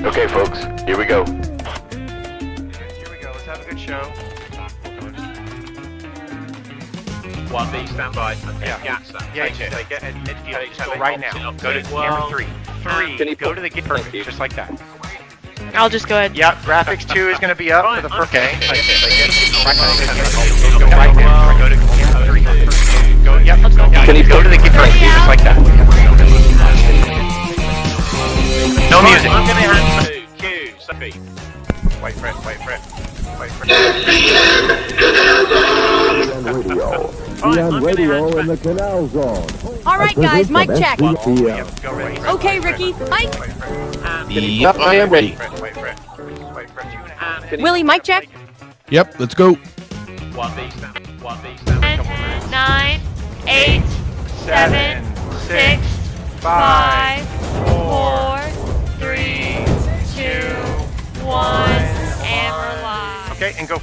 Okay, folks, here we go. Here we go. Let's have a good show. 1B, stand by. Yeah. Yacht, stand. Yeah, just go right now. Go to camera 3. 3, go to the gate. Perfect, just like that. I'll just go ahead. Yep, graphics 2 is going to be up for the first. Okay. Go Go right now. Go to camera 3. Go, yep, go to the gate first, just like that. No music. I'm going to hand to Q, Sophie. Wait for it. On radio in the Canal Zone. All right, guys, mic check. Go ready. Okay, Ricky, mic. Yep, I am ready. Wait for it. 2.5. Willie, mic check. Yep, let's go. 1B, stand. 1B, stand. 10, 9, 8, 7, 6, 5, 4, 3, 2, 1, and we're live. Okay, and go.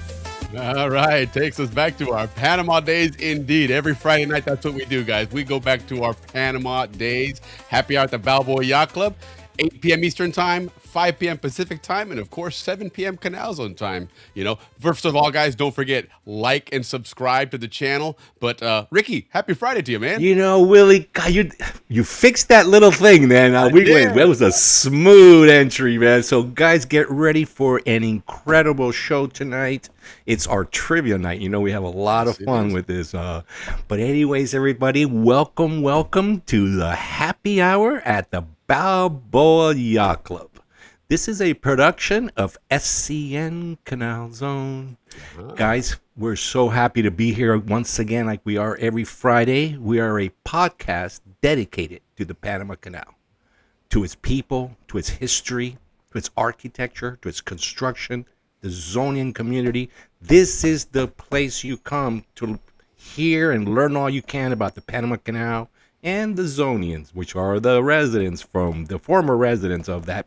All right, takes us back to our Panama days indeed. Every Friday night, that's what we do, guys. We go back to our Panama days. Happy hour at the Balboa Yacht Club, 8 p.m. Eastern Time, 5 p.m. Pacific Time, and of course, 7 p.m. Canal Zone time. You know, first of all, guys, don't forget, like and subscribe to the channel. But Ricky, happy Friday to you, man. You know, Willie, God, you fixed that little thing, man. That was a smooth entry, man. So, guys, get ready for an incredible show tonight. It's our trivia night. You know, we have a lot of fun with this. But anyways, everybody, welcome to the happy hour at the Balboa Yacht Club. This is a production of SCN Canal Zone. Guys, we're so happy to be here once again like we are every Friday. We are a podcast dedicated to the Panama Canal, to its people, to its history, to its architecture, to its construction, the Zonian community. This is the place you come to hear and learn all you can about the Panama Canal and the Zonians, which are the former residents of that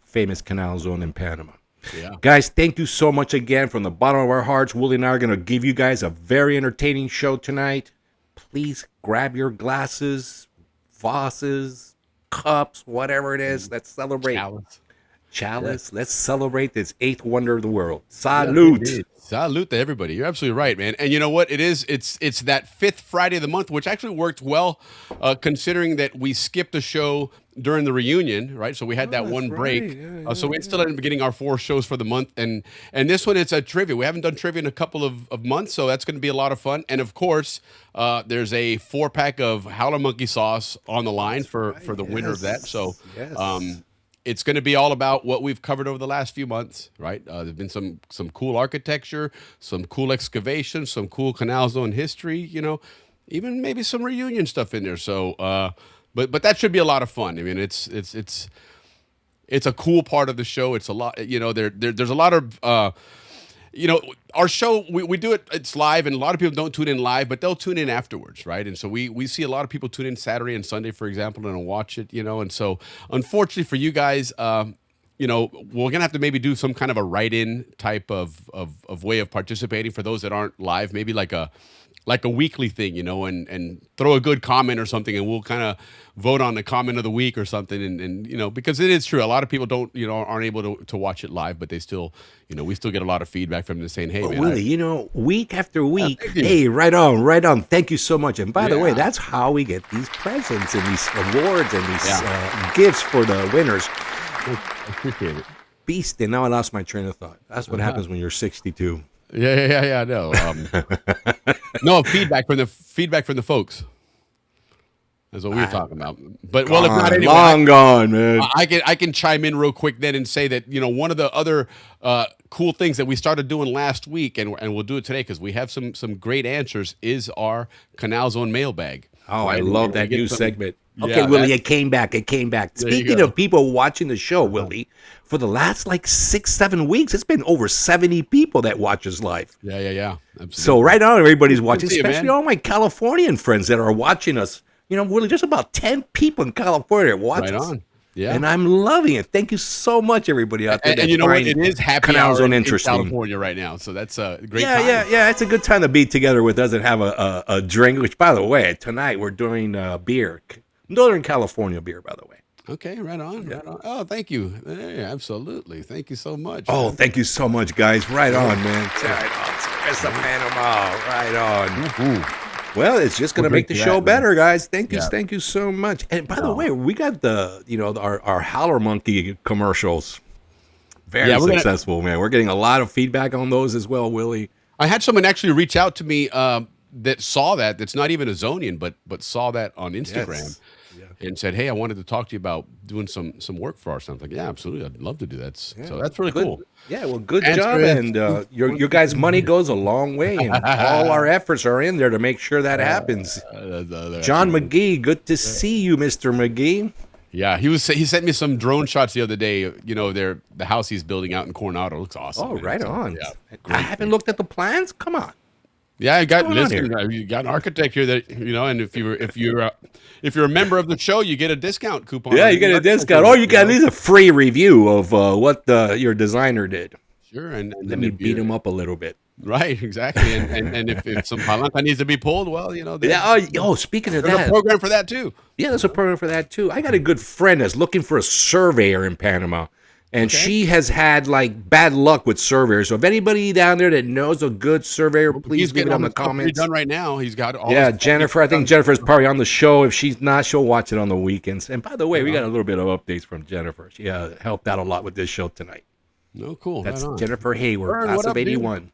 famous canal zone in Panama. Yeah. Guys, thank you so much again from the bottom of our hearts. Willie and I are going to give you guys a very entertaining show tonight. Please grab your glasses, vases, cups, whatever it is. Let's celebrate. Chalice. Let's celebrate this eighth wonder of the world. Salute. Yeah, salute to everybody. You're absolutely right, man. And you know what? It's that fifth Friday of the month, which actually worked well, considering that we skipped a show during the reunion, right? So we had that one break. So we still ended up getting our 4 shows for the month. And this one, it's a trivia. We haven't done trivia in a couple of months, so that's going to be a lot of fun. And of course, there's a 4-pack of Howler Monkey Sauce on the line for the winner of that. So it's going to be all about what we've covered over the last few months, right? There's been some cool architecture, some cool excavations, some cool Canal Zone history, you know, even maybe some reunion stuff in there. So, but that should be a lot of fun. I mean, it's a cool part of the show. It's a lot, you know, there's a lot of, you know, our show, we do it, it's live, and a lot of people don't tune in live, but they'll tune in afterwards, right? And so we see a lot of people tune in Saturday and Sunday, for example, and watch it, you know. And so unfortunately for you guys, you know, we're gonna have to maybe do some kind of a write-in type of way of participating for those that aren't live, maybe like a weekly thing, you know, and throw a good comment or something, and we'll kind of vote on the comment of the week or something. And you know, because it is true, a lot of people aren't able to watch it live, but they still, you know, we still get a lot of feedback from them saying, hey, man, Willie, you know, week after week, hey, right on. Thank you so much. And by the way, that's how we get these presents and these awards and these gifts for the winners. I appreciate it. Beast, and now I lost my train of thought. That's what happens when you're 62. Yeah. No, no feedback from the folks. That's what we were talking about. But well, if not, anyway, long gone, man. I can chime in real quick then and say that, you know, one of the other cool things that we started doing last week, and we'll do it today because we have some great answers, is our Canal Zone mailbag. Oh, right? I love that new segment. Okay, Yeah, Willie, it came back. Speaking of people watching the show, Willie, for the last like 6-7 weeks, it's been over 70 people that watch us live. Yeah. Absolutely. So right now, everybody's watching, See you, especially man. all my Californian friends that are watching us. You know, Willie, there's about 10 people in California that watch us. Right on. Yeah. And I'm loving it. Thank you so much, everybody out there. And you know what? It is happy Canal hour Zone in interesting. California right now, so that's a great time. Yeah. It's a good time to be together with us and have a drink. Which, by the way, tonight we're doing beer, Northern California beer, by the way. Okay, right on, right on. Oh, thank you. Yeah, absolutely. Thank you so much. Oh, man. thank you so much, guys. Right on, man. Right on. Cerveza Panama. Right on. Well, it's just gonna make the show better, guys. Thank you so much. And by the way, we got our Howler Monkey commercials. Very successful, man. We're getting a lot of feedback on those as well, Willie. I had someone actually reach out to me that saw that. That's not even a Zonian, but saw that on Instagram. And said, "Hey, I wanted to talk to you about doing some work for us." I was like, "Yeah, absolutely, I'd love to do that." So that's really cool. Yeah, well, good job, and your guys' money goes a long way, and all our efforts are in there to make sure that happens. John McGee, good to see you, Mr. McGee. Yeah, he sent me some drone shots the other day. You know, the house he's building out in Coronado looks awesome. Oh, man. right on. Yeah, I haven't looked at the plans. Come on. Yeah, you got an architect here that and if you're a member of the show, you get a discount coupon. Yeah, you get a discount. Or you get at least a free review of what your designer did. Sure, and let me beat him up a little bit. Right, exactly. And if some palanca needs to be pulled, well, speaking of there's that, a program for that too. Yeah, there's a program for that too. I got a good friend that's looking for a surveyor in Panama. And she has had like bad luck with surveyors. So if anybody down there that knows a good surveyor, please leave it on the comments. He's done right now. He's got all. Yeah, Jennifer. I think Jennifer's probably on the show. If she's not, she'll watch it on the weekends. And by the way, we got a little bit of updates from Jennifer. She helped out a lot with this show tonight. No, cool. That's Jennifer Hayward, class of '81.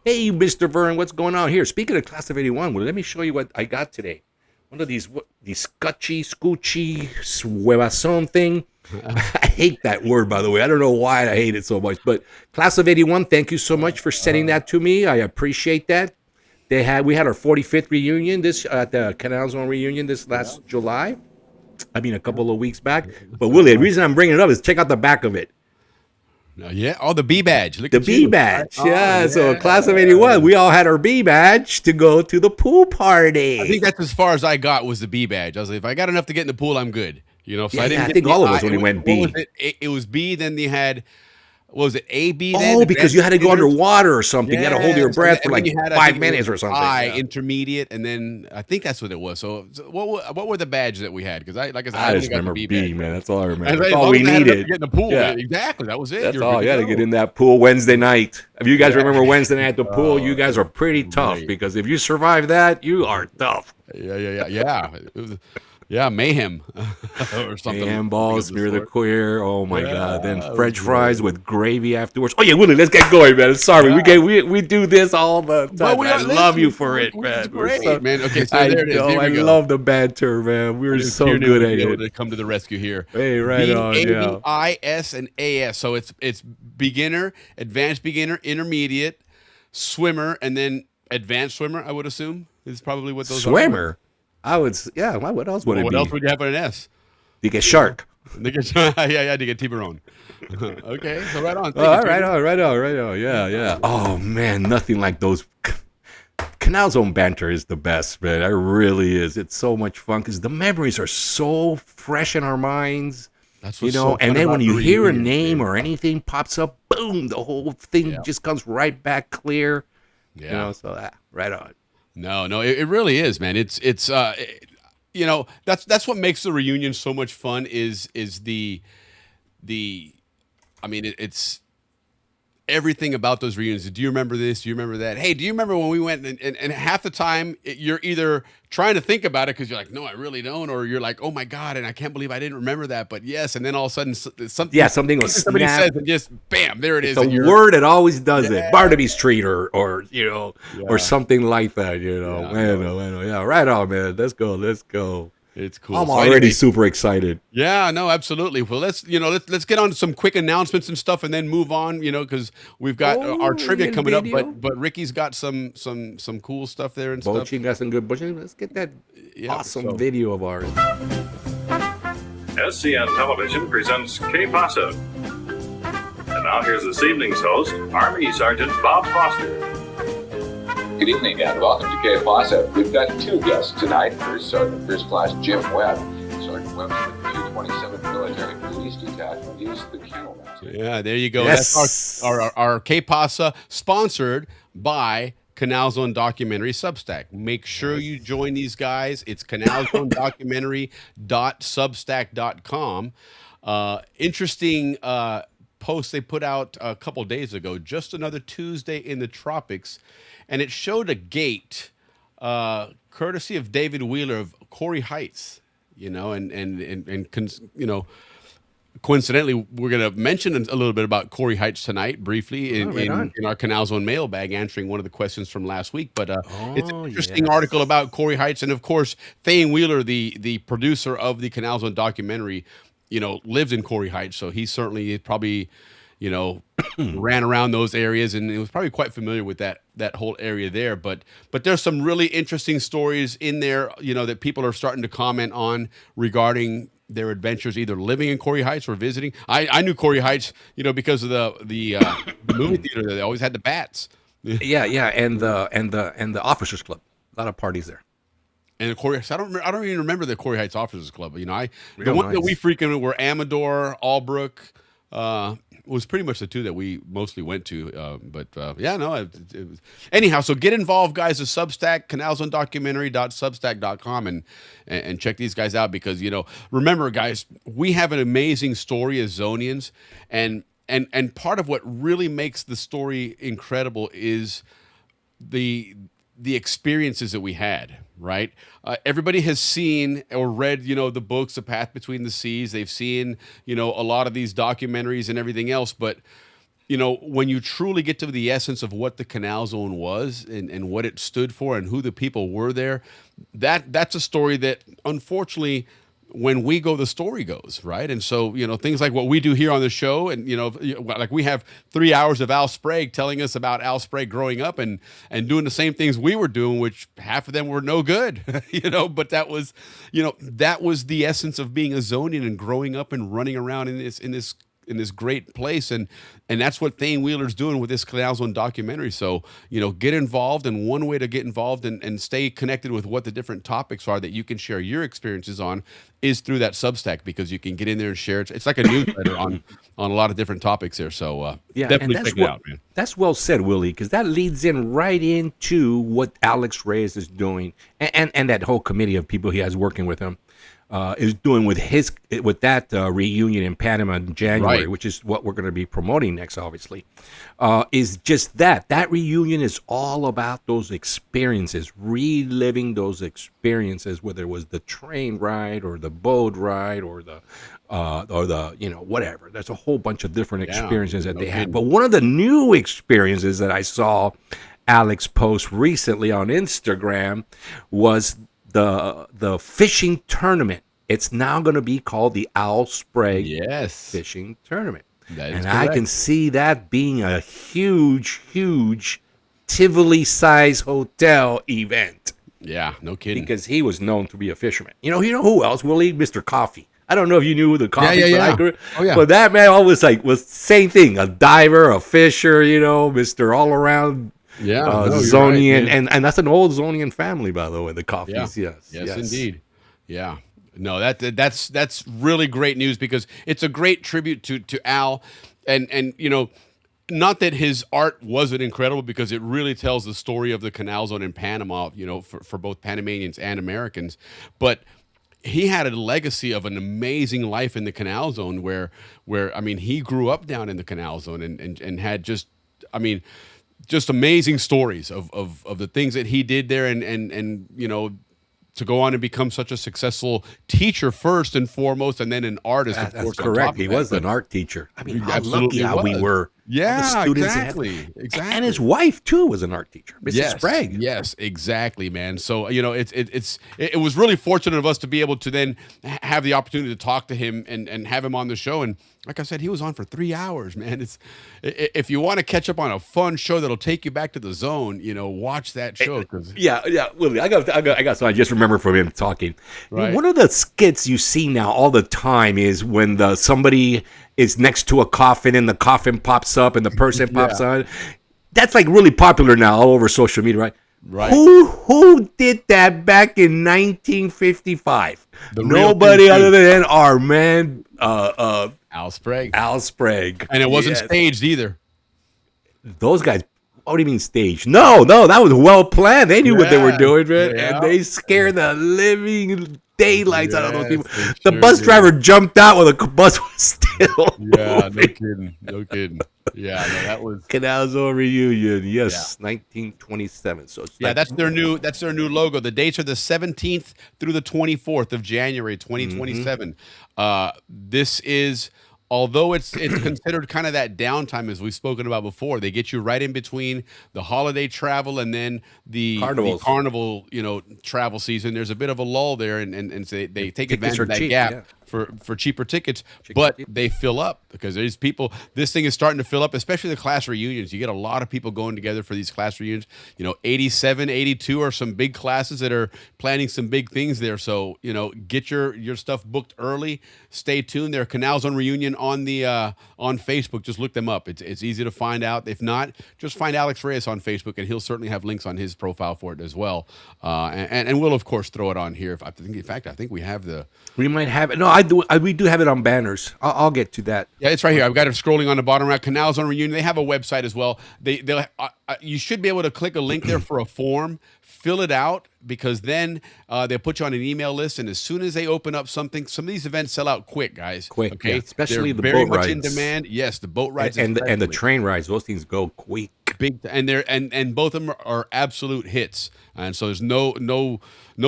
Hey, Mr. Vern, what's going on here? Speaking of class of '81, well, let me show you what I got today. One of these scotchy, scoochy, huevazon thing. I hate that word, by the way. I don't know why I hate it so much. But class of '81, thank you so much for sending that to me. I appreciate that. We had our 45th reunion at the Canal Zone reunion this last July. I mean, a couple of weeks back. But Willie, the reason I'm bringing it up is check out the back of it. Yeah. Oh, the B badge. Look the at B you. badge. Yeah. So class of '81, we all had our B badge to go to the pool party. I think that's as far as I got was the B badge. I was like, if I got enough to get in the pool, I'm good. So I think all of us only went B. It was B. Then they had, what was it? A, B. Oh, because you had to go underwater or something. You had to hold your breath for like 5 minutes or something. Intermediate, and then I think that's what it was. So what were the badges that we had? Because I just remember B, man. That's all I remember. That's all we needed. To get in the pool. Yeah. Exactly. That was it. That's all. You had to get in that pool Wednesday night. If you guys remember Wednesday night at the pool, you guys are pretty tough because if you survive that, you are tough. Yeah. It was, mayhem or something. Mayhem balls, smear the queer. Oh my God! Then French fries with gravy afterwards. Oh yeah, Willie, let's get going, man. Sorry, we do this all the time. I love you for it, man. Great, man. Okay, so there it is. I love the banter, man. We're so good at it. To come to the rescue here. Hey, right on. B-A-B-I-S and A-S. So it's beginner, advanced beginner, intermediate, swimmer, and then advanced swimmer. I would assume is probably what those swimmer. What else would it be? What else would you have with an S? You get shark. They get Tiburon. Okay, so right on. Right on. Yeah. Oh man, nothing like those. Canal Zone banter is the best, man. It really is. It's so much fun because the memories are so fresh in our minds. That's what's so and then when you hear a name or anything pops up, boom, the whole thing just comes right back clear. Yeah. Right on. No, it really is, man. It's that's what makes the reunion so much fun is the I mean it's everything about those reunions. Do you remember this? Do you remember that? Hey, do you remember when we went and half the time you're either trying to think about it because you're like, no, I really don't, or you're like, oh my God, and I can't believe I didn't remember that, but yes, and then all of a sudden something was somebody says and just bam, there it is. It's a word that always does it. Barnaby's treat or something like that. Yeah, right on, man. Let's go. It's cool. I'm already super excited. Yeah, no, absolutely. Well, let's get on to some quick announcements and stuff, and then move on. Because we've got our trivia coming up, but Ricky's got some cool stuff there and stuff. Got some good bushing. Let's get that awesome video of ours. SCN Television presents K-Pasa. And now here's this evening's host, Army Sergeant Bob Foster. Good evening and welcome to K-Pasa. We've got two guests tonight. First Sergeant First Class Jim Webb. Sergeant Webb with the 27th Military Police Detachment. He's the kennel master. Yeah, there you go. Yes. That's our K-Pasa sponsored by Canal Zone Documentary Substack. Make sure you join these guys. It's canalzonedocumentary.substack.com. Interesting post they put out a couple days ago, just another Tuesday in the tropics, and it showed a gate courtesy of David Wheeler of Corey Heights, you know, and you know, coincidentally, we're going to mention a little bit about Corey Heights tonight briefly in our Canal Zone mailbag, answering one of the questions from last week. But it's an interesting article about Corey Heights. And, of course, Thane Wheeler, the producer of the Canal Zone documentary, you know, lived in Corey Heights. So he certainly probably, you know, ran around those areas and was probably quite familiar with that whole area there. But there's some really interesting stories in there, you know, that people are starting to comment on regarding their adventures, either living in Corey Heights or visiting. I knew Corey Heights, you know, because of the movie theater there. They always had the bats. Yeah, and the Officers Club. A lot of parties there. And the Corey Heights, I don't even remember the Corey Heights Officers Club. You know, the ones that we frequented were Amador, Albrook. Was pretty much the two that we mostly went to. Yeah, no. It was. Anyhow, so get involved, guys. The Substack, canalzonedocumentary.substack.com, and check these guys out because, you know, remember, guys, we have an amazing story as Zonians, and part of what really makes the story incredible is the experiences that we had, right? Everybody has seen or read, you know, the books, The Path Between the Seas. They've seen, you know, a lot of these documentaries and everything else. But, you know, when you truly get to the essence of what the Canal Zone was and what it stood for and who the people were there, that's a story that, unfortunately, when we go, the story goes, right? And so, you know, things like what we do here on the show, and, you know, like we have 3 hours of Al Sprague telling us about Al Sprague growing up and doing the same things we were doing, which half of them were no good, you know, but that was, you know, that was the essence of being a Zonian and growing up and running around in this great place. And that's what Thane Wheeler's doing with this Canal Zone documentary. So, you know, get involved. And one way to get involved and stay connected with what the different topics are that you can share your experiences on is through that Substack, because you can get in there and share it. It's like a newsletter on a lot of different topics there. So definitely check it out, man. That's well said, Willie, because that leads in right into what Alex Reyes is doing and that whole committee of people he has working with him. Is doing with that reunion in Panama in January, which is what we're going to be promoting next, obviously, is just that reunion is all about those experiences, reliving those experiences, whether it was the train ride or the boat ride or the you know, whatever. There's a whole bunch of different experiences that they had. But one of the new experiences that I saw Alex post recently on Instagram was the fishing tournament. It's now going to be called the Al Sprague Fishing Tournament. And I can see that being a huge Tivoli-size hotel event. Yeah, no kidding. Because he was known to be a fisherman. You know who else? Willie, Mr. Coffee. I don't know if you knew the Coffee, but that man always was same thing. A diver, a fisher, you know, Mr. All Around. Yeah, Zonian, right, and that's an old Zonian family, by the way. The Coffees, yes, indeed, yeah. No, that's really great news, because it's a great tribute to Al, and you know, not that his art wasn't incredible, because it really tells the story of the Canal Zone in Panama, you know, for both Panamanians and Americans, but he had a legacy of an amazing life in the Canal Zone, where I mean, he grew up down in the Canal Zone and had just amazing stories of the things that he did there, and you know, to go on and become such a successful teacher first and foremost, and then an artist. That's correct. He was an art teacher. I mean, how lucky we were. Yeah, exactly. And his wife too was an art teacher, Mrs. Sprague. Yes, exactly, man. So, you know, it was really fortunate of us to be able to then have the opportunity to talk to him and have him on the show. And like I said, he was on for 3 hours, man. If you want to catch up on a fun show that'll take you back to the zone, you know, watch that show. Yeah, Willie, I got something I just remember from him talking. Right. One of the skits you see now all the time is when somebody is next to a coffin and the coffin pops up and the person pops on. That's like really popular now all over social media, right? Right. Who did that back in 1955? Nobody other than our man Al Sprague. And it wasn't staged either. Those guys, what do you mean stage? No, that was well planned. They knew what they were doing, man. Yeah. And they scared the living daylights out of those people. Yes, The they bus sure driver jumped out while the bus was still Yeah, moving. no kidding. Yeah, no, that was. Canal Zone reunion, yes, 1927. So it's Yeah, like, that's their new logo. The dates are the 17th through the 24th of January, 2027. This is, although it's considered kind of that downtime as we've spoken about before, they get you right in between the holiday travel and then the carnival, travel season. There's a bit of a lull there, and so they take advantage of that gap for cheaper tickets, but they fill up because there's people. This thing is starting to fill up, especially the class reunions. You get a lot of people going together for these class reunions. 87, 82 are some big classes that are planning some big things there. So get your stuff booked early. Stay tuned. There are Canals on Reunion on the on Facebook. Just look them up. It's easy to find out. If not, just find Alex Reyes on Facebook, and he'll certainly have links on his profile for it as well. And we'll of course throw it on here. I think we have the. We might have it. No, we do have it on banners. I'll get to that. Yeah, it's right here. I've got it scrolling on the bottom right. Canals on Reunion. They have a website as well. You should be able to click a link there for a form, fill it out, because then they'll put you on an email list. And as soon as they open up something, some of these events sell out quick, guys. Quick, okay? yeah. Especially They're the very boat much in rides. demand. Yes, the boat rides and the train rides. Those things go quick. Big, and they're and both of them are absolute hits. And so there's no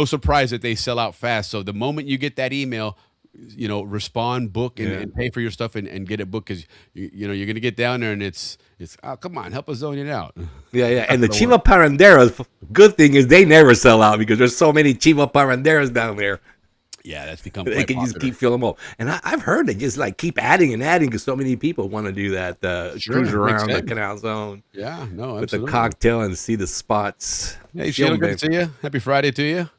surprise that they sell out fast. So the moment you get that email, respond, book, and pay for your stuff and get it booked, because you're going to get down there and it's come on, help us Zonian out. Yeah. And the Chiva Paranderos, good thing is they never sell out because there's so many Chiva Paranderos down there. Yeah, that's become They quite can just popular. keep filling them up. And I've heard they just like keep adding and adding because so many people want to do that. Sure, Cruise makes around the sense. Canal Zone Yeah, no, with the absolutely. cocktail and see the spots. Hey, Sheila, good to see you. Happy Friday to you.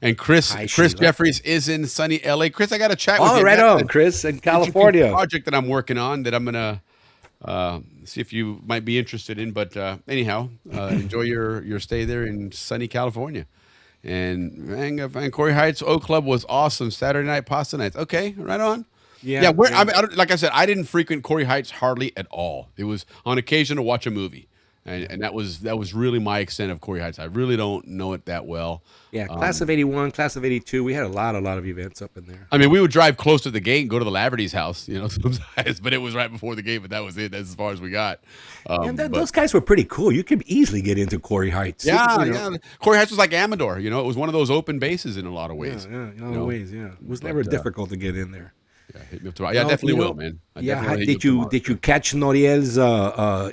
And Chris Hi, Sheila. Jeffries is in sunny LA. Chris, I got to chat with you. Oh, right That's on, Chris, in California. Project that I'm working on that I'm gonna see if you might be interested in. But anyhow, enjoy your stay there in sunny California. And man, Corey Heights Oak Club was awesome. Saturday night pasta nights. Okay, right on. Yeah. Like I said, I didn't frequent Corey Heights hardly at all. It was on occasion to watch a movie. And that was really my extent of Corey Heights. I really don't know it that well. Yeah, class of 81, class of 82. We had a lot of events up in there. I mean, we would drive close to the gate and go to the Laverty's house, sometimes, but it was right before the gate, but that was it. That's as far as we got. Those guys were pretty cool. You could easily get into Corey Heights. Yeah. Corey Heights was like Amador. It was one of those open bases in a lot of ways. Yeah, in a lot of ways, yeah. It was never difficult to get in there. Yeah, hit me up tomorrow. I definitely will, man. Did you catch Noriel's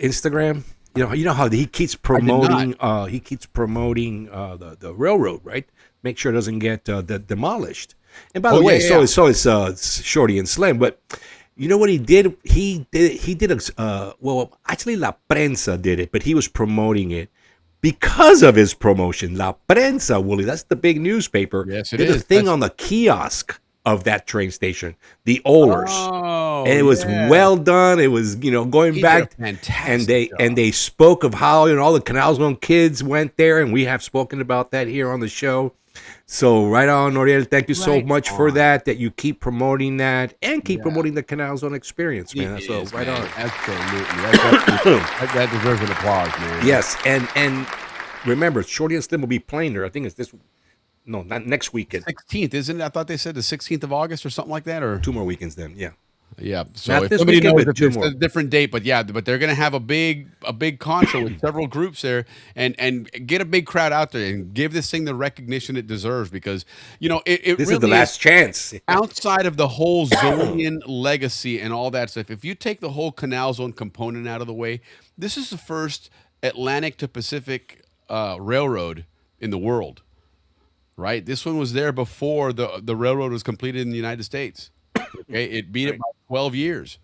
Instagram? You know how he keeps promoting. He keeps promoting the railroad, right? Make sure it doesn't get demolished. And by the way, so is Shorty and Slim. But you know what he did? He did actually La Prensa did it, but he was promoting it because of his promotion. La Prensa, Willie, that's the big newspaper. Yes, it did is. a thing on the kiosk of that train station, the Ollers. Oh, and it was well done. It was, going back, and they spoke of how all the Canal Zone kids went there, and we have spoken about that here on the show. So right on, Noriel, thank you so much for that you keep promoting that and keep promoting the Canal Zone experience, man. Right on. Absolutely. That deserves an applause, man. Yes, and remember, Shorty and Slim will be playing there. I think it's not next weekend. 16th, isn't it? I thought they said the 16th of August or something like that, or 2 more weekends then, yeah. Yeah, so Not if this somebody weekend, knows but that 2 more. it's a different date, but they're going to have a big concert with several groups there, and get a big crowd out there and give this thing the recognition it deserves, because it This really is the last chance. outside of the whole Zonian legacy and all that stuff. If you take the whole Canal Zone component out of the way, this is the first Atlantic to Pacific railroad in the world. Right, this one was there before the railroad was completed in the United States. Okay, it beat it by 12 years.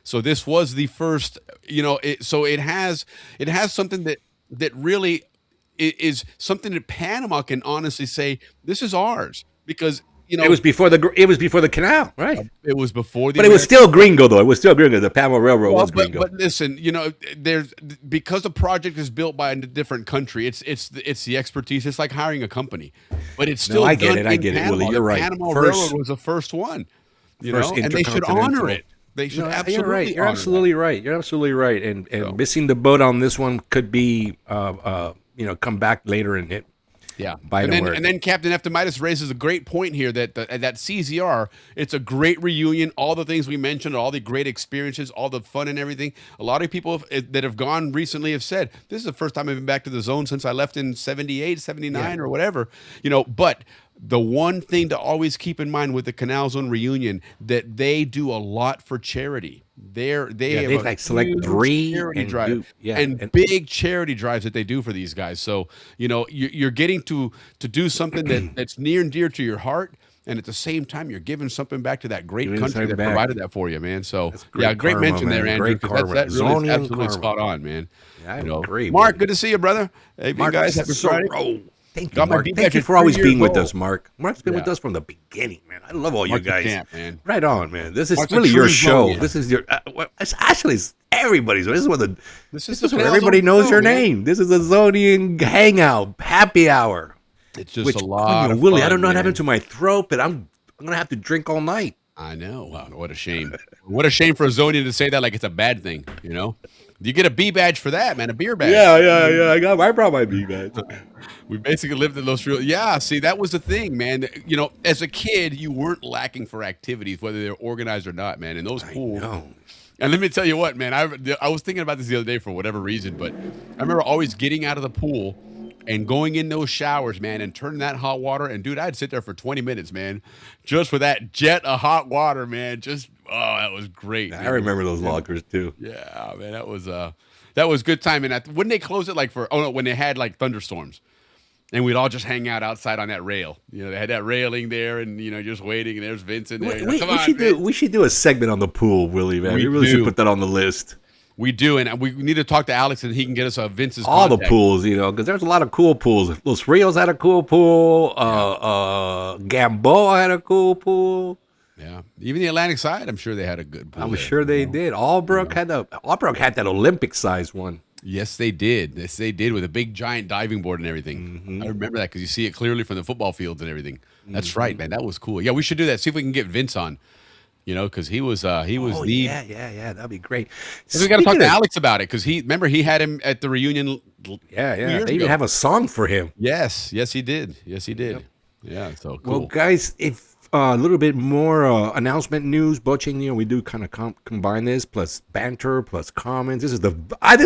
So this was the first. So it has something that really is something that Panama can honestly say this is ours, because it was before the canal, right? It was before the. But it was still Gringo, though. It was still Gringo. The Panama Railroad was Gringo. But listen, there's because the project is built by a different country. It's the expertise. It's like hiring a company, but it's still. I get done it. in Panama. Willie. You're right. Panama Railroad was the first one. And they should honor it. They should No, absolutely. you're right. You're honor absolutely right. You're absolutely right. And missing the boat on this one could be, come back later and hit. Yeah, Bite a word. and then Captain Eftimitis raises a great point here that that CZR, it's a great reunion. All the things we mentioned, all the great experiences, all the fun and everything. A lot of people that have gone recently have said, this is the first time I've been back to the zone since I left in 78, 79 or whatever. But the one thing to always keep in mind with the Canal Zone reunion, that they do a lot for charity. They have like select 3 charity and drive and big charity drives that they do for these guys. So you're getting to do something that's near and dear to your heart, and at the same time you're giving something back to that great country that provided that for you, man. So great karma, mention man. there, Andrew. Great karma. That's really Zonian absolutely karma. spot on, man. Yeah, I agree. Mark, good to see you, brother. Hey, Mark, guys, happy Friday. Thank you, Mark. Thank you for always being with us, Mark. Mark's been with us from the beginning, man. I love all you guys. Man. Right on, man. This is Mark's really your show. Zonian. This is your. It's everybody's. This is what This is where everybody knows your name. This is a Zonian hangout, happy hour. It's just a lot of Willie, fun, I don't know what man. happened to my throat, but I'm gonna have to drink all night. I know. Wow, what a shame. What a shame for a Zonian to say that like it's a bad thing, You get a B badge for that, man, a beer badge. Yeah. I brought my B badge. We basically lived in those real. Yeah, see, that was the thing, man. As a kid, you weren't lacking for activities, whether they're organized or not, man. And those pools. And let me tell you what, man. I was thinking about this the other day for whatever reason, but I remember always getting out of the pool and going in those showers, man, and turning that hot water. And dude, I'd sit there for 20 minutes, man, just for that jet of hot water, man. That was great. I remember those lockers too. Yeah, man, that was good time. And wouldn't they close it when they had like thunderstorms, and we'd all just hang out outside on that rail. They had that railing there, and just waiting. And there's Vince in there. We should do a segment on the pool, Willie, man. We really should put that on the list. We do, and we need to talk to Alex, and he can get us Vince's all contact. the pools, because there's a lot of cool pools. Los Rios had a cool pool. Gamboa had a cool pool. Yeah, even the Atlantic side, I'm sure they had a good pool. I'm sure they did. Albrook had that Olympic size one. Yes, they did. Yes, they did, with a big giant diving board and everything. Mm-hmm. I remember that because you see it clearly from the football fields and everything. That's right, man. That was cool. Yeah, we should do that. See if we can get Vince on. Because he was yeah, that'd be great. We got to talk to Alex about it because he had him at the reunion. Yeah. They even have a song for him. Yes, he did. Yep. Yeah, so cool. Well, guys, if a little bit more announcement news, butching, we do kind of combine this plus banter plus comments. This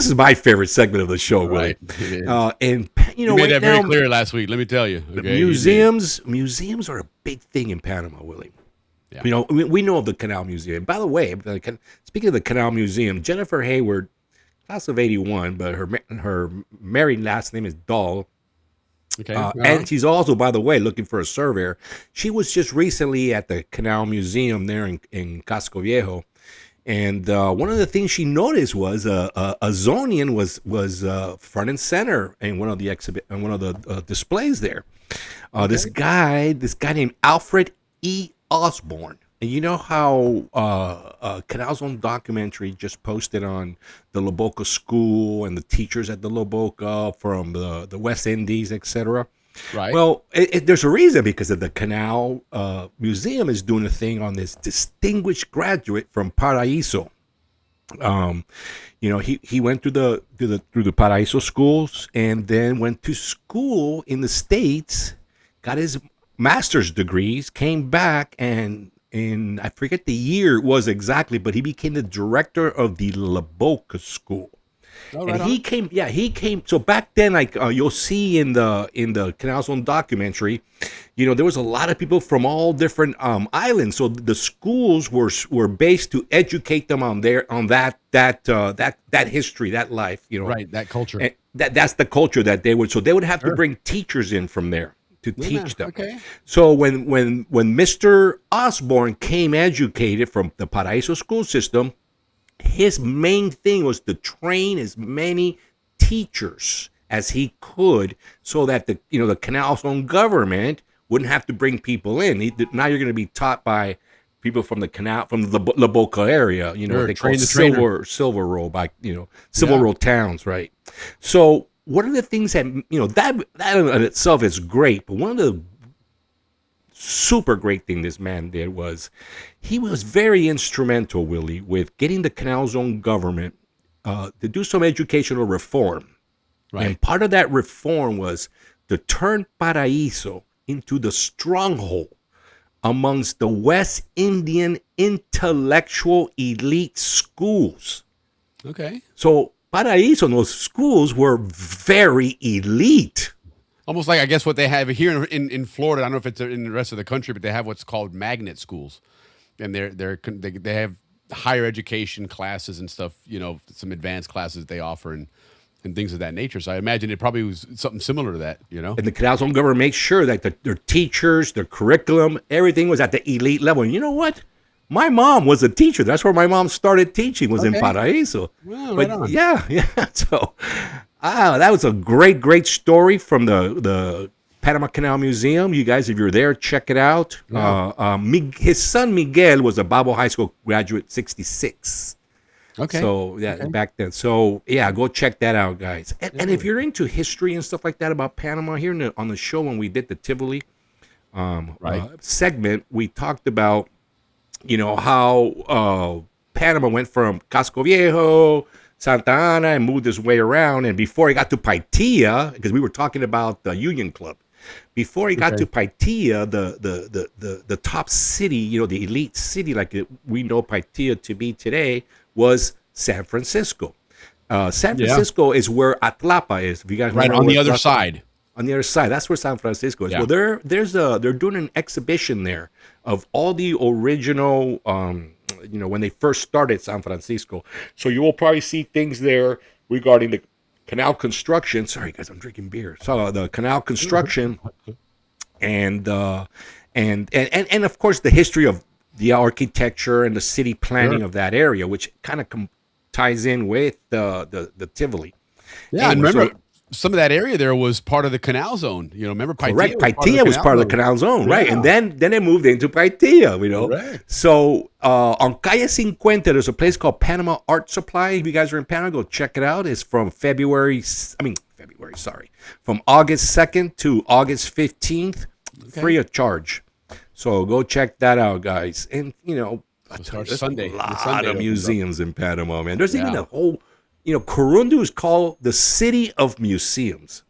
is my favorite segment of the show, right? And you made that very clear last week. Let me tell you, okay? Museums are a big thing in Panama, Willie. Yeah. We know of the Canal Museum. By the way, speaking of the Canal Museum, Jennifer Hayward, class of 81, but her married last name is Dahl. Okay. And she's also, by the way, looking for a surveyor. She was just recently at the Canal Museum there in Casco Viejo. And one of the things she noticed was a Zonian was front and center in one of the displays there. This guy named Alfred E. Osborne. And you know how Canal Zone documentary just posted on the La Boca School and the teachers at the La Boca from the West Indies, etc. Right. Well, there's a reason, because of the Canal Museum is doing a thing on this distinguished graduate from Paraíso. He went through the Paraíso schools and then went to school in the States, got his master's degrees, came back, and I forget the year it was exactly, but he became the director of the La Boca School. And he came. So back then, like you'll see in the Canal Zone documentary, there was a lot of people from all different islands. So the schools were based to educate them on that history, that life. Right, that culture. And that's the culture that they would. So they would have to bring teachers in from there to teach them. Okay. So when Mr. Osborne came educated from the Paraíso school system, his main thing was to train as many teachers as he could, so that the Canal Zone government wouldn't have to bring people in. Now you're going to be taught by people from the La Boca area. They call silver roll by silver roll towns, right? So one of the things that that in itself is great, but one of the super great thing this man did was he was very instrumental, Willie, with getting the Canal Zone government to do some educational reform. Right. And part of that reform was to turn Paraíso into the stronghold amongst the West Indian intellectual elite schools. Okay. So Paraíso, those schools were very elite. Almost like, I guess, what they have here in Florida. I don't know if it's in the rest of the country, but they have what's called magnet schools, and they have higher education classes and stuff. You know, some advanced classes they offer and things of that nature. So I imagine it probably was something similar to that. You know, and the Canal Zone government makes sure that their teachers, their curriculum, everything was at the elite level. And you know what? My mom was a teacher. That's where my mom started teaching. Was in Paraíso. Well, right on. Yeah. So. That was a great story from the Panama Canal Museum. You guys, if you're there, check it out. Yeah. His son Miguel was a Balboa High School graduate, 66. Okay. So back then. So yeah, go check that out, guys. And if you're into history and stuff like that about Panama, here on the show when we did the Tivoli segment, we talked about how Panama went from Casco Viejo, Santa Ana, and moved his way around. And before he got to Paitilla, because we were talking about the Union Club, before he got to Paitilla, the top city, the elite city like we know Paitilla to be today, was San Francisco. San Francisco is where Atlapa is. If you guys right on the other side. On the other side, that's where San Francisco is. Yeah. Well, they're doing an exhibition there of all the original, when they first started San Francisco. So you will probably see things there regarding the canal construction. Sorry, guys, I'm drinking beer. So the canal construction, and of course the history of the architecture and the city planning of that area, which kind of ties in with the Tivoli. Yeah, and remember. Some of that area there was part of the Canal Zone. Remember Paitilla? Correct. Paitilla was part of the Canal Zone, right? And then it moved into Paitilla, Correct. So on Calle 50, there's a place called Panama Art Supply. If you guys are in Panama, go check it out. It's from from August 2nd to August 15th, free of charge. So go check that out, guys. And, there's Sunday. a lot of museums in Panama, man. There's even a whole... Corundu is called the city of museums.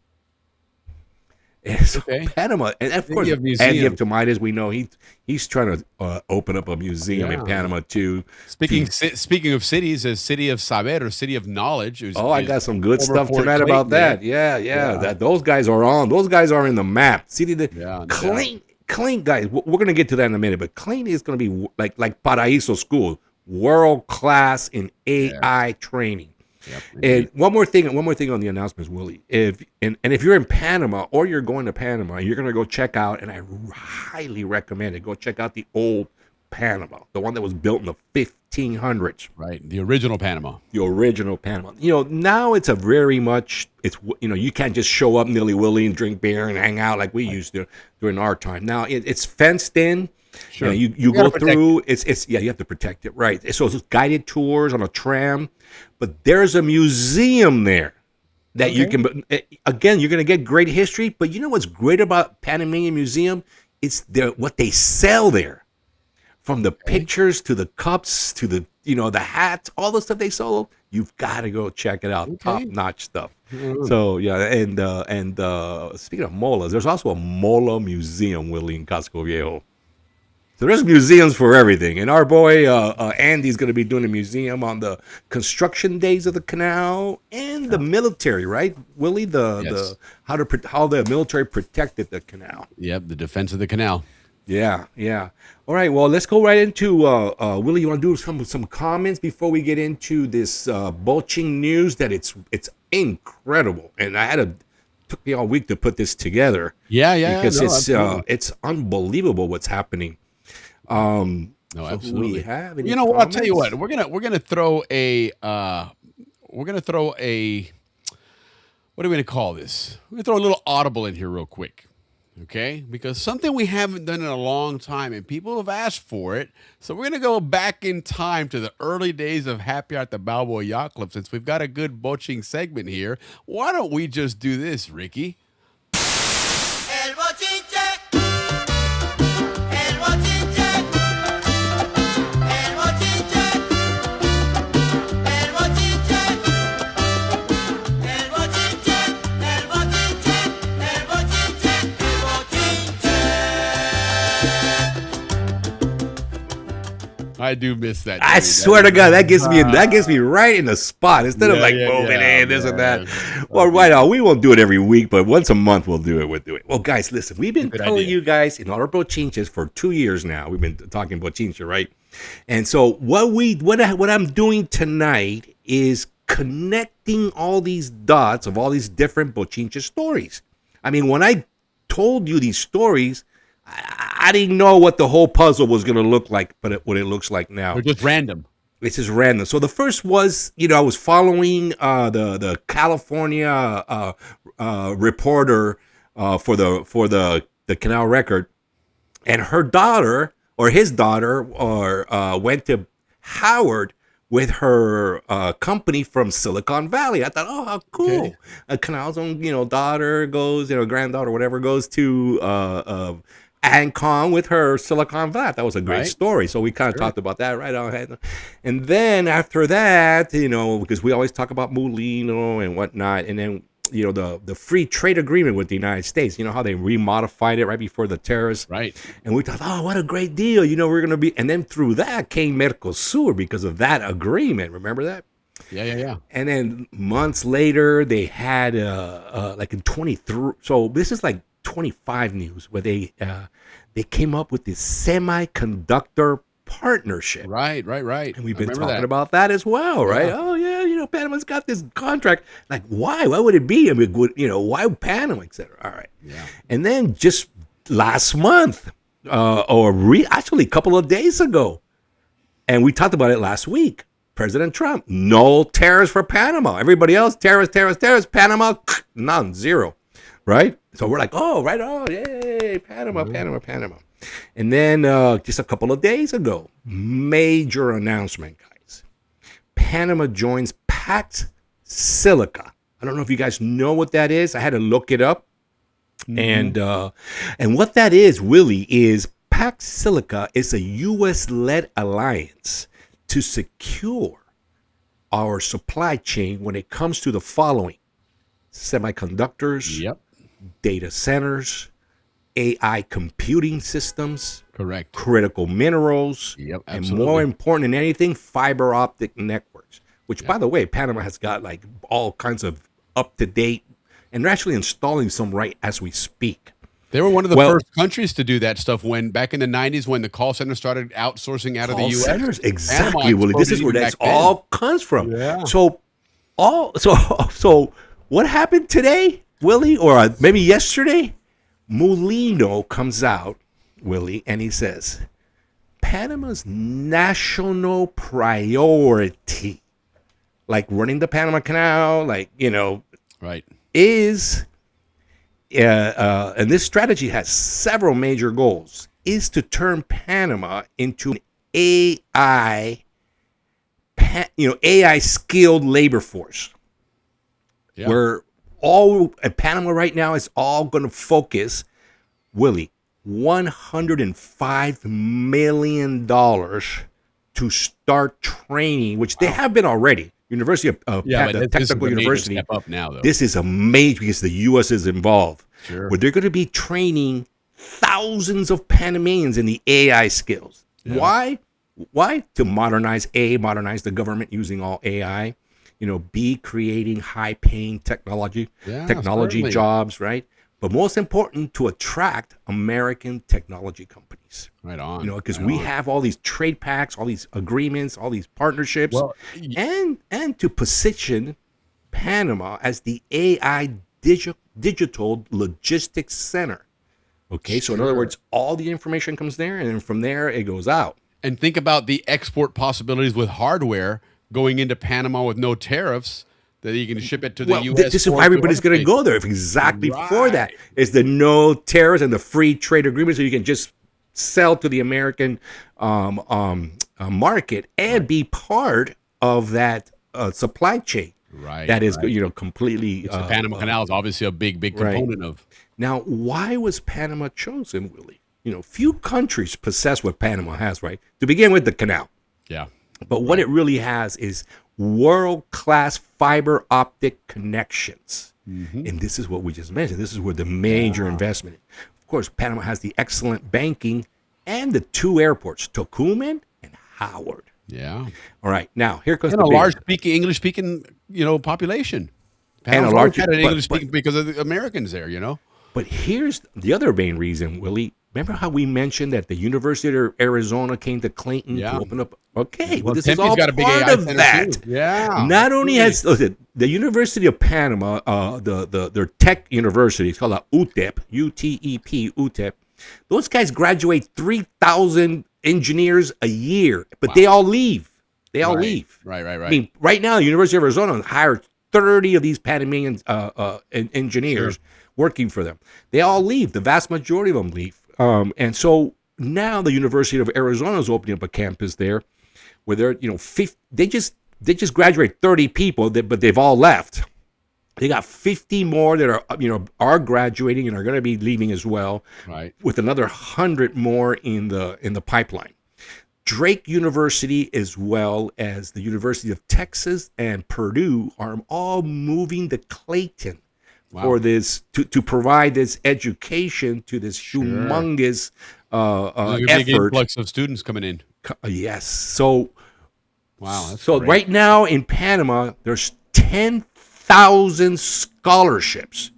And so Panama, and of course, Andy of Tomidas, we know he's trying to open up a museum in Panama too. Speaking of cities, a city of saber, or city of knowledge. I got some good stuff tonight about that. Yeah. That those guys are on. Those guys are in the map. Clean guys. We're gonna get to that in a minute, but Clean is gonna be like Paraíso School, world class in AI training. Yep, and one more thing on the announcements, Willie. If you're in Panama or you're going to Panama, you're going to go check out, and I highly recommend it. Go check out the old Panama, the one that was built in the 1500s. Right, the original Panama. Now it's you can't just show up nilly-willy and drink beer and hang out like we used to during our time. Now it's fenced in. Sure. You go through. You have to protect it, right? So it's guided tours on a tram, but there's a museum there that you can. Again, you're going to get great history, but you know what's great about Panamanian Museum? It's what they sell there, from the pictures to the cups to the the hats, all the stuff they sold. You've got to go check it out. Top notch stuff. Mm-hmm. So and speaking of molas, there's also a mola museum, Willie, in Casco Viejo. So there's museums for everything, and our boy Andy's going to be doing a museum on the construction days of the canal and the military, right, Willie? How the military protected the canal. Yep, the defense of the canal. Yeah. All right, well, let's go right into Willie. You want to do some comments before we get into this bulging news that it's incredible, and took me all week to put this together. Yeah, because it's unbelievable what's happening. No, absolutely. We have any what? comments? I'll tell you what. We're gonna throw a what are we gonna call this? We're gonna throw a little audible in here real quick, okay? Because something we haven't done in a long time, and people have asked for it. So we're gonna go back in time to the early days of Happy Hour at the Balboa Yacht Club. Since we've got a good boching segment here, why don't we just do this, Ricky? El bochinche. I do miss that. I dude. swear to God, that gets me right in the spot instead of like moving in this and that. Well, right now we won't do it every week, but once a month we'll do it. Well, guys, listen, we've been telling you guys in our bochinches for 2 years now. We've been talking bochinche, right? And so what I'm doing tonight is connecting all these dots of all these different bochinche stories. I mean, when I told you these stories, I didn't know what the whole puzzle was going to look like, but what it looks like now. They're just random. It's just random. So the first was, I was following the California reporter for the Canal Record, and her daughter or his daughter went to Howard with her company from Silicon Valley. I thought, oh, how cool. Okay. Canal's own, daughter goes, granddaughter, whatever, goes to ANCON with her Silicon Valley. That was a great story. So we kind of talked about that right on. And then after that, because we always talk about Mulino and whatnot, and then, the free trade agreement with the United States, how they remodified it right before the tariffs. Right. And we thought, oh, what a great deal. We're going to be, and then through that came Mercosur because of that agreement. Remember that? Yeah. And then months later, they had like in 23. So this is like 25 news where they came up with this semiconductor partnership. Right. And we've been talking about that as well, right? Yeah. Oh yeah, Panama's got this contract. Like, why? Why would it be? I mean, why Panama, etc. All right. Yeah. And then just last month, actually a couple of days ago, and we talked about it last week. President Trump, no tariffs for Panama. Everybody else, tariffs. Panama, none, zero. Right? So we're like, oh, right on, yay, Panama. And then just a couple of days ago, major announcement, guys. Panama joins Pax Silica. I don't know if you guys know what that is. I had to look it up. Mm-hmm. And what that is, Willie, is Pax Silica is a U.S.-led alliance to secure our supply chain when it comes to the following: semiconductors, data centers, AI computing systems, correct, critical minerals, and absolutely. More important than anything, fiber optic networks, which by the way, Panama has got like all kinds of up-to-date, and they're actually installing some right as we speak. They were one of the first countries to do that stuff when back in the 90s when the call center started outsourcing out of the U.S. Centers, exactly, Willie. This is where that all comes from. Yeah. So what happened today, Willie, or maybe yesterday? Mulino comes out, Willie, and he says, Panama's national priority, like running the Panama Canal, is, and this strategy has several major goals, is to turn Panama into an AI skilled labor force. Yeah. Where all at Panama right now is all going to focus, Willie, $105 million to start training, which they have been already. University of the Technical University. Step up now, though. This is a major because the U.S. is involved. Sure. Where they're going to be training thousands of Panamanians in the AI skills. Yeah. Why? To modernize the government using all AI. B, creating high-paying technology jobs, right? But most important, to attract American technology companies. Right on. Because we have all these trade pacts, all these agreements, all these partnerships, and to position Panama as the AI digital logistics center. Okay, so in other words, all the information comes there, and then from there it goes out. And think about the export possibilities with hardware going into Panama with no tariffs, that you can ship it to the U.S. This is why everybody's going to go there. Exactly for that is the no tariffs and the free trade agreement, so you can just sell to the American market and be part of that supply chain. Right. That is, completely. The Panama Canal is obviously a big component of. Now, why was Panama chosen, Willie? Few countries possess what Panama has, right? To begin with, the canal. Yeah. But what it really has is world-class fiber optic connections. Mm-hmm. And this is what we just mentioned. This is where the major investment is. Of course, Panama has the excellent banking and the two airports, Tocumen and Howard. Yeah. All right, now here comes And the a big large one. English speaking, population. And a Panama's large- always had an but- English speaking because of the Americans there, But here's the other main reason, Willie. Remember how we mentioned that the University of Arizona came to Clayton Yeah. to open up? Okay, well, this Tempe's is all got a big part AI of center that. too. Yeah. Not only has listen, the University of Panama, their tech university, it's called UTEP, UTEP, UTEP. Those guys graduate 3,000 engineers a year, but they all leave. They all leave. Right. I mean, right now, the University of Arizona hired 30 of these Panamanian engineers working for them. They all leave. The vast majority of them leave. And so now the University of Arizona is opening up a campus there where they're, they just graduate 30 people, but they've all left. They got 50 more that are graduating and are going to be leaving as well. Right. With another 100 more in the pipeline. Drake University, as well as the University of Texas and Purdue, are all moving to Clayton for this to provide this education to this humongous Big effort. influx of students coming in. Yes. So, wow. So great. right now in Panama, there's 10,000 scholarships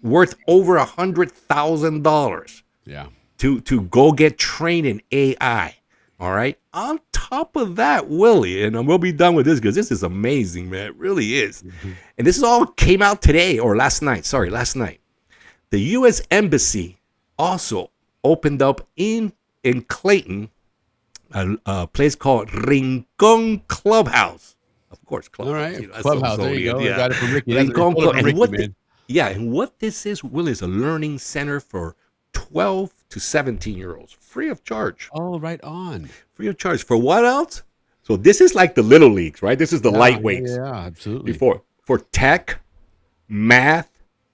worth over $100,000. Yeah. To go get trained in AI. All right. On top of that, Willie, and we'll be done with this because this is amazing, man. It really is. And this is all came out today or last night. Sorry, last night. The U.S. Embassy also opened up in Clayton a place called Rincon Clubhouse. Of course, Clubhouse. All right. You know, that's Clubhouse. so There you go. Zonian, You got it from Ricky. Rincon Club. And what man. and what this is, Willie, is a learning center for 12 to 17-year-olds, free of charge. Oh, right on. Free of charge. For what else? So this is like the little leagues, right? This is the lightweights. Yeah, absolutely. For tech, math,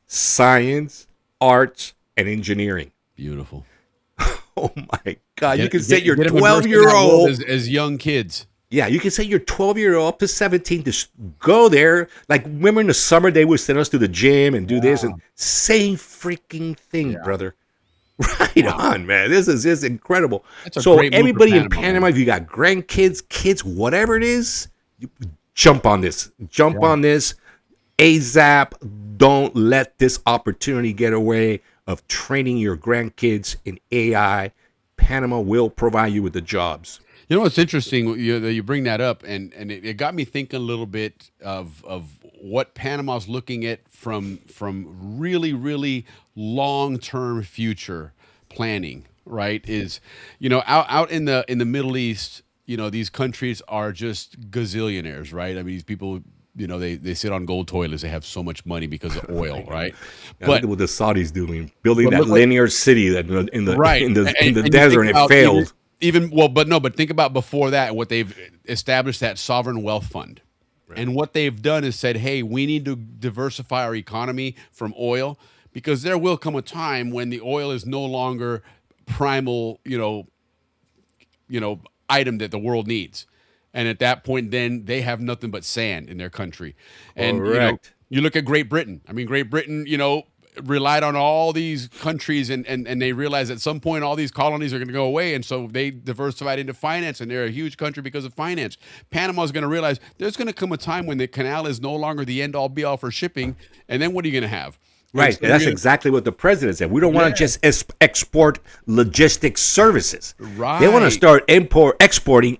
science, arts, and engineering. Beautiful. Oh my God. You can set your 12-year-old as young kids. Yeah, you can say your 12-year-old up to 17 to go there. Like, remember in the summer, they would send us to the gym and do this. And same freaking thing, brother. Right on, man. This is just incredible. So great move for everybody in Panama, Panama, if you got grandkids, kids, whatever it is, you jump on this. Jump on this. ASAP. Don't let this opportunity get away of training your grandkids in AI. Panama will provide you with the jobs. You know what's interesting? You bring that up, and it got me thinking a little bit of what Panama's looking at from really, really long-term future planning. Right? Is out in the Middle East, these countries are just gazillionaires, right? I mean, these people. They sit on gold toilets. They have so much money because of oil, right? But look at what the Saudis doing, building that linear city that in the and desert, and it failed. But think about before that, what they've established, that sovereign wealth fund. Right. And what they've done is said, hey, we need to diversify our economy from oil, because there will come a time when the oil is no longer primal, item that the world needs. And at that point, then they have nothing but sand in their country. And you look at Great Britain. I mean, Great Britain, relied on all these countries, and they realized at some point all these colonies are going to go away, and so they diversified into finance, and they're a huge country because of finance. Panama is going to realize there's going to come a time when the canal is no longer the end-all be-all for shipping, and then what are you going to have? Right, so that's exactly what the president said. We don't want to just export logistics services. Right. They want to start exporting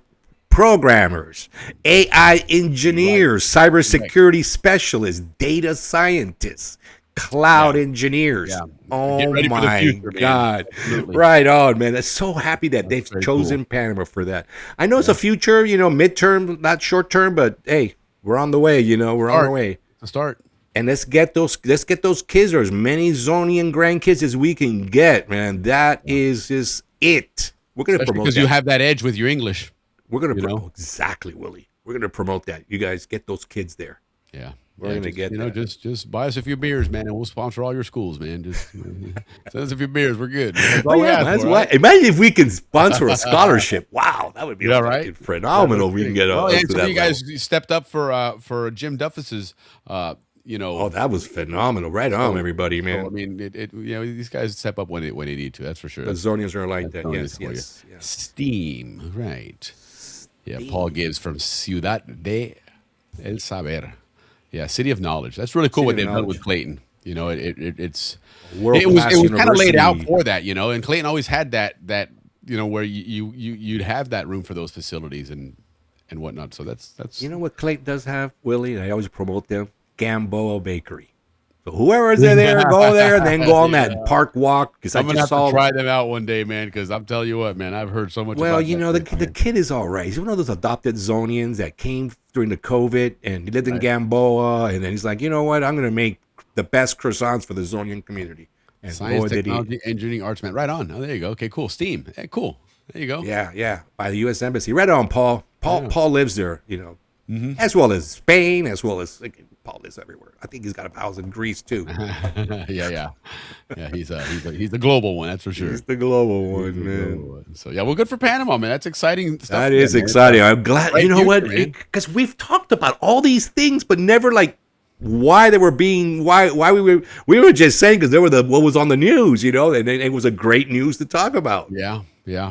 programmers, AI engineers, cybersecurity specialists, data scientists, cloud engineers. Yeah. Oh my future, God. Right on, man. I'm so happy that they've chosen Panama for that. I know it's a future, midterm, not short term, but hey, we're on the way, we're on the way. To start. And let's get those kids, or as many Zonian grandkids as we can get, man. That is just it. We're gonna promote because that. you have that edge with your English. We're going to promote exactly, Willie. We're going to promote that. You guys get those kids there. Yeah. We're going to get that. Just buy us a few beers, man, and we'll sponsor all your schools, man. Just send us a few beers. We're good. That's why. Imagine if we can sponsor a scholarship. Wow, that would be phenomenal. We can get you guys stepped up for Jim Duffus's Oh, that was phenomenal. Right on, everybody, man. So, I mean, these guys step up when they need to. That's for sure. The Zonians are like that. Yes. Steam, right? Yeah, Paul Gibbs from Ciudad de El Saber. Yeah, City of Knowledge. That's really cool City what of they've done Knowledge. with Clayton. You know, it World-class was kind of laid out university. for that. You know, and Clayton always had that you know where you'd have that room for those facilities and whatnot. So that's You know what Clayton does have, Willie? And I always promote them. Gamboa Bakery. So whoever's there, go there, and then go on that park walk. Because I I'm gonna just have saw. to try them out one day, man. Because I'm telling you what, man, I've heard so much. Well, about you that know, place, the man. kid is all right. He's one of those adopted Zonians that came during the COVID, and he lived in Gamboa, and then he's like, you know what? I'm going to make the best croissants for the Zonian community. And Science, boy, did he. technology, engineering, arts, man. Right on. Oh, there you go. Okay, cool. STEAM. Hey, cool. There you go. Yeah, by the U.S. Embassy. Right on, Paul. Paul lives there, you know, Mm-hmm. as well as Spain, as well as Paul lives everywhere. I think he's got a house in Greece too. yeah. He's the global one. That's for sure. He's the global one, He's the man. global one. So yeah, well, good for Panama, man. That's exciting stuff. That is man. exciting. I'm glad. Bright You know future, what? man. Because we've talked about all these things, but never like why they were being why we were just saying because they were what was on the news, you know, and it was a great news to talk about. Yeah.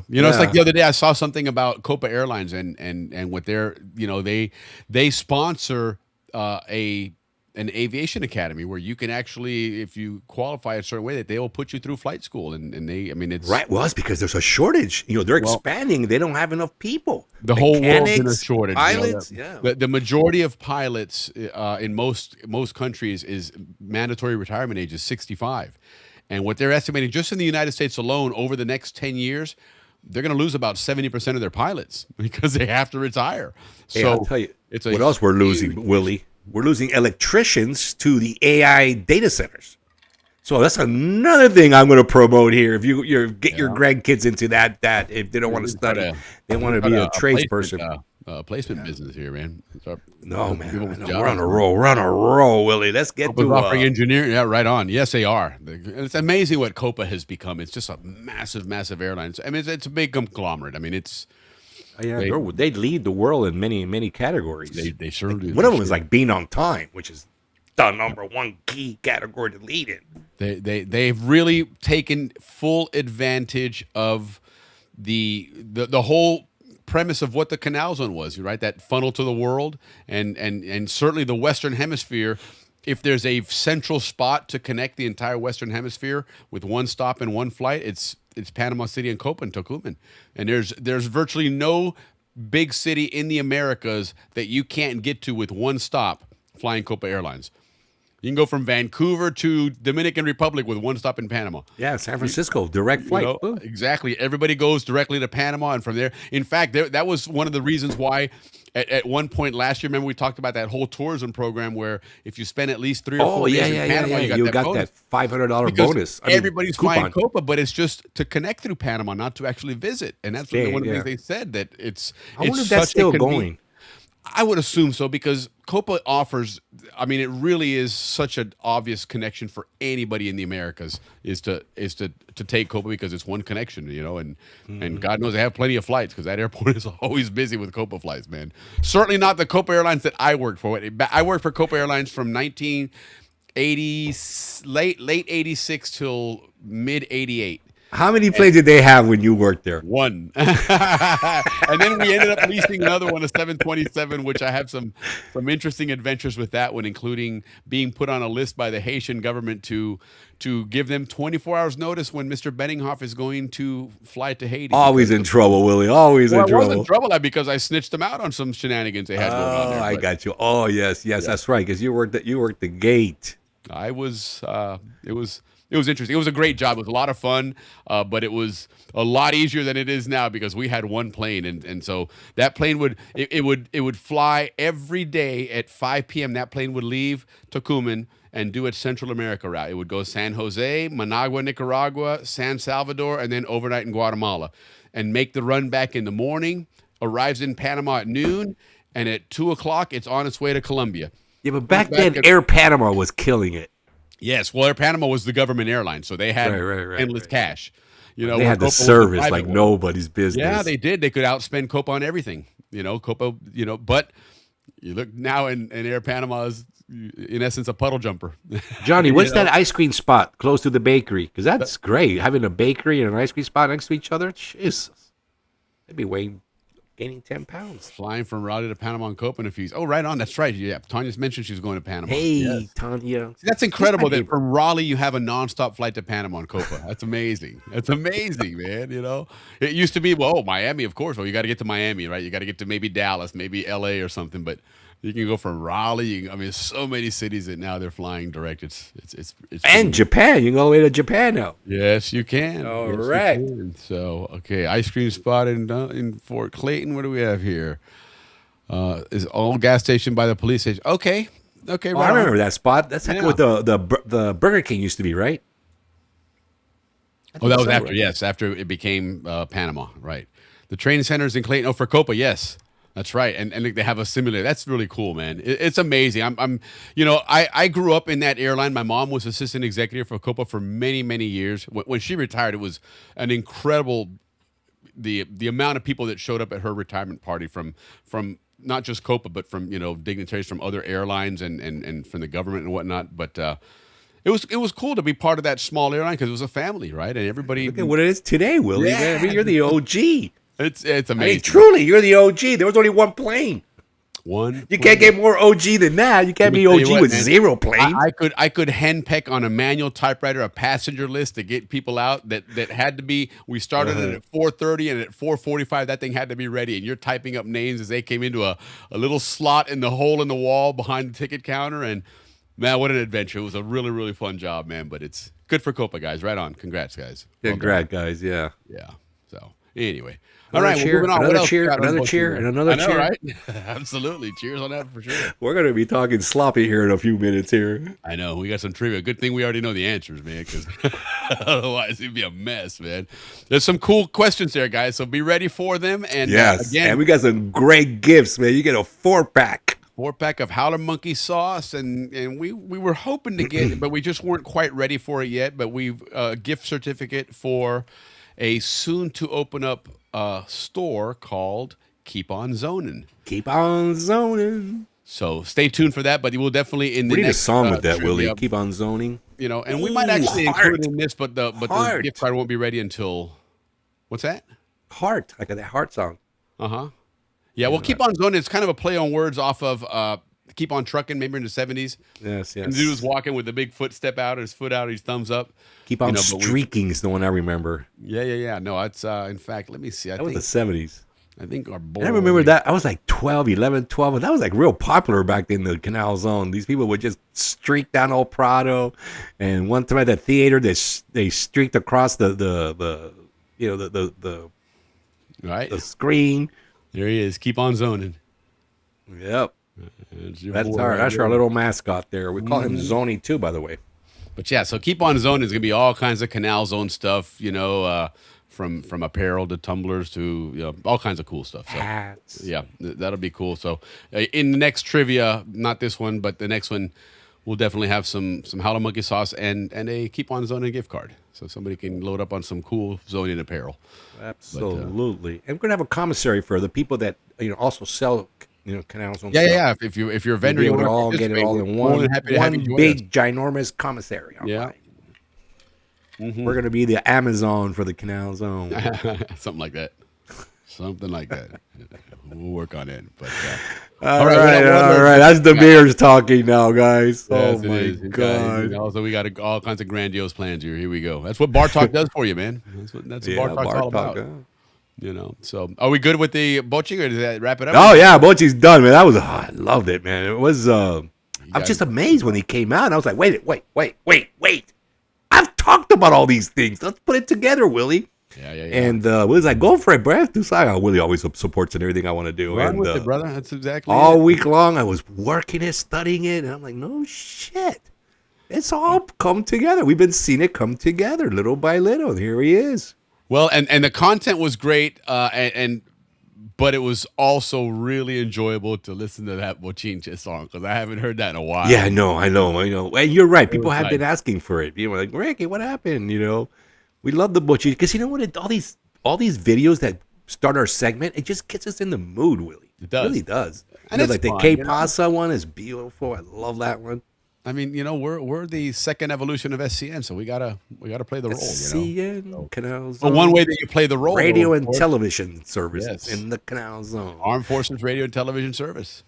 You know, it's like the other day I saw something about Copa Airlines and what they're, you know, they sponsor an aviation academy where you can actually, if you qualify a certain way, that they will put you through flight school. And they, I mean, it's Right. Well, it's because there's a shortage. You know, they're expanding. They don't have enough people. the whole world's in a Mechanics, shortage. Pilots, you know. yeah. The majority of pilots in most countries is mandatory retirement age is 65. And what they're estimating just in the United States alone over the next 10 years, they're going to lose about 70% of their pilots because they have to retire. Hey, So I'll tell you, it's a what else we're losing, huge- Willie? We're losing electricians to the AI data centers. So that's another thing I'm going to promote here. If you get your grandkids into that if they don't want to study, they want to be a tradesperson. Placement business here, man. No, man. people I with know. jobs. We're on a roll. We're on a roll, Willie. Let's get Copa's to offering engineering. Yeah, right on. Yes, they are. It's amazing what Copa has become. It's just a massive airline. I mean, it's a big conglomerate. I mean, they lead the world in many categories. they sure do. One of them is like being on time, which is the number one key category to lead in. They've really taken full advantage of the whole premise of what the Canal Zone was, right? That funnel to the world, and certainly the Western Hemisphere. If there's a central spot to connect the entire Western Hemisphere with one stop and one flight, it's Panama City and Copa and Tocumen. And there's virtually no big city in the Americas that you can't get to with one stop flying Copa Airlines. You can go from Vancouver to Dominican Republic with one stop in Panama. Yeah, San Francisco, direct flight. You know, exactly. Everybody goes directly to Panama, and from there. In fact, that was one of the reasons why at one point last year, remember we talked about that whole tourism program where if you spend at least 3 or 4 days in Panama, you got bonus. that $500 Because bonus. everybody's flying coupon. Copa, but it's just to connect through Panama, not to actually visit. And that's one of the things they said, that it's. I wonder it's if that's such a still conven- going. I would assume so, because Copa offers, I mean, it really is such an obvious connection for anybody in the Americas is to take Copa, because it's one connection, you know, and God knows they have plenty of flights, because that airport is always busy with Copa flights, man. Certainly not the Copa Airlines that I worked for. I worked for Copa Airlines from 1980, late 86 till mid 88. How many planes did they have when you worked there? One. And then we ended up leasing another one, a 727, which I have some interesting adventures with that one, including being put on a list by the Haitian government to give them 24 hours notice when Mr. Benninghoff is going to fly to Haiti. Always in trouble, Willie. Always in I trouble. was in trouble because I snitched them out on some shenanigans they had going on there. I got you. Oh, yes, that's right, because you worked the gate. I was it was interesting. It was a great job. It was a lot of fun, but it was a lot easier than it is now, because we had one plane, and so that plane would fly every day at 5 p.m. That plane would leave Tocumen and do its Central America route. It would go San Jose, Managua, Nicaragua, San Salvador, and then overnight in Guatemala, and make the run back in the morning. Arrives in Panama at noon, and at 2:00 it's on its way to Colombia. Yeah, but back then, Air Panama was killing it. Yes, well, Air Panama was the government airline, so they had endless cash. You know, they had the Copa was service private like one. nobody's business. Yeah, they did. They could outspend Copa on everything. You know, Copa. You know, but you look now, and Air Panama is in essence a puddle jumper. Johnny, what's that ice cream spot close to the bakery? Because that's great, having a bakery and an ice cream spot next to each other. Jesus, that'd be way gaining 10 pounds. Flying from Raleigh to Panama on Copa in a few. Oh, right on. That's right. Yeah, Tanya's mentioned she's going to Panama. Hey, Yes. Tanya. See, that's incredible that from Raleigh you have a nonstop flight to Panama on Copa. That's amazing. That's amazing, man. You know, it used to be, well, Miami, of course. Well, you got to get to Miami, right? You got to get to maybe Dallas, maybe LA or something. But you can go from Raleigh. I mean, so many cities that now they're flying direct. It's and Japan. You can go all the way to Japan now. Yes, you can. All Yes, you right. can. So, okay, ice cream spot in Fort Clayton. What do we have here? Is all gas station by the police station. Okay. Okay, Oh, right I remember on. that spot. That's like Yeah. what the Burger King used to be, right? Oh, that was so, after, right? yes, after it became Panama, right. The train centers in Clayton. Oh, for Copa, yes. That's right. And they have a simulator. That's really cool, man. It's amazing. I grew up in that airline. My mom was assistant executive for Copa for many, many years. When she retired, it was an incredible the amount of people that showed up at her retirement party from not just Copa, but from, dignitaries from other airlines and from the government and whatnot. But it was cool to be part of that small airline because it was a family, right? And everybody. Look at what it is today, Willie. Yeah. Man. I mean, you're the OG. It's amazing. I mean, truly, you're the OG. There was only one plane. You can't get more OG than that. You can't be OG with zero planes. I could henpeck on a manual typewriter a passenger list to get people out that had to be. We started it at 4:30 and at 4:45 that thing had to be ready. And you're typing up names as they came into a little slot in the hole in the wall behind the ticket counter. And man, what an adventure! It was a really, really fun job, man. But it's good for Copa, guys. Right on. Congrats, guys. Congrats, guys. Yeah. Yeah. So anyway. All right, cheer, moving on. Another cheer, another cheer, and another cheer. Right? Absolutely. Cheers on that for sure. We're going to be talking sloppy here in a few minutes here. I know. We got some trivia. Good thing we already know the answers, man, because otherwise it'd be a mess, man. There's some cool questions there, guys, so be ready for them. And yes, again, and we got some great gifts, man. You get a 4-pack. 4-pack of Howler Monkey sauce, and we were hoping to get it, but we just weren't quite ready for it yet. But we've a gift certificate for a soon-to-open-up store called Keep On Zonin'. Keep on zoning. So stay tuned for that, but we'll definitely in the we need next a song with that, trivia, Willie. Keep on zoning. And we might actually include it in this, but the gift card won't be ready until what's that? Heart, like that heart song. Yeah, well, Keep On Zoning. It's kind of a play on words off of Keep On Trucking, maybe in the 70s. Yes. And the dude was walking with the big footstep out, his foot out, his thumbs up. Keep on streaking is the one I remember. Yeah. No, it's in fact, let me see. That was the 70s. I think our boy. I remember that. I was like 12, 11, 12. And that was like real popular back in the Canal Zone. These people would just streak down Old Prado. And one time at the theater, they streaked across the screen. There he is. Keep on zoning. Yep. That's our little mascot there. We call him Zony too, by the way. But yeah, so Keep On Zoning is gonna be all kinds of Canal Zone stuff, from apparel to tumblers to all kinds of cool stuff. So, hats. Yeah, that'll be cool. So in the next trivia, not this one, but the next one, we'll definitely have some Howler Monkey sauce and a Keep On Zoning gift card, so somebody can load up on some cool Zonian apparel. Absolutely. And we're gonna have a commissary for the people that also sell Canal Zone. Yeah. If you're a vendor, you want to all get it all in one big ginormous commissary. Yeah. We're gonna be the Amazon for the Canal Zone. Something like that. We'll work on it. But all right. That's the beers talking now, guys. Yes, oh my god! Also, we got all kinds of grandiose plans here. Here we go. That's what Bar Talk does for you, man. That's what Bar Talk's all about. So are we good with the boching, or does that wrap it up? Oh yeah, boching's done, man. I loved it, man. It was. I was just amazed when he came out. And I was like, wait. I've talked about all these things. Let's put it together, Willie. Yeah. And Willie's like, go for it, Brad. Willie always supports in everything I want to do. Run with it, brother. That's exactly all week long. I was working it, studying it, and I'm like, no shit. It's all come together. We've been seeing it come together little by little. And here he is. Well, and the content was great, but it was also really enjoyable to listen to that Bochinche song because I haven't heard that in a while. Yeah, I know. And you're right. People have been asking for it. People are like, Ricky, what happened? We love the Bochinche because you know what? All these videos that start our segment, it just gets us in the mood, Willie. It does. It really does. And it's like fun, the K Pasa one is beautiful. I love that one. I mean, we're the second evolution of SCN, so we gotta play the role. SCN, Canal Zone. One way that you play the role, radio though, and television services in the Canal Zone. Armed Forces Radio and Television Service.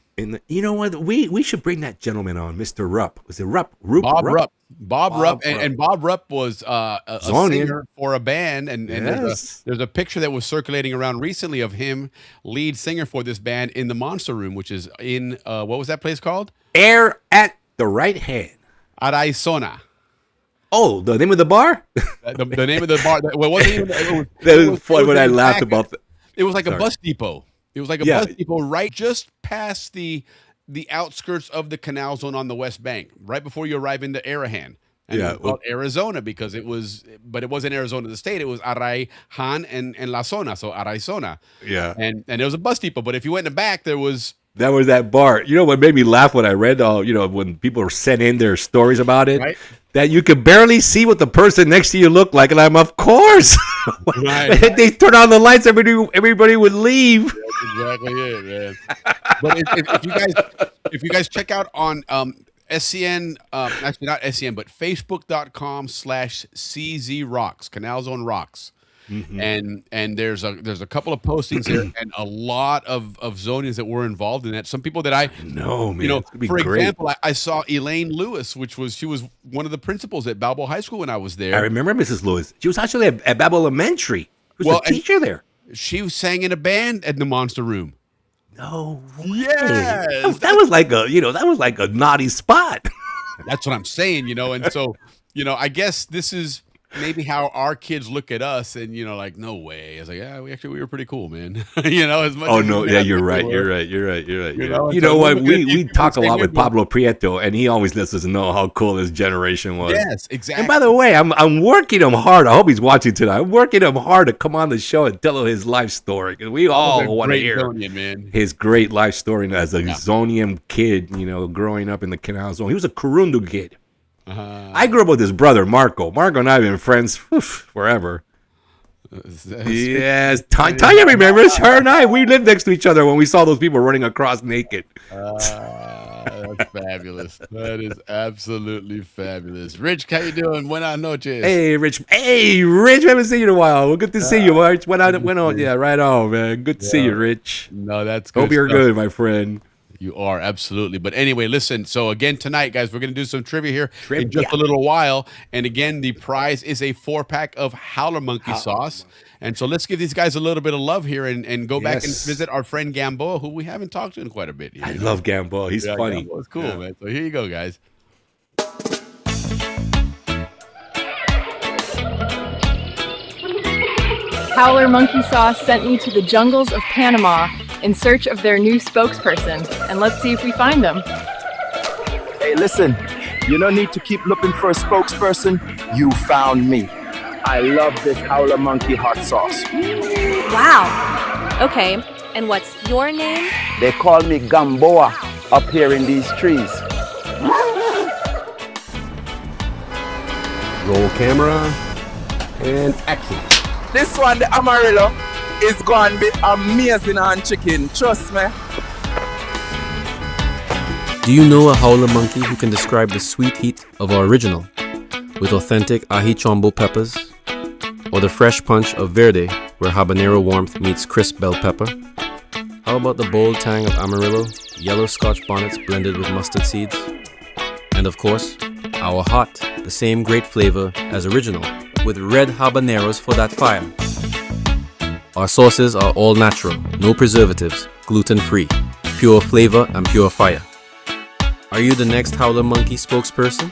You know what? We should bring that gentleman on, Mr. Rupp. Was it Rupp? Bob Rupp. Bob Rupp. And Bob Rupp was a singer for a band. And there's a picture that was circulating around recently of him, lead singer for this band, in the Monster Room, which is in, what was that place called? Air at the Right Hand. Araizona. Oh, the name of the bar? the name of the bar. Well, wasn't even, that was fun when I laughed about that. It was like a bus depot. It was like a bus depot right just past the outskirts of the Canal Zone on the West Bank, right before you arrive into Arahan. And it was called Arizona because it wasn't Arizona the state. It was Araihan and La Zona, so Araizona. Yeah. And there was a bus depot, but if you went in the back, there was... That was that bar. You know what made me laugh when I read, when people were sent in their stories about it? Right. That you could barely see what the person next to you looked like, and I'm, of course. Right. They turn on the lights, everybody would leave. That's exactly it, man. But if you guys check out on SCN, actually not SCN, but Facebook.com/CZ Rocks, Canal Zone Rocks. Mm-hmm. And there's a couple of postings there and a lot of Zonians that were involved in that. Some people that I know, man. For example, I saw Elaine Lewis, she was one of the principals at Balboa High School when I was there. I remember Mrs. Lewis. She was actually at Balboa Elementary. She was a teacher there. She sang in a band at the Monster Room. No way. Yes. That was like a naughty spot. That's what I'm saying, and so, I guess this is maybe how our kids look at us, and like, no way. I was like, yeah, we were pretty cool, man. As much. Oh no, yeah, you're right. You're right. You know what? We talk a lot with Pablo Prieto, and he always lets us know how cool his generation was. Yes, exactly. And by the way, I'm working him hard. I hope he's watching tonight. I'm working him hard to come on the show and tell his life story, because we all want to hear his great life story as a Zonian kid. Growing up in the Canal Zone, he was a Kurundu kid. I grew up with his brother, Marco. Marco and I have been friends forever. Yes. Tanya remembers. Her and I, we lived next to each other when we saw those people running across naked. That's fabulous. That is absolutely fabulous. Rich, how you doing? Buenas noches. Hey, Rich. We haven't seen you in a while. Well, good to see you, Rich. Went on. Yeah, right on, man. Good to see you, Rich. No, that's good. Hope you're good, my friend. You are, absolutely. But anyway, listen, so again tonight, guys, we're going to do some trivia here in just a little while. And again, the prize is a 4-pack of Howler Monkey sauce. And so let's give these guys a little bit of love here and go back and visit our friend Gamboa, who we haven't talked to in quite a bit. I love Gamboa. He's funny. Gamboa's cool, man. So here you go, guys. Howler Monkey Sauce sent me to the jungles of Panama in search of their new spokesperson, and let's see if we find them. Hey, listen, you don't need to keep looking for a spokesperson. You found me. I love this Howler Monkey hot sauce. Wow. Okay, and what's your name? They call me Gamboa up here in these trees. Roll camera and action. This one, the Amarillo, is going to be amazing on chicken. Trust me. Do you know a howler monkey who can describe the sweet heat of our original with authentic ají chombo peppers, or the fresh punch of verde where habanero warmth meets crisp bell pepper? How about the bold tang of Amarillo, yellow Scotch bonnets blended with mustard seeds? And of course, our hot, the same great flavor as original, with red habaneros for that fire. Our sauces are all natural, no preservatives, gluten-free, pure flavor and pure fire. Are you the next Howler Monkey spokesperson?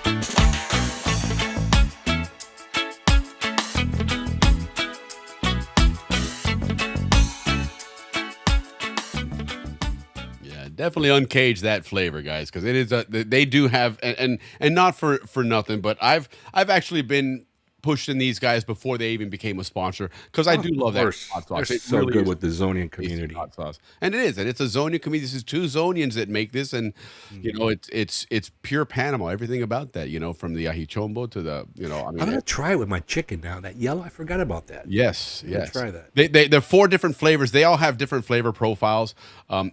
Yeah, definitely uncage that flavor, guys, because it is they do have and not for nothing, but I've actually been pushing these guys before they even became a sponsor because I do love that hot sauce. They're It so really good is with the Zonian community. hot sauce, and it is, and it's a Zonian community. This is two Zonians that make this, and you know, it's pure Panama. Everything about that, you know, from the ajichombo to the, you know, I mean, I'm gonna try it with my chicken now. That yellow, I forgot about that. Yes, I'm gonna yes. try that. They're 4 different flavors. They all have different flavor profiles.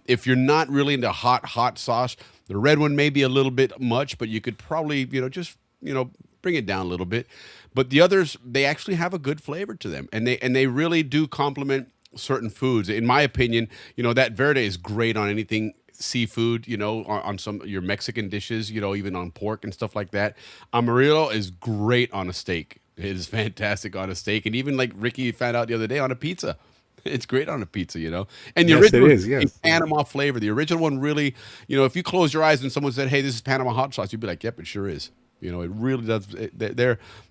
If you're not really into hot sauce, the red one may be a little bit much, but you could probably, you know, just, you know, bring it down a little bit. But the others, they actually have a good flavor to them, and they really do complement certain foods. In my opinion, you know, that verde is great on anything seafood, you know, on some your Mexican dishes, you know, even on pork and stuff like that. Amarillo is great on a steak. It is fantastic on a steak, and even like Ricky found out the other day, on a pizza. It's great on a pizza, you know. And the original is a Panama flavor. The original one really, you know, if you close your eyes and someone said, "Hey, this is Panama hot sauce," you'd be like, "Yep, it sure is." You know, it really does.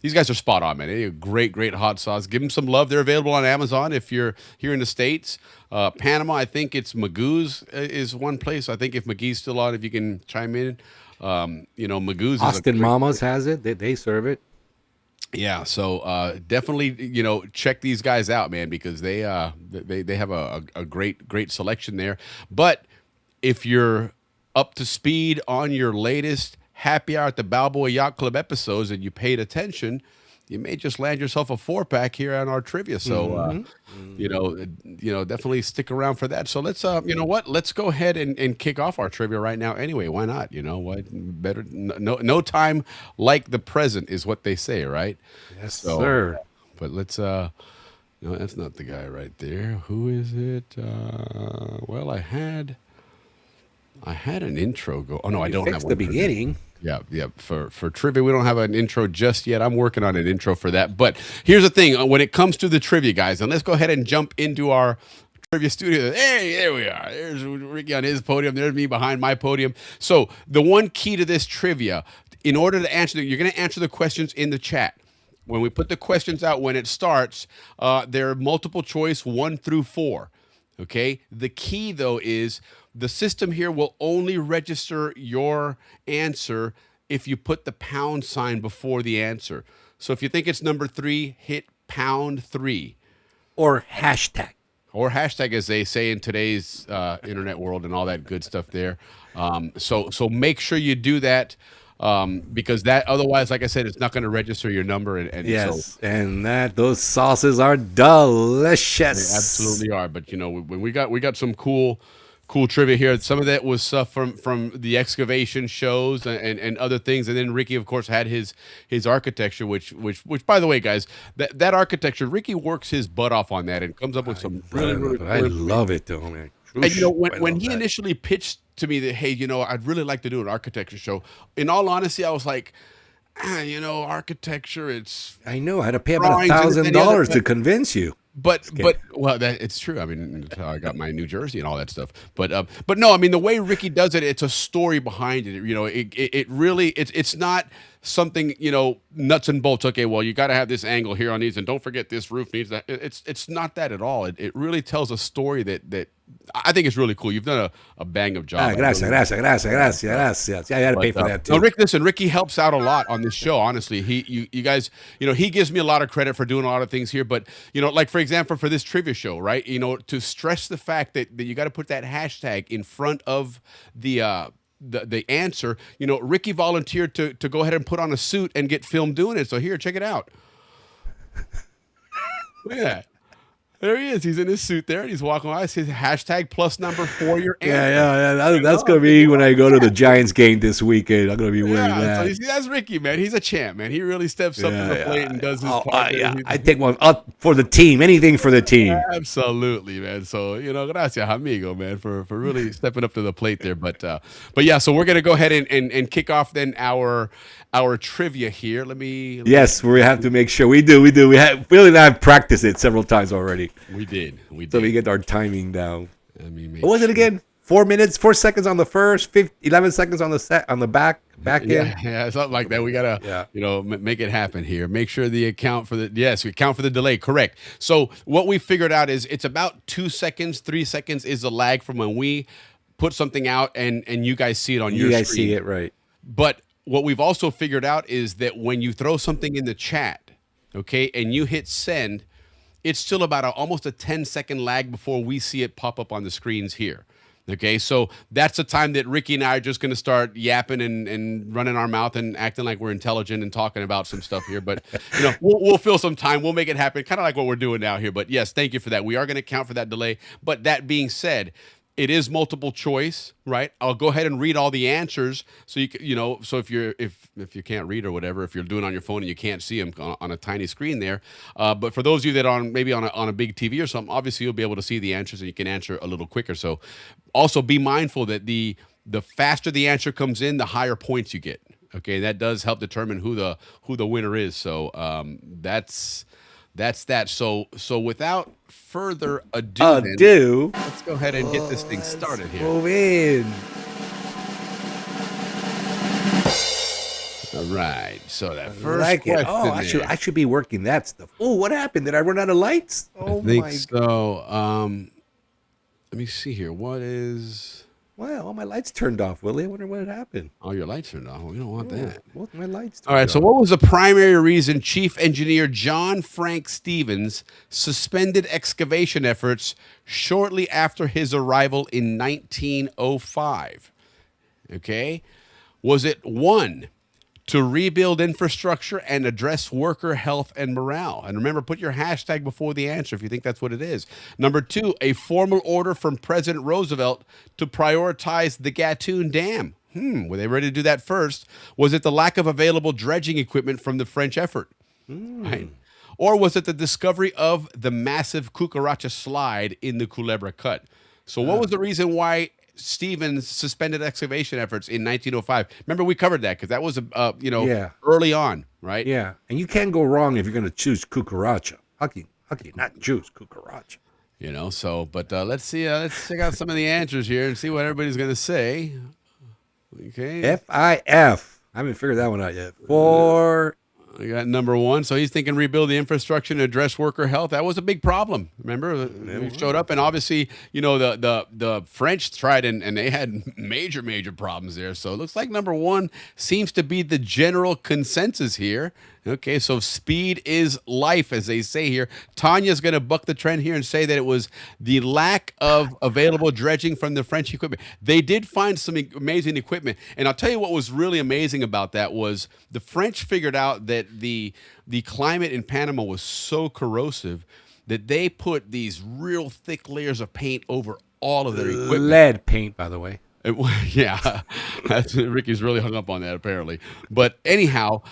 These guys are spot on, man. They're great hot sauce. Give them some love. They're available on Amazon if you're here in the States. Panama, I think it's Magoo's is one place. I think if McGee's still on, if you can chime in. You know, Magoo's. Austin Mamas has it. They serve it. Yeah, so definitely, you know, check these guys out, man, because they have a great selection there. But if you're up to speed on your latest Happy Hour at the Balboa Yacht Club episodes and you paid attention, you may just land yourself a 4-pack here on our trivia. So, you know, definitely stick around for that. So let's, you know what? Let's go ahead and kick off our trivia right now. Anyway, why not? You know what? Better no time like the present is what they say, right? Yes, sir. But let's. No, that's not the guy right there. Who is it? Well, I had an intro go. Oh no, I don't have one. The beginning. Yeah. For trivia, we don't have an intro just yet. I'm working on an intro for that. But here's the thing: when it comes to the trivia, guys, and let's go ahead and jump into our trivia studio. Hey, there we are. There's Ricky on his podium. There's me behind my podium. So the one key to this trivia, in order to answer, you're going to answer the questions in the chat. When we put the questions out, when it starts, there are multiple choice 1 through 4. Okay. The key though is the system here will only register your answer if you put the pound sign before the answer. So if you think it's number 3, hit #3. Or hashtag. Or hashtag, as they say in today's internet world and all that good stuff there. So make sure you do that. Because that otherwise, like I said, it's not going to register your number. And yes, so, and those sauces are delicious. They absolutely are. But you know, when we got some cool trivia here. Some of that was stuff from the excavation shows and other things. And then Ricky, of course, had his architecture, which by the way, guys, that architecture, Ricky works his butt off on that and comes up with some really I love it though, man. And you know, when he initially pitched to me that, hey, you know, I'd really like to do an architecture show. In all honesty, I was like, you know, architecture, it's. I know. I had to pay about $1,000 to convince you. But well, it's true. I mean, I got my New Jersey and all that stuff. But no, I mean, the way Ricky does it, it's a story behind it. You know, it really it's not something, you know, nuts and bolts. Okay, well, you got to have this angle here on these, and don't forget this roof needs that. It's not that at all. It really tells a story that I think is really cool. You've done a bang of job. Gracias. Yeah, I had to pay for that too. No, Ricky helps out a lot on this show. Honestly, you guys, you know, he gives me a lot of credit for doing a lot of things here. But you know, like for example, for this trivia show, right? You know, to stress the fact that you got to put that hashtag in front of the answer. You know, Ricky volunteered to go ahead and put on a suit and get filmed doing it. So here, check it out. Look at that. There he is. He's in his suit there, and he's walking by. It says hashtag +number for your answer. Yeah. That's going to be when I go to the Giants game this weekend. I'm going to be wearing that. So you see, that's Ricky, man. He's a champ, man. He really steps up to the plate and does his part. I take one up for the team. Anything for the team. Absolutely, man. So, you know, gracias, amigo, man, for really stepping up to the plate there. But yeah, so we're going to go ahead and kick off then our trivia here. Yes, we have to make sure we do. We really have practiced it several times already. We did. So we get our timing down. What was it again? 4 minutes, 4 seconds on the first, 11 seconds on the back end. Yeah, something like that. We gotta, you know, make it happen here. Make sure we account for the delay. Correct. So what we figured out is it's about 2 seconds, 3 seconds is the lag from when we put something out and you guys see it on your screen. You guys see it, right? But what we've also figured out is that when you throw something in the chat, okay, and you hit send, it's still about almost a 10-second lag before we see it pop up on the screens here. Okay, so that's the time that Ricky and I are just going to start yapping and running our mouth and acting like we're intelligent and talking about some stuff here. But, we'll fill some time. We'll make it happen, kind of like what we're doing now here. But, yes, thank you for that. We are going to count for that delay. But that being said, it is multiple choice, right? I'll go ahead and read all the answers, so so if you can't read or whatever, if you're doing it on your phone and you can't see them on a tiny screen there, but for those of you that are maybe on a big TV or something, obviously you'll be able to see the answers and you can answer a little quicker. So, also be mindful that the faster the answer comes in, the higher points you get. Okay, that does help determine who the winner is. So that's that. So without further ado, let's go ahead and get this thing started here. Move in. All right. So that first question. Oh, I should be working that stuff. Oh, what happened? Did I run out of lights? Oh, I think so. Let me see here. What is? Well, all my lights turned off, Willie. I wonder what happened. Oh, your lights turned off. We don't want that. Both my lights turned All right, so off. what was the primary reason Chief Engineer John Frank Stevens suspended excavation efforts shortly after his arrival in 1905? Okay. Was it 1, to rebuild infrastructure and address worker health and morale? And remember, put your hashtag before the answer if you think that's what it is. Number 2, a formal order from President Roosevelt to prioritize the Gatun Dam. Were they ready to do that first? Was it the lack of available dredging equipment from the French effort? Right. Or was it the discovery of the massive Cucaracha slide in the Culebra Cut? So what was the reason why Stevens suspended excavation efforts in 1905? Remember, we covered that because that was early on, right? Yeah, and you can't go wrong if you're going to choose Cucaracha. How can you not choose Cucaracha? But let's see. Let's check out some of the answers here and see what everybody's going to say. Okay. FIF. I haven't figured that one out yet. 4. We got number 1. So he's thinking rebuild the infrastructure and address worker health. That was a big problem. Remember, we showed up, and obviously, the French tried, and they had major problems there. So it looks like number 1 seems to be the general consensus here. Okay, so speed is life, as they say here. Tanya's going to buck the trend here and say that it was the lack of available dredging from the French equipment. They did find some amazing equipment, and I'll tell you what was really amazing about that was the French figured out that the climate in Panama was so corrosive that they put these real thick layers of paint over all of their equipment. Lead paint, by the way. Yeah, Ricky's really hung up on that apparently. But anyhow,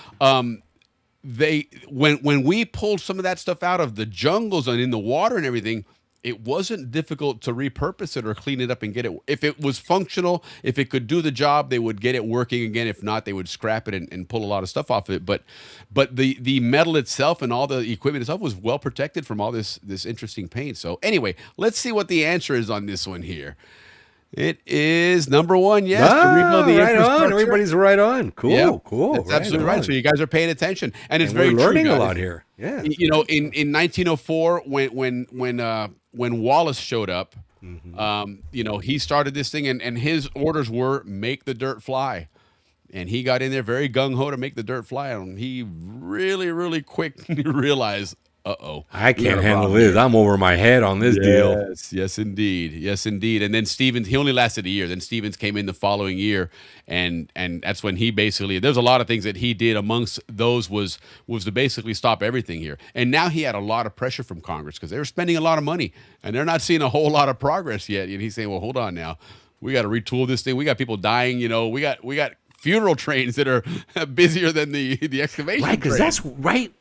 when we pulled some of that stuff out of the jungles and in the water and everything, it wasn't difficult to repurpose it or clean it up and get it. If it was functional, if it could do the job, they would get it working again. If not, they would scrap it and pull a lot of stuff off of it. But the metal itself and all the equipment itself was well protected from all this interesting paint. So anyway, let's see what the answer is on this one here. It is number 1, yes. To rebuild the right on. Everybody's right on. Cool, yeah, cool. That's absolutely right. So you guys are paying attention, and it's and very we're learning true, a lot here. Yeah. In 1904, when Wallace showed up, he started this thing, and his orders were make the dirt fly. And he got in there very gung-ho to make the dirt fly, and he really quick realized, I can't handle this. I'm over my head on this deal. Yes, indeed. And then Stevens, he only lasted a year. Then Stevens came in the following year, and that's when he basically, there's a lot of things that he did. Amongst those was to basically stop everything here. And now he had a lot of pressure from Congress because they were spending a lot of money, and they're not seeing a whole lot of progress yet. And he's saying, well, hold on now. We got to retool this thing. We got people dying. We got funeral trains that are busier than the excavation. Right, because that's right.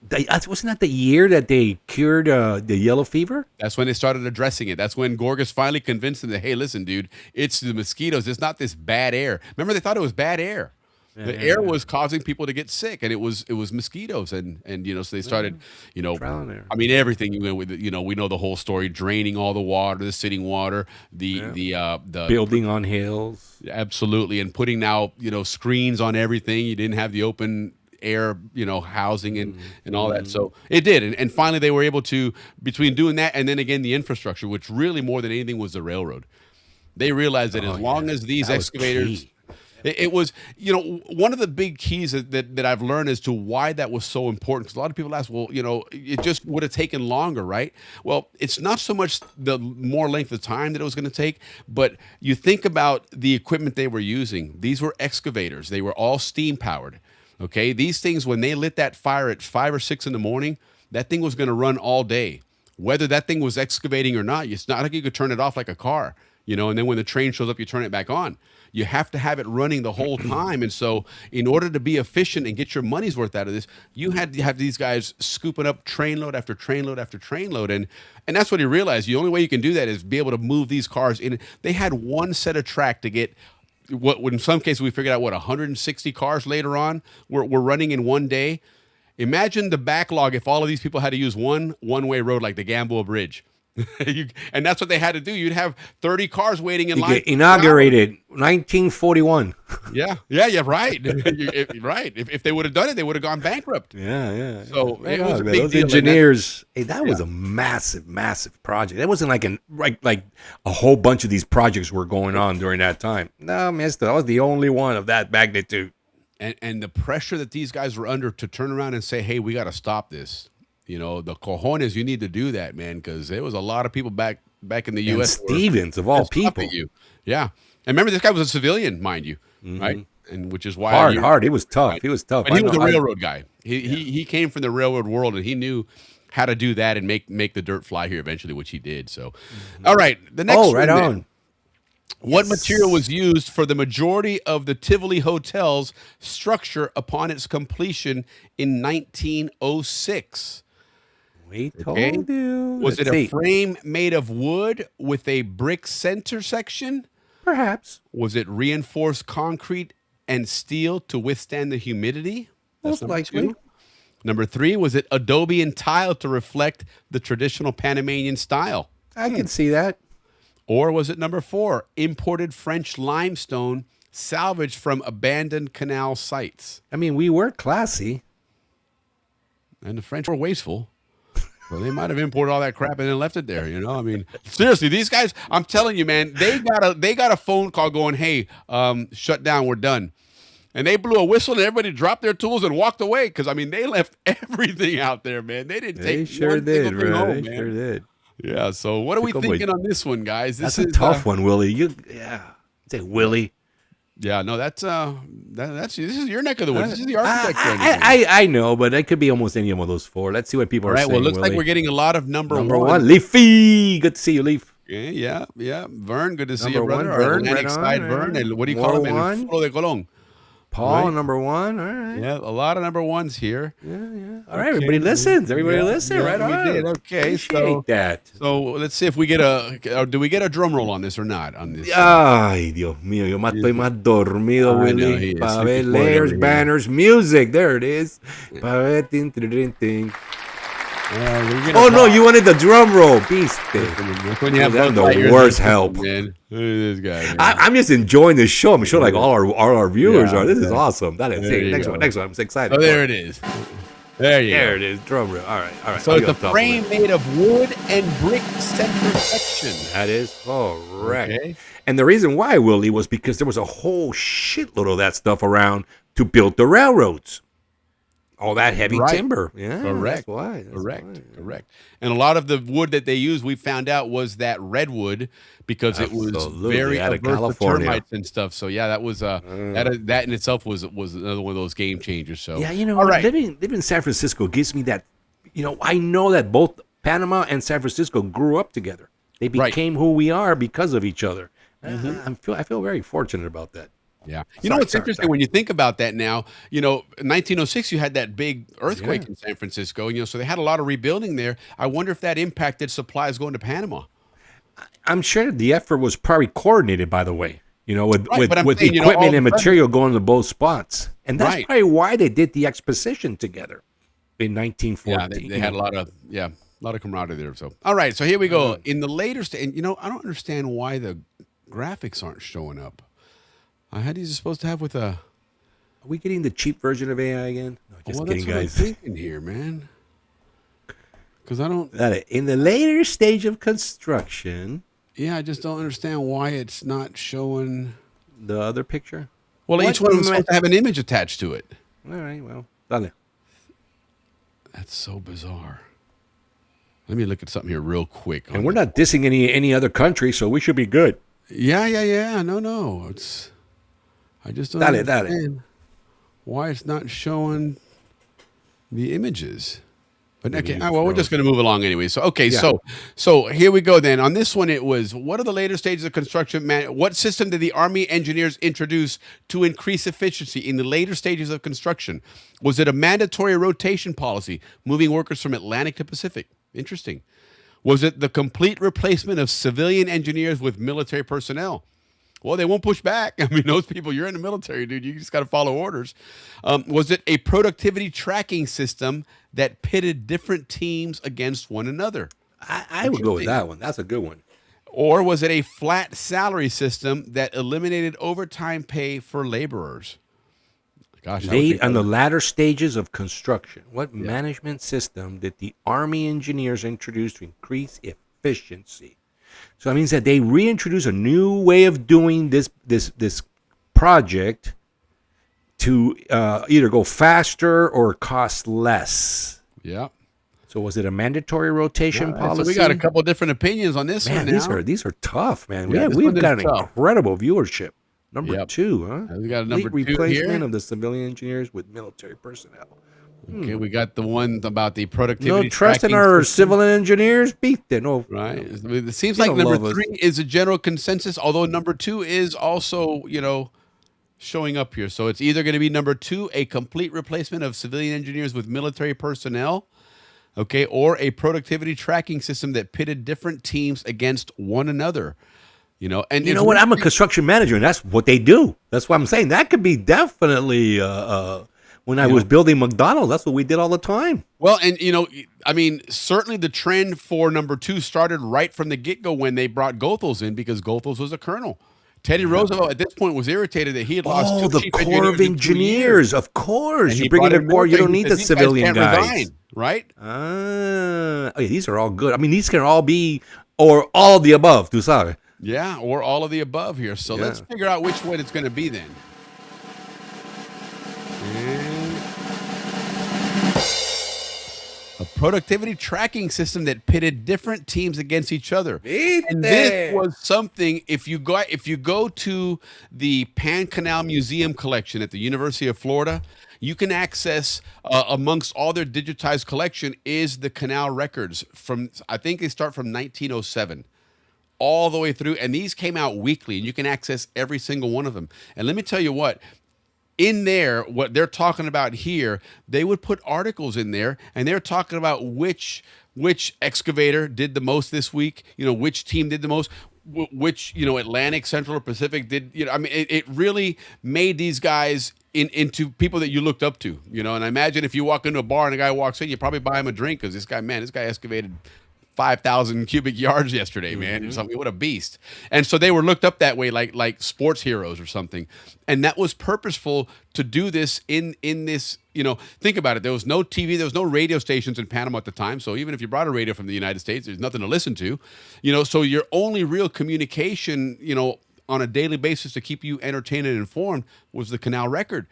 Wasn't that the year that they cured the yellow fever? That's when they started addressing it. That's when Gorgas finally convinced them that, hey, listen, dude, it's the mosquitoes. It's not this bad air. Remember, they thought it was bad air. The air was causing people to get sick, and it was mosquitoes, and so they started, I mean, everything. We know the whole story: draining all the water, the sitting water, the building on hills, absolutely, and putting now screens on everything. You didn't have the open air, housing and all that. So it did, and finally they were able to, between doing that and then again the infrastructure, which really more than anything was the railroad. They realized that as long as these excavators. It was, one of the big keys that I've learned as to why that was so important. Because a lot of people ask, well, it just would have taken longer, right? Well, it's not so much the more length of time that it was going to take, but you think about the equipment they were using. These were excavators. They were all steam powered. Okay, these things, when they lit that fire at 5 or 6 in the morning, that thing was going to run all day. Whether that thing was excavating or not, it's not like you could turn it off like a car, and then when the train shows up, you turn it back on. You have to have it running the whole time. And so in order to be efficient and get your money's worth out of this, you had to have these guys scooping up trainload after trainload after trainload. And that's what he realized. The only way you can do that is be able to move these cars in. They had one set of track to get what in some cases we figured out 160 cars later on were running in one day. Imagine the backlog if all of these people had to use one-way road like the Balboa Bridge. And that's what they had to do. You'd have 30 cars waiting in line. Get inaugurated 1941. Yeah, right. Right. If they would have done it, they would have gone bankrupt. Yeah. So it was a big those deal. engineers. That was a massive project. That wasn't like a whole bunch of these projects were going on during that time. No, mister, I was the only one of that magnitude. And the pressure that these guys were under to turn around and say, hey, we got to stop this. The cojones, you need to do that, man, because there was a lot of people back in the U.S. Stevens, of all people. Yeah. And remember, this guy was a civilian, mind you, right? And which is why hard. He was tough. Right? He was tough. But he was a railroad guy. He came from the railroad world, and he knew how to do that and make the dirt fly here eventually, which he did. So, all right, the next. Oh, right on. What material was used for the majority of the Tivoli Hotel's structure upon its completion in 1906? We told you. Was it a frame made of wood with a brick center section? Perhaps. Was it reinforced concrete and steel to withstand the humidity? Most likely. 2. Number 3, was it adobe and tile to reflect the traditional Panamanian style? I can see that. Or was it number 4, imported French limestone salvaged from abandoned canal sites? I mean, we were classy. And the French were wasteful. Well, they might have imported all that crap and then left it there, I mean, seriously, these guys, I'm telling you, man, they got a phone call going, hey, shut down, we're done. And they blew a whistle and everybody dropped their tools and walked away because, I mean, they left everything out there, man. They didn't take sure one single did, thing bro. home, They man. sure did. Yeah, so what are we thinking on this one, guys? That's a tough one, Willie. Say Willie. Yeah, no, that's this is your neck of the woods. This is the architect. I know, but it could be almost any one of those 4. Let's see what people are saying. Well, it looks Willie. like we're getting a lot of number one. Leafy. Good to see you, Leaf. Yeah. Vern, good to see Number you, brother. one, Vern, Atlantic right side on, Vern. right. And what do you call him? One. El Foro de Colón. Paul, Right. number 1. All right. Yeah, a lot of number ones here. Yeah. All right, everybody listens. Everybody listen. Right on. We did. Okay, Appreciate that. So let's see if we get do we get a drum roll on this or not on this? Ay, Dios mío, yo estoy más dormido, I know, Willie. he is. Pa' ver Sleeping for it layers, over here. banners, music. There it is. Pa' ver, ting, ting, ting, ting. We're gonna Oh, no, talk- you wanted the drum roll. Beast. When you have That's Buzz Lightyear the worst in help. man. Look at this guy. Man. I'm just enjoying this show. I'm sure like all our viewers Yeah, are. This is yeah. awesome. That is There you next go. one. Next one. I'm so excited. Oh, there it is. There you There go. it is. Drum roll. All right. So it's a frame made of wood and brick center section. That is correct. Okay. And the reason why, Willie, was because there was a whole shitload of that stuff around to build the railroads. All that heavy Right. timber. Yeah, Correct. That's why. Correct. And a lot of the wood that they used, we found out, was that redwood because it was Absolutely, very out of averse to California. termites and stuff. So yeah, that was that in itself was another one of those game changers. So Yeah, you know, all right. living in San Francisco gives me that. I know that both Panama and San Francisco grew up together. They became who we are because of each other. I feel very fortunate about that. Yeah. What's interesting when you think about that now, in 1906, you had that big earthquake in San Francisco, so they had a lot of rebuilding there. I wonder if that impacted supplies going to Panama. I'm sure the effort was probably coordinated, by the way, with but I'm saying, equipment all and of a material going to both spots. And that's Right. probably why they did the exposition together in 1914. Yeah, they had a lot of camaraderie there. So, all right, so here we go. In the later stage, I don't understand why the graphics aren't showing up. I had these supposed to have with a. Are we getting the cheap version of AI again? No, just kidding, that's what guys. I'm thinking here, man. Because I don't. In the later stage of construction. Yeah, I just don't understand why it's not showing the other picture. Well, What each one of them is supposed to have an image attached to it. All right, well, dale. That's so bizarre. Let me look at something here real quick. And we're not dissing any other country, so we should be good. Yeah. No. I just don't understand why it's not showing the images. But okay, well, we're just going to move along anyway. So okay, so here we go then. On this one, it was what are the later stages of construction? What system did the Army engineers introduce to increase efficiency in the later stages of construction? Was it a mandatory rotation policy, moving workers from Atlantic to Pacific? Interesting. Was it the complete replacement of civilian engineers with military personnel? Well, they won't push back. I mean, those people, you're in the military, dude. You just got to follow orders. Was it a productivity tracking system that pitted different teams against one another? I would go with that one. That's a good one. Or was it a flat salary system that eliminated overtime pay for laborers? Gosh, Late on the latter stages of construction, what management system did the Army engineers introduce to increase efficiency? So that means that they reintroduce a new way of doing this project to either go faster or cost less. Yeah. So was it a mandatory rotation policy? So we got a couple different opinions on this one now. These are tough, man. Yeah, We've got an incredible viewership. Number 2, huh? We got a number 2 replacement here of the civilian engineers with military personnel. Okay, we got the one about the productivity. No trust in our civil engineers? Beat them. No, right. It seems like number 3 is a general consensus, although number 2 is also, showing up here. So it's either going to be number 2, a complete replacement of civilian engineers with military personnel, okay, or a productivity tracking system that pitted different teams against one another. And you know what? I'm a construction manager, and that's what they do. That's what I'm saying. That could be definitely when I was building McDonald's, that's what we did all the time. Well, and certainly the trend for number 2 started right from the get-go when they brought Goethals in, because Goethals was a colonel. Teddy Roosevelt at this point was irritated that he had lost two the chief Corps of Engineers, of course. You bring in the Corps, you don't need the civilian guys. Resign, right? These are all good. I mean, these can all be, or all of the above, tu sabes. Yeah, or all of the above here. So let's figure out which one it's going to be then. A productivity tracking system that pitted different teams against each other. And this was something, if you go to the Canal Museum collection at the University of Florida, you can access, amongst all their digitized collection, is the Canal records from, I think they start from 1907. All the way through, and these came out weekly, and you can access every single one of them. And let me tell you what, in there, what they're talking about here, they would put articles in there, and they're talking about which excavator did the most this week, which team did the most, which, Atlantic, Central, or Pacific did, it really made these guys into people that you looked up to, and I imagine if you walk into a bar and a guy walks in, you probably buy him a drink, because this guy excavated 5,000 cubic yards yesterday, man. Mm-hmm. Something, what a beast. And so they were looked up that way, like sports heroes or something. And that was purposeful to do this in this, think about it. There was no TV, there was no radio stations in Panama at the time. So even if you brought a radio from the United States, there's nothing to listen to, so your only real communication, on a daily basis to keep you entertained and informed was the Canal record.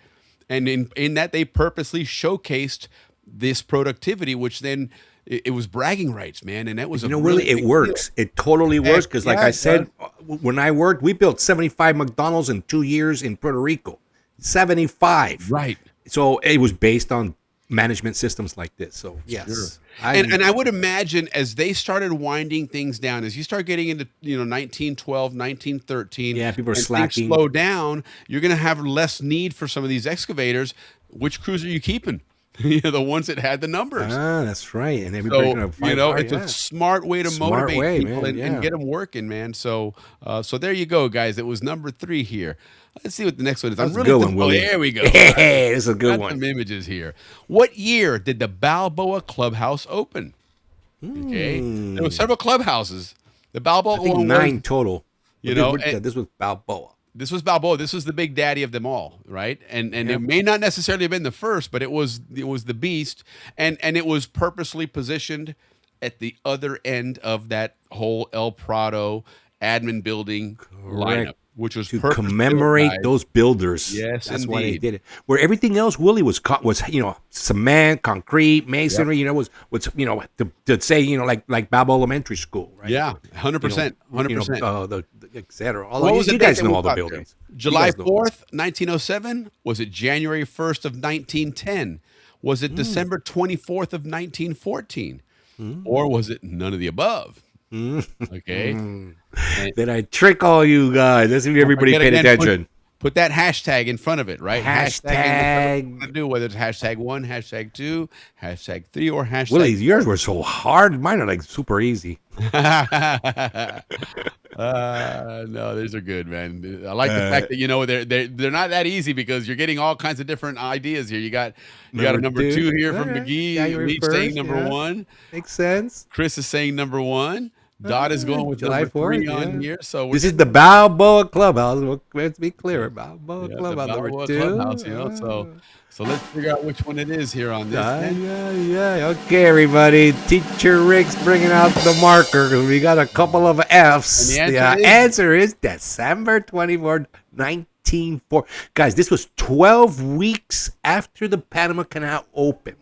And in that, they purposely showcased this productivity, which then it was bragging rights, man. And that was really it works. It totally works, because like I said, when I worked, we built 75 McDonald's in 2 years in Puerto Rico. 75. Right. So it was based on management systems like this. So yes. Sure. And I would imagine as they started winding things down, as you start getting into 1912, 1913, people are slacking, slow down, you're going to have less need for some of these excavators. Which crews are you keeping? The ones that had the numbers. That's right. And it's a smart way to motivate people and get them working, man. So there you go, guys. It was number 3 here. Let's see what the next one is. That's a good one, Willie. There we go. Hey, this is a good one. Some images here. What year did the Balboa Clubhouse open? Okay, there were several clubhouses. The Balboa, I think 9 total. This was Balboa. This was Balboa. This was the big daddy of them all, right? And it may not necessarily have been the first, but it was the beast, and it was purposely positioned at the other end of that whole El Prado admin building lineup. which was to purpose-built, commemorate guys. those builders. Yes, that's why they indeed. did it. Where everything else, Willie, was cement, concrete, masonry. Yep. Was to say like Balboa Elementary School, right? Yeah, 100%, 100%. The et cetera. What was the you date guys that know we all the got buildings. there? July You guys know. 4th, 1907? Was it January 1st of 1910? Was it December 24th of 1914? Or was it none of the above? Okay. Then I trick all you guys. Let's see if everybody paid attention. Put that hashtag in front of it, right? Hashtag. Do whether it's hashtag 1, hashtag 2, hashtag 3, or hashtag. Willie, yours were so hard. Mine are like super easy. No, these are good, man. I like the fact that they're not that easy because you're getting all kinds of different ideas here. You got a number 2 here from McGee. Leach saying number 1. Makes sense. Chris is saying number 1. Dot is going with July number 3 4th, on here. So this is the Balboa Clubhouse. Let's be clear, Balboa Clubhouse number 2. Clubhouse, so let's figure out which one it is here on this. Yeah. Okay, everybody. Teacher Rick's bringing out the marker because we got a couple of F's. And the answer is December 24th, 1904. Guys, this was 12 weeks after the Panama Canal opened.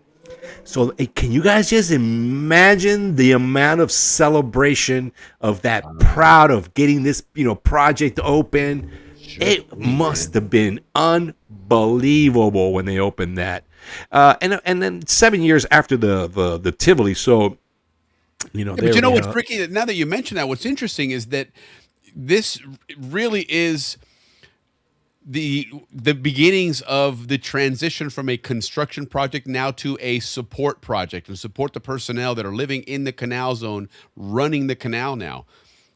So can you guys just imagine the amount of celebration of that proud of getting this project open? It must have been unbelievable when they opened that. And then 7 years after the Tivoli. So But you know what's tricky? Now that you mention that, what's interesting is that this really is the beginnings of the transition from a construction project now to a support project, and support the personnel that are living in the canal zone, running the canal now,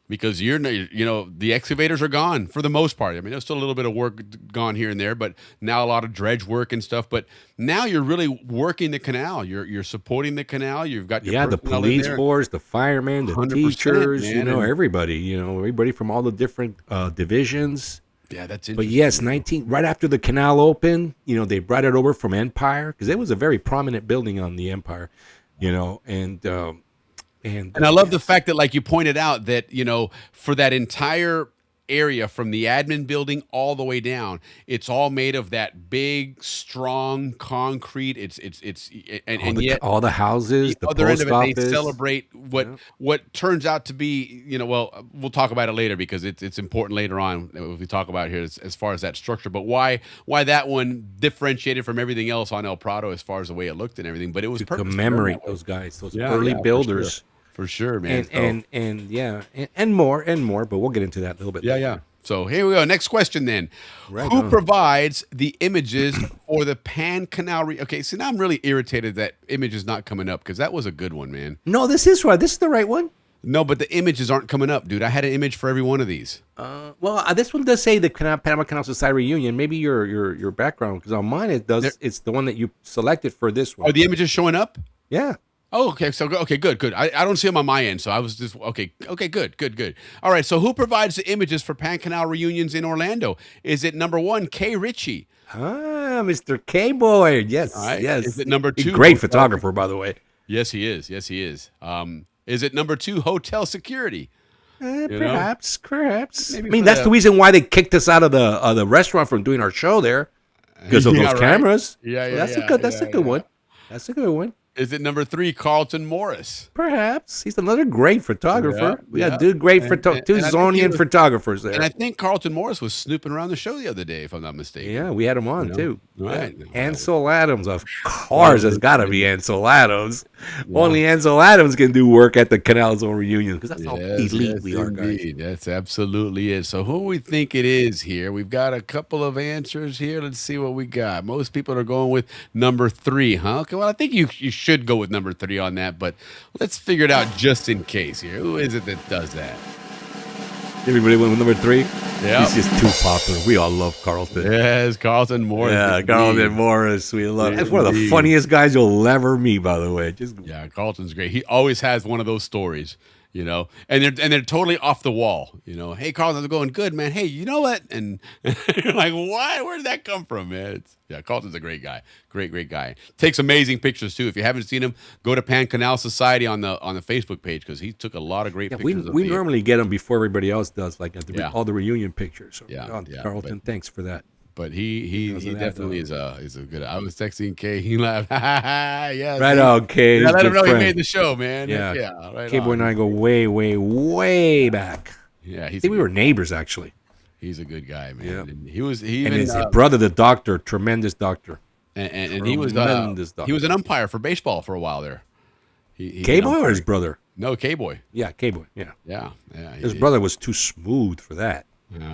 because the excavators are gone for the most part. I mean, there's still a little bit of work gone here and there, but now a lot of dredge work and stuff. But now you're really working the canal. You're supporting the canal. You've got your the police force, the firemen, the teachers, man, everybody from all the different divisions. Yeah, that's interesting. But yes, right after the canal opened, they brought it over from Empire because it was a very prominent building on the Empire, and I love the fact that, like you pointed out, that for that entire area from the admin building all the way down, it's all made of that big, strong concrete. Yet all the houses, the other end post of it, office. they celebrate what turns out to be, we'll talk about it later because it's important later on if we talk about it here as far as that structure. But why that one differentiated from everything else on El Prado as far as the way it looked and everything. But it was to commemorate those guys, those early for builders. Sure. For sure, man. And more, but we'll get into that a little bit later. Yeah. So here we go. Next question then. Right Who on. provides the images for the Pan Canal? Okay, so now I'm really irritated that image is not coming up because that was a good one, man. No, this is right. This is the right one. No, but the images aren't coming up, dude. I had an image for every one of these. This one does say the Panama Canal Society reunion. Maybe your background, because on mine it does. It's the one that you selected for this one. Are the images showing up? Yeah. Oh, okay. So, okay, good. I don't see them on my end, so I was just, okay, good. All right, so who provides the images for Pan Canal reunions in Orlando? Is it number 1, Kay Ritchie? Mr. K-Boy. Yes, right. yes. Is it number 2? Great photographer, by the way. Yes, he is. Is it number 2, Hotel Security? Perhaps. Maybe That's the reason why they kicked us out of the restaurant from doing our show there, because of those cameras. Yeah, So that's a good one. That's a good one. Is it number 3, Carlton Morris? Perhaps. He's another great photographer. We got two Zonian photographers there. And I think Carlton Morris was snooping around the show the other day, if I'm not mistaken. Yeah, we had him on too. Right. Ansel Adams, of course, it's got to be Ansel Adams. Only Ansel Adams can do work at the Canal Zone reunion because that's how elite we are, guys. That's absolutely it. So who we think it is here? We've got a couple of answers here. Let's see what we got. Most people are going with number 3, huh? Okay, well, I think you should go with number 3 on that, but let's figure it out just in case here. Who is it that does that? Everybody went with number 3? Yeah. He's just too popular. We all love Carlton. Yes, Carlton Morris. Yeah, Carlton Morris. We love him. That's one of the funniest guys you'll ever meet, by the way. Carlton's great. He always has one of those stories. you know, and they're totally off the wall, you know. Hey, Carlton's going good, man. Hey, you know what? And you're like, why? Where did that come from, man? Carlton's a great guy, great guy. Takes amazing pictures too. If you haven't seen him, go to Canal Society on the Facebook page because he took a lot of great pictures. We normally get him before everybody else does, like at all the reunion pictures. So, yeah, Carlton, thanks for that. But he definitely is a good. I was texting Kay. He laughed. Yeah, right on, Kay. Yeah, let him know he made the show, man. Yeah. Right K-Boy and I go way back. Yeah, I think we were neighbors actually. He's a good guy, man. Yeah. And his brother, the doctor, tremendous doctor. And he was an umpire for baseball for a while there. K-Boy or his brother? No, K-Boy. Yeah, K-Boy. Yeah. His He- brother was too smooth for that.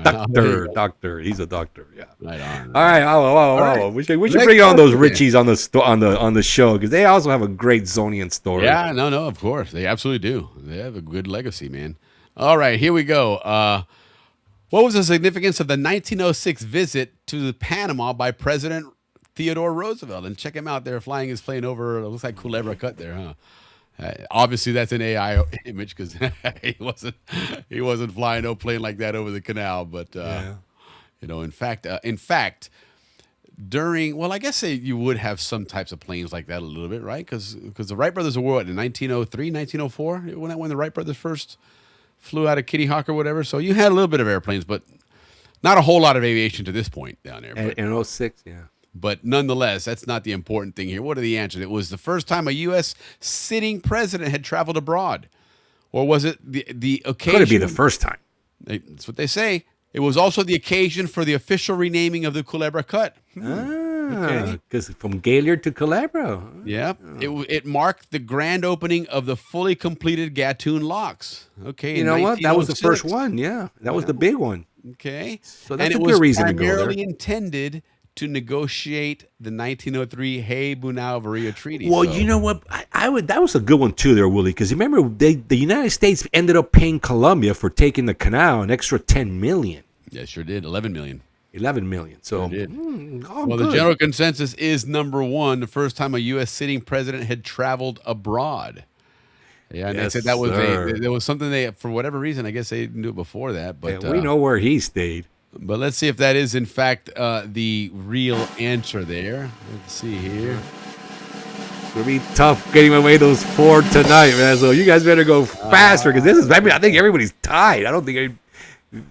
Doctor. He's a doctor. Yeah. Right on. All right. All right. We should bring on those Richies on the show because they also have a great Zonian story. Yeah. No. Of course, they absolutely do. They have a good legacy, man. All right, here we go. What was the significance of the 1906 visit to Panama by President Theodore Roosevelt? And check him out there flying his plane over. It looks like Culebra Cut there, huh? Obviously, that's an AI image because he wasn't flying no plane like that over the canal. But you know, in fact, I guess you would have some types of planes like that a little bit, right? Because the Wright brothers were what, in 1903, 1904 when the Wright brothers first flew out of Kitty Hawk or whatever. So you had a little bit of airplanes, but not a whole lot of aviation to this point down there. In 06, yeah. But nonetheless, that's not the important thing here. What are the answers? It was the first time a U.S. sitting president had traveled abroad. Or was it the occasion? Could it be the first time? That's what they say. It was also the occasion for the official renaming of the Culebra Cut. Because from Gaylord to Culebra. Yeah. It marked the grand opening of the fully completed Gatun locks. Okay. You know what? That was the first one. Yeah. That was the big one. Okay. So that's a good reason to go there. It was primarily intended to negotiate the 1903 Hay-Bunau-Varia Treaty. Well, you know what? I would. That was a good one too, there, Willie. Because remember, the United States ended up paying Colombia for taking the canal an extra $10 million. Yeah, sure did. 11 million. 11 million. So, did. Well, the general consensus is number one: the first time a U.S. sitting president had traveled abroad. Yeah, and they said that was there was something they, for whatever reason, I guess they didn't do it before that. But we know where he stayed. But let's see if that is, in fact, the real answer there. Let's see here. It's going to be tough getting away those 4 tonight, man. So you guys better go faster because this is, I think everybody's tied. I don't think there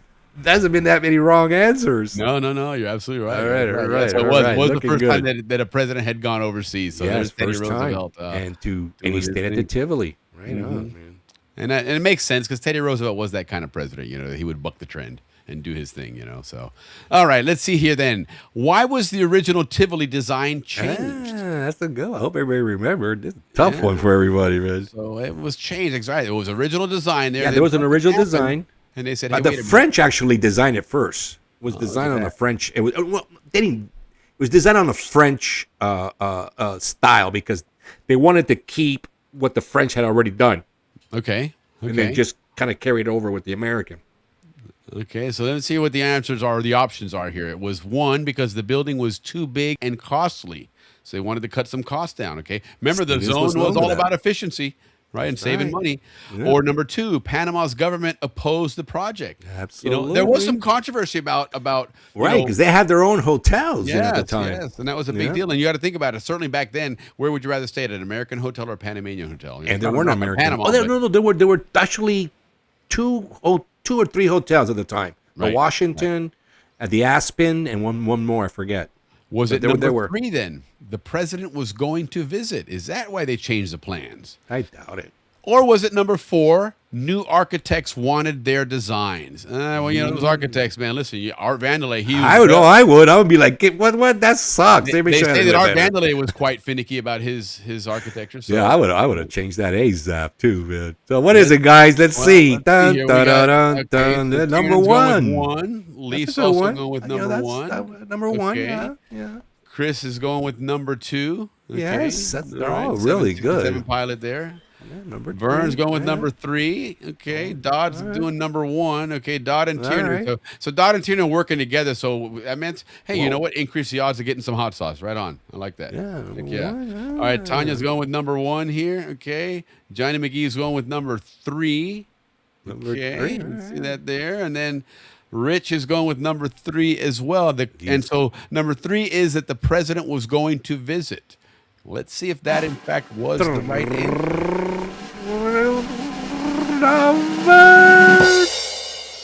hasn't been that many wrong answers. No. You're absolutely right. All right. So it was the first time that a president had gone overseas. So there's Teddy Roosevelt. And he stayed at the Tivoli. Right on, man. And it makes sense because Teddy Roosevelt was that kind of president. You know, he would buck the trend and do his thing, you know. So, all right, let's see here then. Why was the original Tivoli design changed? That's a good one. I hope everybody remembered. It's a tough one for everybody, man. So it was changed. Right. It was original design there. Yeah, there was an original design. And they said, hey, the French actually designed it first. It was designed on the French. It was it was designed on the French style because they wanted to keep what the French had already done. Okay. And then just kind of carry it over with the American. Okay, so let's see what the answers are, the options are here. It was 1, because the building was too big and costly. So they wanted to cut some costs down, okay? Remember, the zone was all about efficiency, right, and saving money. Yeah. Or number 2, Panama's government opposed the project. Absolutely. You know, there was some controversy about right, because they had their own hotels at the time. Yes, and that was a big deal. And you got to think about it. Certainly back then, where would you rather stay, at an American hotel or a Panamanian hotel? And there weren't American. Panama, there were actually two or three hotels at the time. The Washington, the Aspen, and one more, I forget. Was it number 3 then? The president was going to visit. Is that why they changed the plans? I doubt it. Or was it number 4? New architects wanted their designs. Well, you know, those architects, man, listen, Art Vandelay, I would be like, what? That sucks. They say that Art Vandelay was quite finicky about his architecture. So. Yeah, I would have changed that ASAP too, man. So what is it, guys? Let's see. Number 1. Lee's also going with number 1. Number 1, yeah. Chris is going with number 2. Okay. Yes, they're all really good. 7 pilot there. Number Vern's three. going with Yeah. number 3. Okay. Dodd's doing number 1. Okay. Dodd and All Tiernan. right. So Dodd and Tiernan are working together. So that meant, hey, you Whoa. know what? Increase the odds of getting some hot sauce. Right on. I like that. Yeah. Heck yeah. Why All right. Tanya's going with number 1 here. Okay. Johnny McGee's going with number 3. Number Okay. 3. You see that there. And then Rich is going with number 3 as well. And so number 3 is that the president was going to visit. Let's see if that, in fact, was the right answer. Number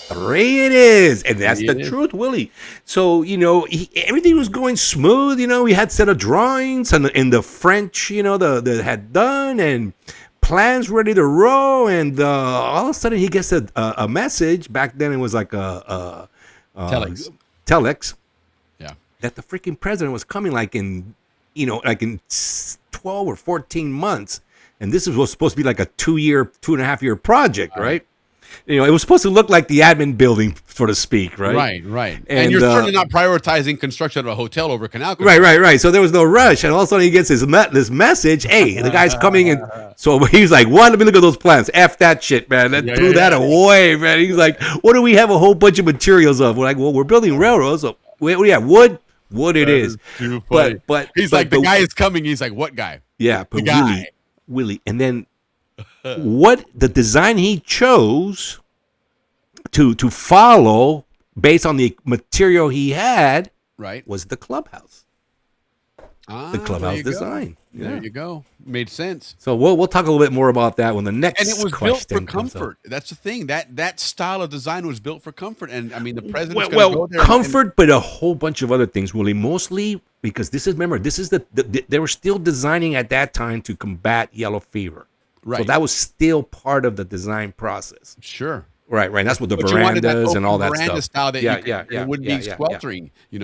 3 it is. And that's the truth, Willie. So, everything was going smooth. We had set of drawings and the French, that had done and plans ready to roll. And all of a sudden he gets a message. Back then it was like a telex. Yeah. That the freaking president was coming like in 12 or 14 months. And this was supposed to be like a 2.5 year project, right? It was supposed to look like the admin building, so to speak, right? Right. And you're certainly not prioritizing construction of a hotel over Canal. Right. So there was no rush. And all of a sudden he gets this message, hey, the guy's coming in. So he's like, let me look at those plans. F that shit, man. Threw that away, man. He's like, what do we have a whole bunch of materials of? We're like, well, we're building railroads. So what do you have? Wood it is. But he's like, the guy is coming. He's like, what guy? Yeah, but the guy. Willie. And then what the design he chose to follow based on the material he had was the clubhouse. The clubhouse design. There you go. Made sense. So we'll talk a little bit more about that when the next and it was built for comfort. Up. That's the thing. That style of design was built for comfort. And I mean, the president's go there comfort, but a whole bunch of other things, Willie. Mostly because this is they were still designing at that time to combat yellow fever. Right. So that was still part of the design process. Sure. Right. That's what the verandas and all that stuff. Style that it wouldn't be sweltering. And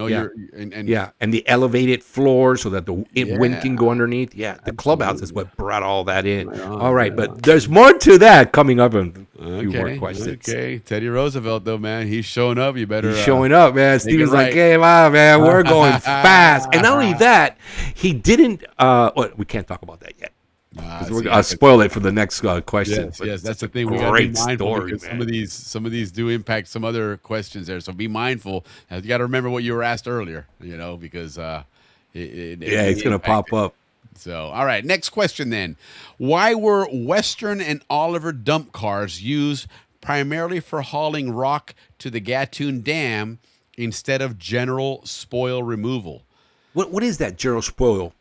the elevated floor so that the wind can go underneath. Yeah, the clubhouse is what brought all that in. All right, but there's more to that coming up in a few more questions. Okay, Teddy Roosevelt though, man, he's showing up. You better. He's showing up, man. Steven's like, hey, wow, man, we're going fast. And not only that, he didn't. We can't talk about that yet. I'll spoil it for the next question. Yes, that's the thing. We got to be mindful because some of these do impact some other questions there. So be mindful. You got to remember what you were asked earlier. Because it's going to pop up. So all right, next question then. Why were Western and Oliver dump cars used primarily for hauling rock to the Gatun Dam instead of general spoil removal? What is that general spoil?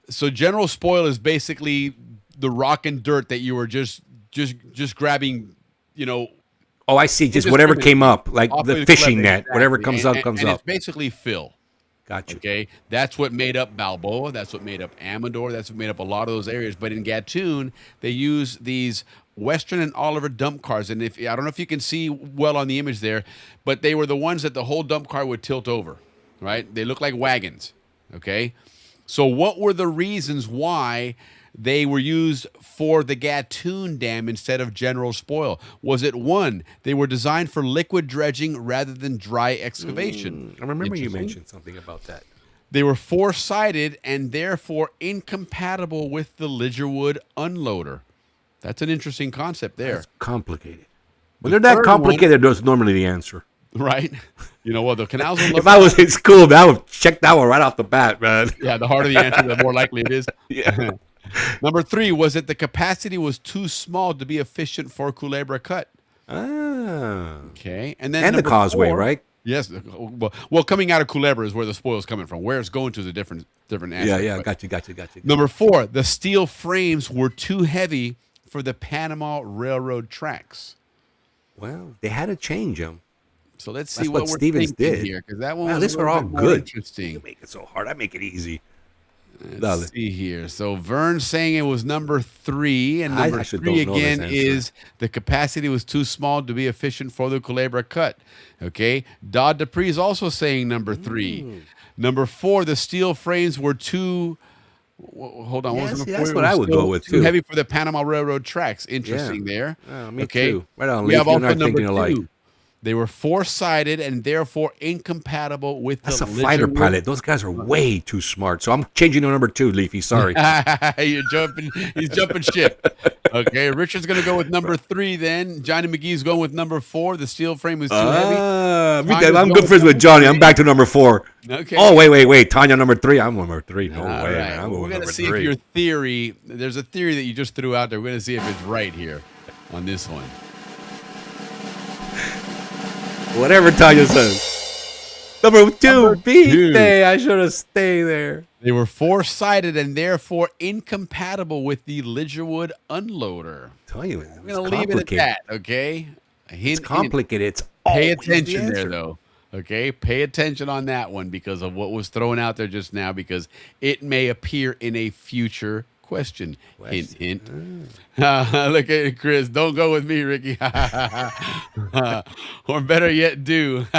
So general spoil is basically the rock and dirt that you were just grabbing, Oh, I see. Just whatever came up, like the fishing net, whatever comes up, comes up. It's basically fill. Gotcha. Okay, that's what made up Balboa. That's what made up Amador. That's what made up a lot of those areas. But in Gatun, they use these Western and Oliver dump cars. And I don't know if you can see well on the image there, but they were the ones that the whole dump car would tilt over. Right? They look like wagons. Okay. So what were the reasons why they were used for the Gatun Dam instead of general spoil? Was it one, they were designed for liquid dredging rather than dry excavation? I remember you mentioned something about that. They were four-sided and therefore incompatible with the Lidgerwood unloader. That's an interesting concept there. That's complicated. When they're that complicated, that's normally the answer. Right? The canals. If I was in school, I would check that one right off the bat, man. Yeah, the harder the answer, the more likely it is. Yeah. Number 3, was that the capacity was too small to be efficient for Culebra Cut. Okay. And then the causeway, 4, right? Yes. Well, coming out of Culebra is where the spoil is coming from. Where it's going to is a different answer. Yeah, got you. Number 4, the steel frames were too heavy for the Panama Railroad tracks. Well, they had to change them. So let's see what we're Stevens thinking did here, because that one was these are all good. Interesting. You make it so hard. I make it easy. Let's see here. So Vern's saying it was number 3, and number 3 again is the capacity was too small to be efficient for the Culebra Cut. Okay. Dodd Dupree is also saying number 3. Number 4, the steel frames were too. Hold on. That's what I would go with too. Too heavy for the Panama Railroad tracks. Interesting there. Me too. Right on. We have also number thinking 2. Alike. They were four-sided and therefore incompatible with That's the a fighter pilot. Those guys are way too smart. So I'm changing to number 2, Leafy. Sorry. You're jumping. He's jumping ship. Okay, Richard's going to go with number 3 then. Johnny McGee's going with number 4. The steel frame was too heavy. I'm good friends with Johnny. I'm back to number 4. Okay. Oh, wait. Tanya, number 3. I'm number 3. No way, man. I'm We're going going number to see 3. if your theory, there's a theory that you just threw out there. We're going to see if it's right here on this one. Whatever Tanya says. Number 2, beat. I should have stayed there. They were four-sided and therefore incompatible with the Lidgerwood unloader. Tell you, I'm going to leave it at that, okay? It's complicated. It's pay attention there, though. Okay, pay attention on that one because of what was thrown out there just now, because it may appear in a future question. Hint, hint. Look at Chris. Don't go with me, Ricky. Or better yet, do. Look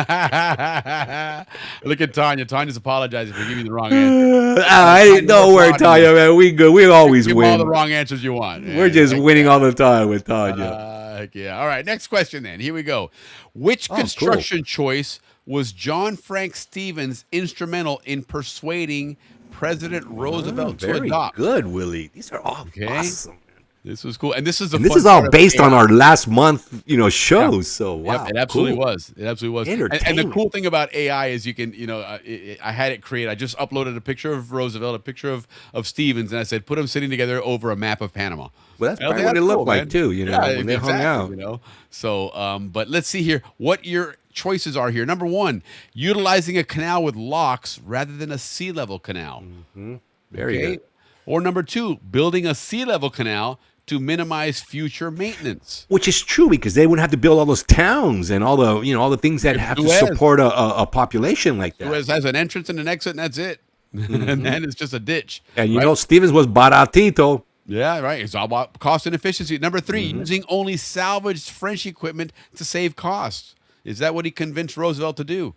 at Tanya. Tanya's apologizing for giving you the wrong answer. Don't worry, Tanya, man. We good. We always give win. all the wrong answers you want. We're just winning all the time with Tanya. Heck yeah. All right, next question then. Here we go. Which construction choice was John Frank Stevens instrumental in persuading President Roosevelt to adopt? Very good, Willie. These are all awesome. This was cool, and this is all based on our last month, shows. Yeah. So wow, yep, it absolutely was. It absolutely was. Entertaining. And the cool thing about AI is you can, I had it create. I just uploaded a picture of Roosevelt, a picture of Stevens, and I said put them sitting together over a map of Panama. Well, that's probably what it looked like too. When they hung out. So, but let's see here what your choices are here. Number 1, utilizing a canal with locks rather than a sea level canal. Mm-hmm. Very good. Or number 2, building a sea level canal to minimize future maintenance. Which is true, because they wouldn't have to build all those towns and all the all the things that have to support a population like that. Suez has an entrance and an exit, and that's it. Mm-hmm. And then it's just a ditch. And Stevens was baratito. Yeah, right. It's all about cost and efficiency. Number 3, using only salvaged French equipment to save costs. Is that what he convinced Roosevelt to do?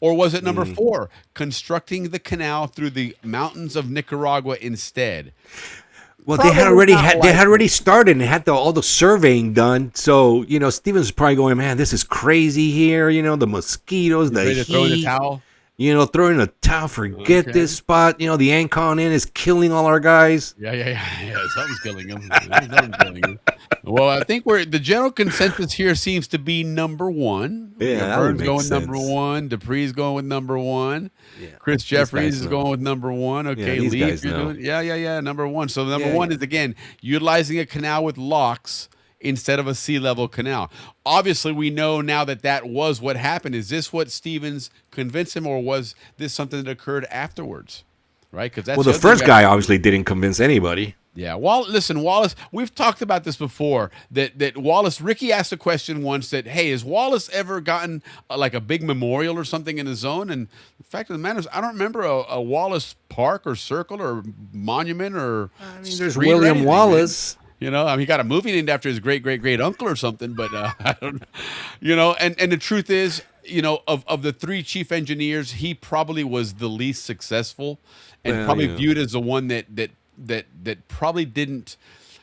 Or was it number 4, constructing the canal through the mountains of Nicaragua instead? Well, they had already started and had all the surveying done. So, Stevens was probably going, man, this is crazy here. The mosquitoes, the heat. Throw in the towel? Throwing a towel, forget this spot. The Ancon Inn is killing all our guys. Yeah. Something's killing them. Well, I think the general consensus here seems to be number 1. Yeah, Burns going number 1. Dupree's going with number 1. Yeah. Chris Jeffries is going with number 1. Okay, yeah, Lee, you're doing, yeah, number 1. So number 1 is, again, utilizing a canal with locks instead of a sea level canal. Obviously, we know now that was what happened. Is this what Stevens convinced him, or was this something that occurred afterwards? Right? Because the first guy obviously didn't convince anybody. Yeah. Listen, Wallace, we've talked about this before, that Wallace, Ricky asked a question once that, hey, has Wallace ever gotten like a big memorial or something in the zone? And the fact of the matter is, I don't remember a Wallace park or circle or monument or there's William Wallace. He got a movie named after his great uncle or something, but I don't know. And the truth is, of the 3 chief engineers, he probably was the least successful and probably viewed as the one that probably didn't.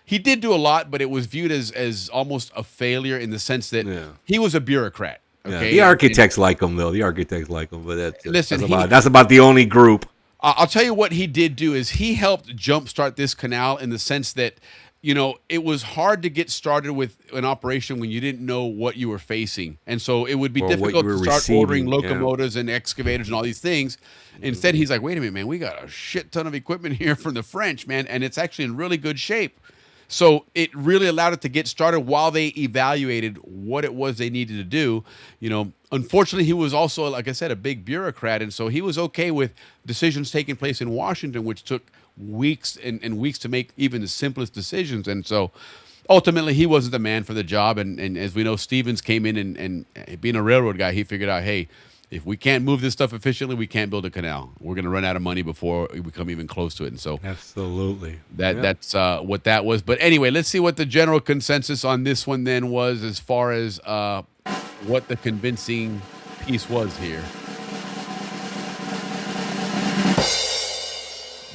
He did do a lot, but it was viewed as almost a failure in the sense that he was a bureaucrat. Okay, the architects like him though. The architects like him, but that's that's about the only group. I'll tell you what he did do is he helped jumpstart this canal in the sense that it was hard to get started with an operation when you didn't know what you were facing. And so it would be difficult to start ordering locomotives and excavators and all these things. Instead, he's like, wait a minute, man, we got a shit ton of equipment here from the French, man, and it's actually in really good shape. So it really allowed it to get started while they evaluated what it was they needed to do. Unfortunately, he was also, like I said, a big bureaucrat, and so he was okay with decisions taking place in Washington, which took weeks and weeks to make even the simplest decisions. And so ultimately he wasn't the man for the job. And as we know, Stevens came in and being a railroad guy, he figured out, hey, if we can't move this stuff efficiently, we can't build a canal. We're going to run out of money before we come even close to it. And so absolutely that's what that was. But anyway, let's see what the general consensus on this one then was as far as what the convincing piece was here.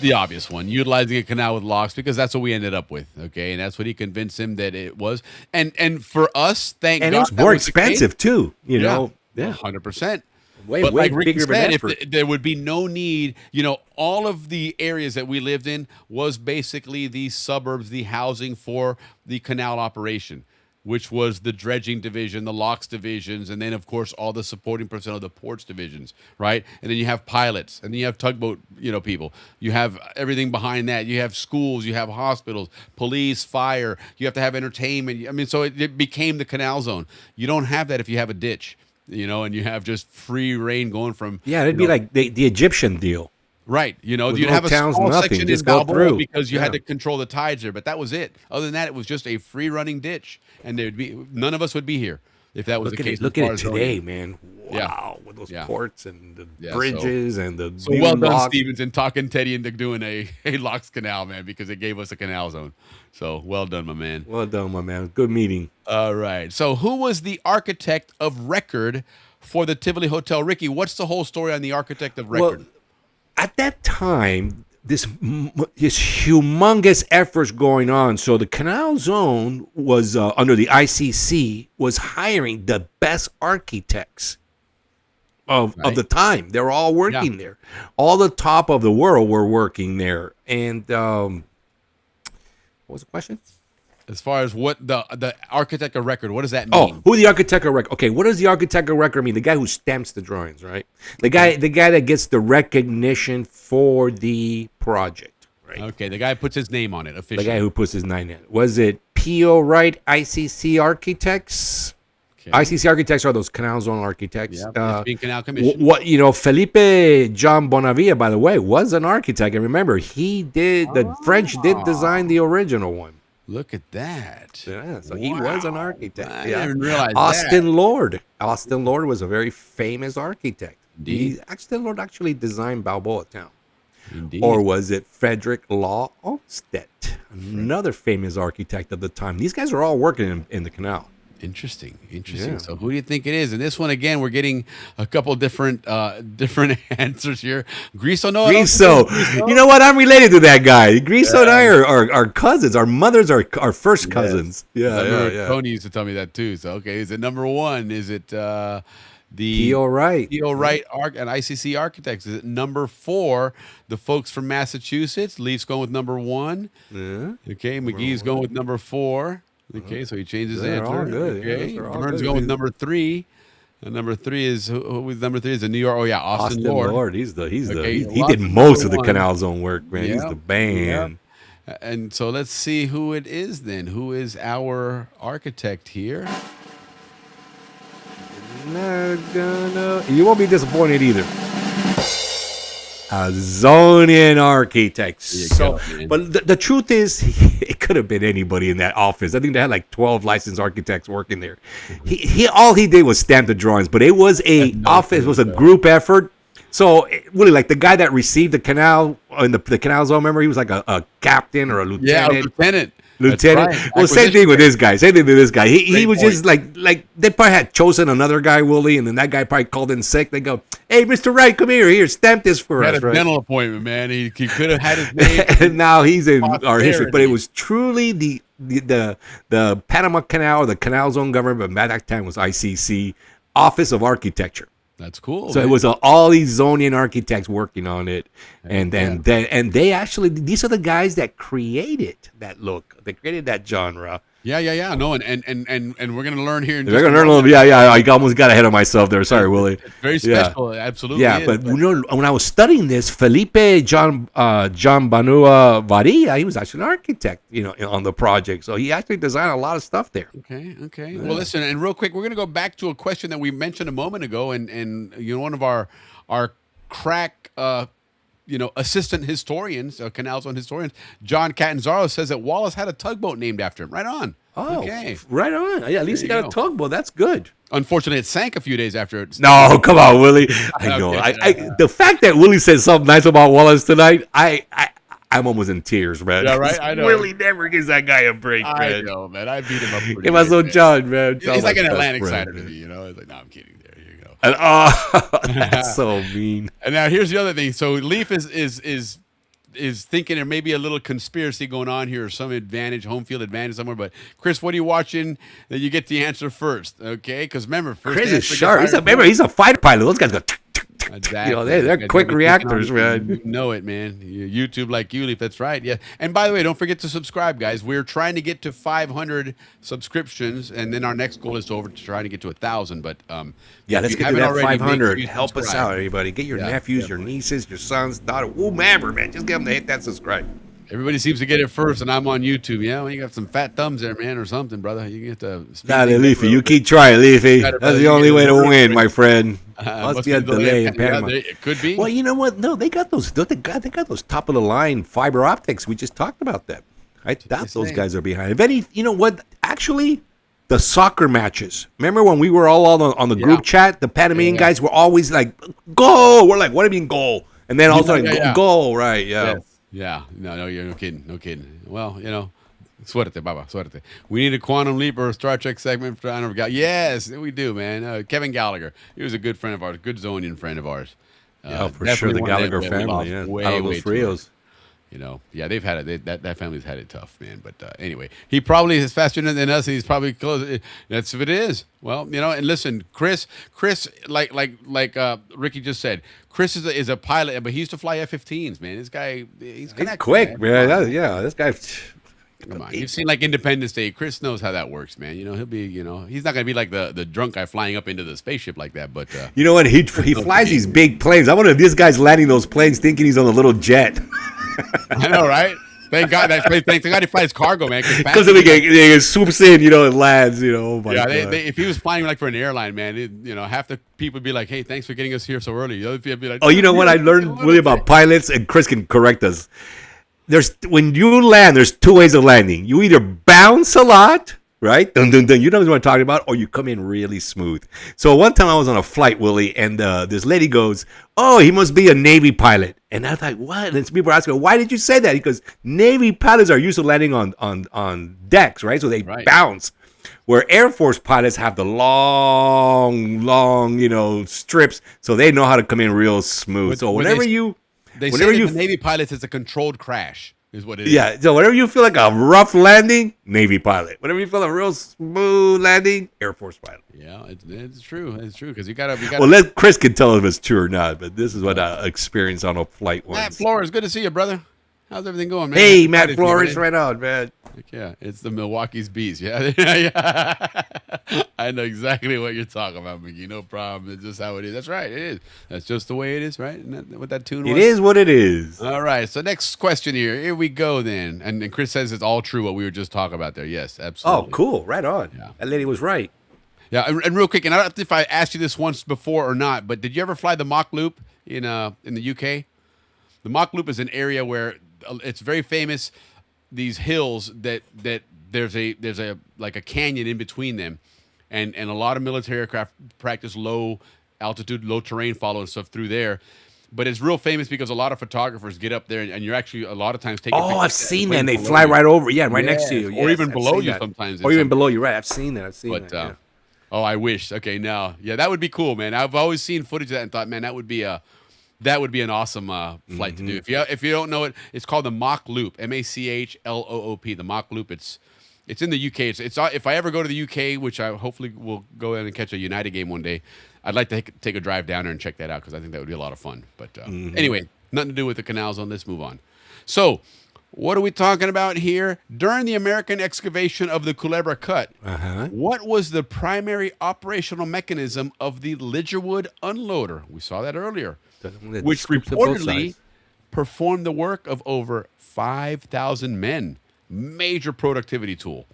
The obvious one, utilizing a canal with locks, because that's what we ended up with, okay? And that's what he convinced him that it was. And for us, thank God. And it was more expensive, too, Yeah, 100%. way like Ricky bigger of an said, effort. there would be no need. All of the areas that we lived in was basically the suburbs, the housing for the canal operation, which was the dredging division, the locks divisions, and then, of course, all the supporting personnel of the ports divisions, right? And then you have pilots, and then you have tugboat, people. You have everything behind that. You have schools, you have hospitals, police, fire. You have to have entertainment. I mean, so it became the canal zone. You don't have that if you have a ditch, and you have just free reign going from... Yeah, it'd be like the Egyptian deal. Right. You'd no have a towns, small nothing, section in just go Balboa through. because you had to control the tides there, but that was it. Other than that, it was just a free running ditch, and there'd be none of us would be here if that was the case. Look at it today, man. Wow, Yeah. with those ports and the Yeah, bridges and the So well done, Stevens, and talking Teddy into doing a locks canal, man, because it gave us a canal zone. So well done, my man. Well done, my man. Good meeting. All right. So who was the architect of record for the Tivoli Hotel? Ricky, what's the whole story on the architect of record? Well, at that time, this humongous efforts going on. So the Canal Zone was under the ICC was hiring the best architects of the time. They were all working there. All the top of the world were working there. And what was the question? As far as what the architect of record, what does that mean? Oh, who the architect of record? Okay, what does the architect of record mean? The guy who stamps the drawings, right? The guy that gets the recognition for the project, right? Okay, the guy who puts his name on it officially. The guy who puts his name in it. Was it P.O. Wright ICC Architects? Okay. ICC Architects are those Canal Zone architects. Yeah, Canal Commission. Felipe John Bonavia, by the way, was an architect. And remember, the French did design the original one. Look at that. Yeah, so he was an architect. I didn't realize Austin Lord. Austin Lord was a very famous architect. Indeed. Austin Lord actually designed Balboa Town. Indeed. Or was it Frederick Law Olmsted, another famous architect of the time? These guys are all working in the canal. Interesting. Yeah. So who do you think it is? And this one, again, we're getting a couple different answers here. Griso, no. Griso. You know what? I'm related to that guy. Griso and I are cousins. Our mothers are first cousins. Yeah. Tony used to tell me that too. So, okay, is it number one? Is it the P.O. Wright? P.O. Wright and ICC Architects. Is it number 4? The folks from Massachusetts. Leaf's going with number 1. Yeah. Okay, McGee's going with number 4. Okay, so he changed his answer. All good. Okay, Yeah, Vern's going with number 3. And number 3 is number 3 is the New York. Oh yeah, Austin Lord. He did most of the Canal Zone work, man. Yeah. He's the band. Yeah. And so let's see who it is then. Who is our architect here? You won't be disappointed either. Zonian Architects. So, but the truth is, it could have been anybody in that office. I think they had like 12 licensed architects working there. All he did was stamp the drawings, but it was it was a group effort. So really, like the guy that received the canal in the Canal Zone, remember, he was like a captain or a lieutenant. Yeah, a lieutenant. Lieutenant. Right. Well, same thing with this guy. He was just like they probably had chosen another guy, Willie, and then that guy probably called in sick. They go, "Hey, Mr. Wright, come here, stamp this for us." Had a dental appointment, man. He could have had his name. And now he's in our history. But it was truly the Panama Canal, or the Canal Zone government, but at that time was ICC Office of Architecture. That's cool. So it was all these Zonian architects working on it, and they actually, these are the guys that created that look. They created that genre. Yeah. No, and we're gonna learn here. We're gonna learn a little. Yeah. I almost got ahead of myself there. Sorry, Willie. It's very special. Absolutely. Yeah, but when I was studying this, Felipe John Banua Varia, he was actually an architect, on the project. So he actually designed a lot of stuff there. Okay. Yeah. Well, listen, and real quick, we're gonna go back to a question that we mentioned a moment ago, and one of our crack. Assistant historians, Canal Zone historians, John Catanzaro says that Wallace had a tugboat named after him. Right on. Oh, okay. Right on. Yeah, at least he got a tugboat. That's good. Unfortunately, it sank a few days after it. No, come on, Willie. I know. The fact that Willie said something nice about Wallace tonight, I'm almost in tears, man. Yeah, right. I know. Willie never gives that guy a break, man. I know, man. I beat him up pretty good. It was John, man. He's like an Atlantic Cider to me, It's like, no, I'm kidding. And, that's so mean. And now here's the other thing. So Leaf is is thinking there may be a little conspiracy going on here or some home field advantage somewhere. But Chris, what are you watching that you get the answer first? Okay, because remember, first Chris is sharp. He's a fighter pilot. Those guys go. Exactly. They're quick reactors, man. You know it, man. YouTube like you, Leaf. That's right. Yeah. And by the way, don't forget to subscribe, guys. We're trying to get to 500 subscriptions, and then our next goal is to try to get to 1,000. But let's get to that 500. Help us out, everybody. Get your nephews, your nieces, your sons, daughter, whomever, man. Just get them to hit that subscribe. Everybody seems to get it first, and I'm on YouTube. Yeah, well, you got some fat thumbs there, man, or something, brother. You get to. Leafy, you keep trying, Leafy. That's the only way to win, my friend. Must be a delay in Panama. It could be. Well, you know what? No, they got those. They got those top of the line fiber optics. We just talked about that. I doubt those guys are behind. If any, you know what? Actually, the soccer matches. Remember when we were all on the group chat? The Panamanian guys were always like, "Goal!" We're like, "What do you mean goal?" And then all of a sudden, goal, right? Yeah. Yes. Yeah, no, you're no kidding. Well, suerte, baba, suerte. We need a Quantum Leap or a Star Trek segment for honor of God. Yes, we do, man. Kevin Gallagher, he was a good friend of ours, good Zonian friend of ours. For sure, the Gallagher family, way those Rios. They've had it. That family's had it tough, man. But anyway, he probably is faster than us. And he's probably close. That's if it is. Well, and listen, Chris, like Ricky just said, Chris is a pilot, but he used to fly F-15s, man. This guy, he's quick, man. This guy. Come on, you've seen like Independence Day. Chris knows how that works, man. He'll be, he's not gonna be like the drunk guy flying up into the spaceship like that. But you know what? He flies these big planes. I wonder if this guy's landing those planes thinking he's on a little jet. I know, right? Thank God he flies cargo, man. Because he swoops in, and lands, Oh my God. If he was flying like for an airline, man, half the people would be like, "Hey, thanks for getting us here so early." The other people would be like, "Oh, you know what? I learned really about pilots, and Chris can correct us. When you land, there's two ways of landing. You either bounce a lot, right? Dun, dun, dun. You know what I'm talking about? Or you come in really smooth. So one time I was on a flight, Willie, and this lady goes, "Oh, he must be a Navy pilot." And I was like, "What?" And people were asking, "Why did you say that?" Because Navy pilots are used to landing on decks, right? So they bounce. Where Air Force pilots have the long, strips, so they know how to come in real smooth. So whenever you Navy pilots, it's a controlled crash, is what it is. Yeah. So whenever you feel like a rough landing, Navy pilot. Whenever you feel a real smooth landing, Air Force pilot. Yeah, it's true. It's true because you gotta. Well, Chris can tell if it's true or not, but this is what I experienced on a flight once. Matt Flores, good to see you, brother. How's everything going, man? Hey, Matt Flores, right on, man. Yeah, it's the Milwaukee's Bees. Yeah, I know exactly what you're talking about, Mickey. No problem. It's just how it is. That's right. It is. That's just the way it is, right? Isn't that what that tune was? It is what it is. All right. So next question here. Here we go then. And Chris says it's all true what we were just talking about there. Yes, absolutely. Oh, cool. Right on. Yeah. That lady was right. Yeah, and real quick, and I don't know if I asked you this once before or not, but did you ever fly the Mach Loop in the UK? The Mach Loop is an area where it's very famous. These hills that there's a like a canyon in between them, and a lot of military aircraft practice low altitude, low terrain follow and stuff through there. But it's real famous because a lot of photographers get up there, and you're actually a lot of times taking. Oh, I've seen that. They fly right over, right next to you, or even below you sometimes. Or even below you, right? I've seen that. Oh, I wish. Okay, now, that would be cool, man. I've always seen footage of that and thought, man, that would be an awesome flight to do. If you don't know it, it's called the Mach Loop, MACHLOOP. The Mach Loop. It's in the UK. It's if I ever go to the UK, which I hopefully will go in and catch a United game one day, I'd like to take a drive down there and check that out because I think that would be a lot of fun. But anyway, nothing to do with the canal zone. Let's move on. So, what are we talking about here? During the American excavation of the Culebra Cut, what was the primary operational mechanism of the Lidgerwood unloader? We saw that earlier, which reportedly performed the work of over 5,000 men. Major productivity tool.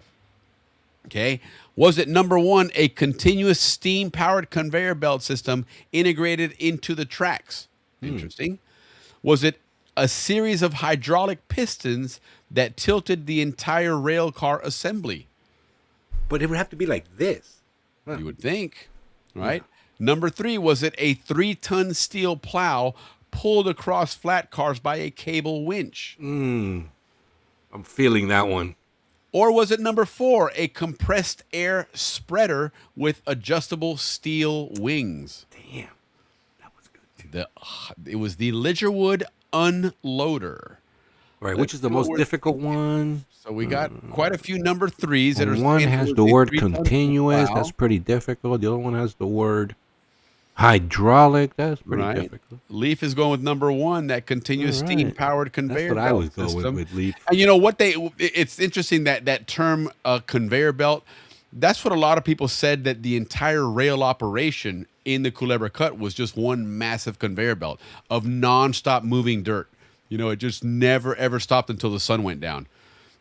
Okay. Was it number one, a continuous steam-powered conveyor belt system integrated into the tracks? Interesting. Was it a series of hydraulic pistons that tilted the entire rail car assembly? But it would have to be like this. You would think, right? Yeah. Number three, was it a 3-ton steel plow pulled across flat cars by a cable winch? I'm feeling that one. Or was it number four, a compressed air spreader with adjustable steel wings? Damn, that was good too. It was the Lidgerwood unloader. Right, which is the most difficult one? So we got quite a few number 3s that are. One has the word continuous. That's pretty difficult. The other one has the word hydraulic. That's pretty difficult. Leaf is going with number 1, that continuous steam-powered conveyor belt. That's what I was going with Leaf. And you know what it's interesting that term conveyor belt, that's what a lot of people said, that the entire rail operation in the Culebra Cut was just one massive conveyor belt of nonstop moving dirt. You know, it just never, ever stopped until the sun went down.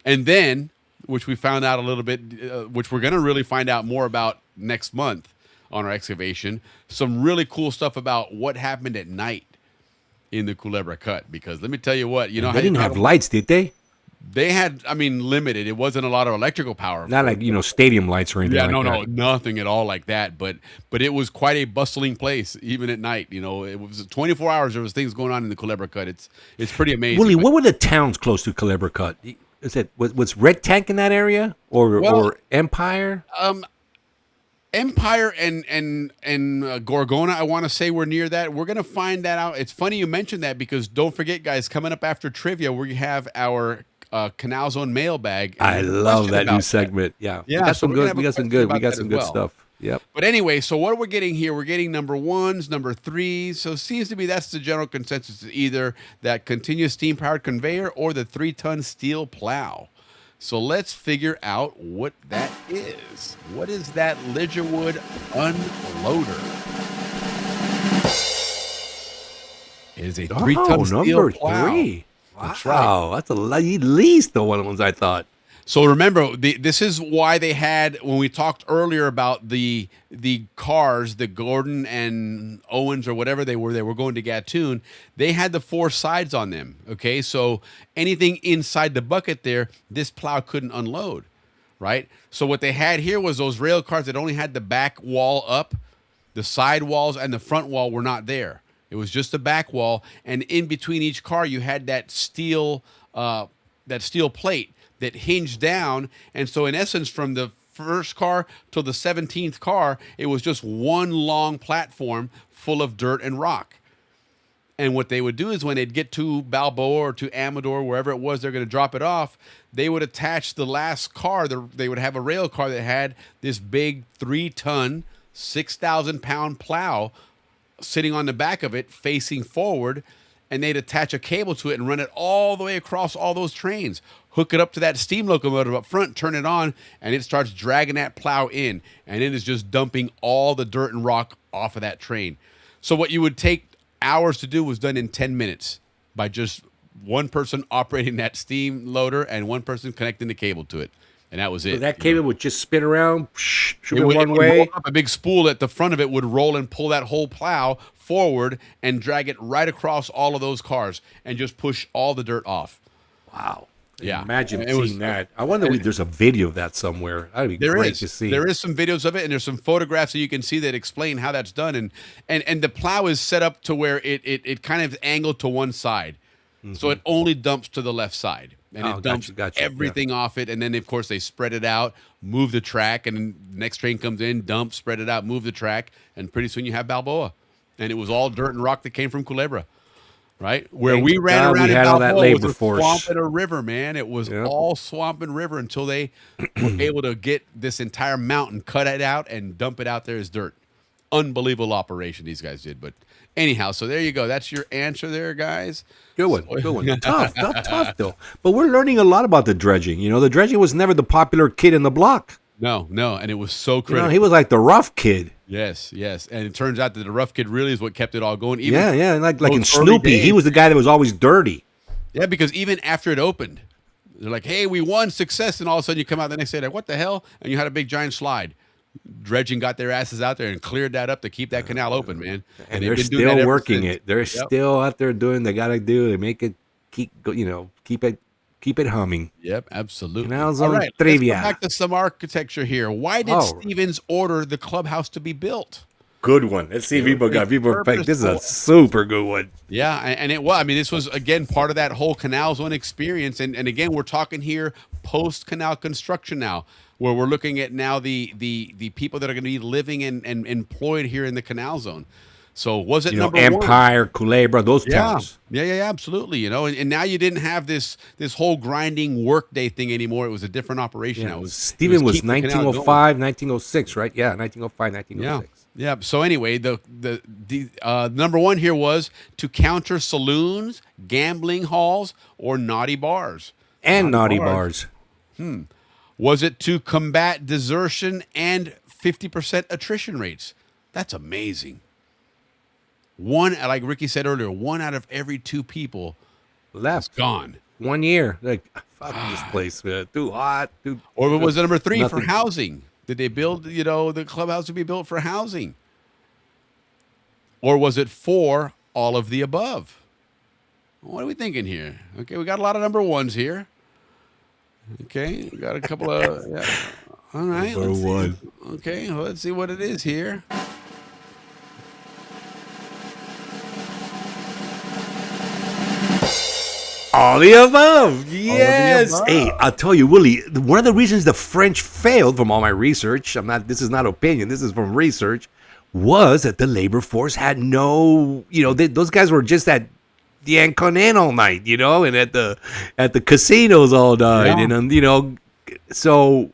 And then, which we found out a little bit, which we're going to really find out more about next month on our excavation, some really cool stuff about what happened at night in the Culebra Cut. Because let me tell you what, you know, they didn't have lights, did they? They had, I mean, limited. It wasn't a lot of electrical power. Not like, you know, stadium lights or anything like that. No, nothing at all like that. But it was quite a bustling place, even at night. You know, it was 24 hours. There was things going on in the Culebra Cut. It's pretty amazing. Willie, what were the towns close to Culebra Cut? Is it was Red Tank in that area or Empire? Empire and Gorgona, I want to say we're near that. We're going to find that out. It's funny you mentioned that, because don't forget, guys, coming up after trivia, we have our Canal Zone mailbag. I love that new segment. Yeah. We got some good stuff. Yep. But anyway, so what we're getting here, we're getting number 1s, number 3s. So it seems to be that's the general consensus, either that continuous steam-powered conveyor or the 3-ton steel plow. So let's figure out what that is. What is that Lidgerwood unloader? It is a 3-ton steel number plow. 3. That's wow, right. That's at least the one of the ones I thought. So remember, this is why they had, when we talked earlier about the cars, the Gordon and Owens or whatever they were going to Gatun, they had the 4 sides on them, okay? So anything inside the bucket there, this plow couldn't unload, right? So what they had here was those rail cars that only had the back wall up, the side walls and the front wall were not there. It was just the back wall, and in between each car, you had that steel plate that hinged down. And so in essence, from the first car to the 17th car, it was just one long platform full of dirt and rock. And what they would do is when they'd get to Balboa or to Amador, wherever it was they're going to drop it off, they would attach the last car. They would have a rail car that had this big 3-ton, 6,000-pound plow sitting on the back of it facing forward, and they'd attach a cable to it and run it all the way across all those trains, hook it up to that steam locomotive up front, turn it on, and it starts dragging that plow in, and it is just dumping all the dirt and rock off of that train. So what you would take hours to do was done in 10 minutes by just one person operating that steam loader and one person connecting the cable to it. And that was it. So that cable would just spin around, it would, one way. A big spool at the front of it would roll and pull that whole plow forward and drag it right across all of those cars and just push all the dirt off. Wow. Yeah. Imagine seeing that. I wonder if there's a video of that somewhere. That'd be great to see. There is some videos of it, and there's some photographs that you can see that explain how that's done. And the plow is set up to where it kind of angled to one side. Mm-hmm. So it only dumps to the left side. And it dumps everything off it. And then, of course, they spread it out, move the track, and then the next train comes in, dump, spread it out, move the track, and pretty soon you have Balboa. And it was all dirt and rock that came from Culebra, right? Where we ran around in Balboa was a swamp and a river, man. It was all swamp and river until they were able to get this entire mountain, cut it out, and dump it out there as dirt. Unbelievable operation these guys did. But anyhow, so there you go. That's your answer there, guys. Good one. Good one. Tough though. But we're learning a lot about the dredging. You know, the dredging was never the popular kid in the block. No. And it was so critical. You know, he was like the rough kid. Yes. And it turns out that the rough kid really is what kept it all going. Even like in Snoopy, he was the guy that was always dirty. Yeah, because even after it opened, they're like, hey, we won, success. And all of a sudden you come out the next day like, what the hell? And you had a big giant slide. Dredging got their asses out there and cleared that up to keep that canal open, man. And they're still working it. They're still out there doing they got to do. They make it keep it humming. Yep, absolutely. Canal Zone trivia. Let's go back to some architecture here. Why did Stevens order the clubhouse to be built? Good one. Let's see if people this is a super good one. Yeah, and it was. I mean, this was again part of that whole Canal Zone experience, and again, we're talking here post canal construction now, where we're looking at now the people that are going to be living and employed here in the Canal Zone. So was it You know, number one? Empire, Culebra, those towns. Yeah, absolutely. You know, and now you didn't have this whole grinding workday thing anymore. It was a different operation. Yeah, Now. it was, Stephen was keeping the canal 1905, 1906, right? Yeah, 1905, 1906. Yeah. So anyway, the number one here was to counter saloons, gambling halls, or naughty bars. And naughty bars. Was it to combat desertion and 50% attrition rates? That's amazing. Like Ricky said earlier, 1 out of every 2 people left. Gone. 1 year. Like, fuck this place, man. Too hot. Or was it number 3 nothing. for housing? Did they build, the clubhouse to be built for housing? Or was it 4, all of the above? What are we thinking here? Okay, we got a lot of number 1s here. Okay, we got a couple of, yeah. All right. Number 1. Okay, well, let's see what it is here. All the above. Yes. Hey, I'll tell you, Willie, one of the reasons the French failed from all my research, this is not opinion, this is from research, was that the labor force had no, those guys were just at the Anconan all night, and at the casinos all night. Yeah. And, so,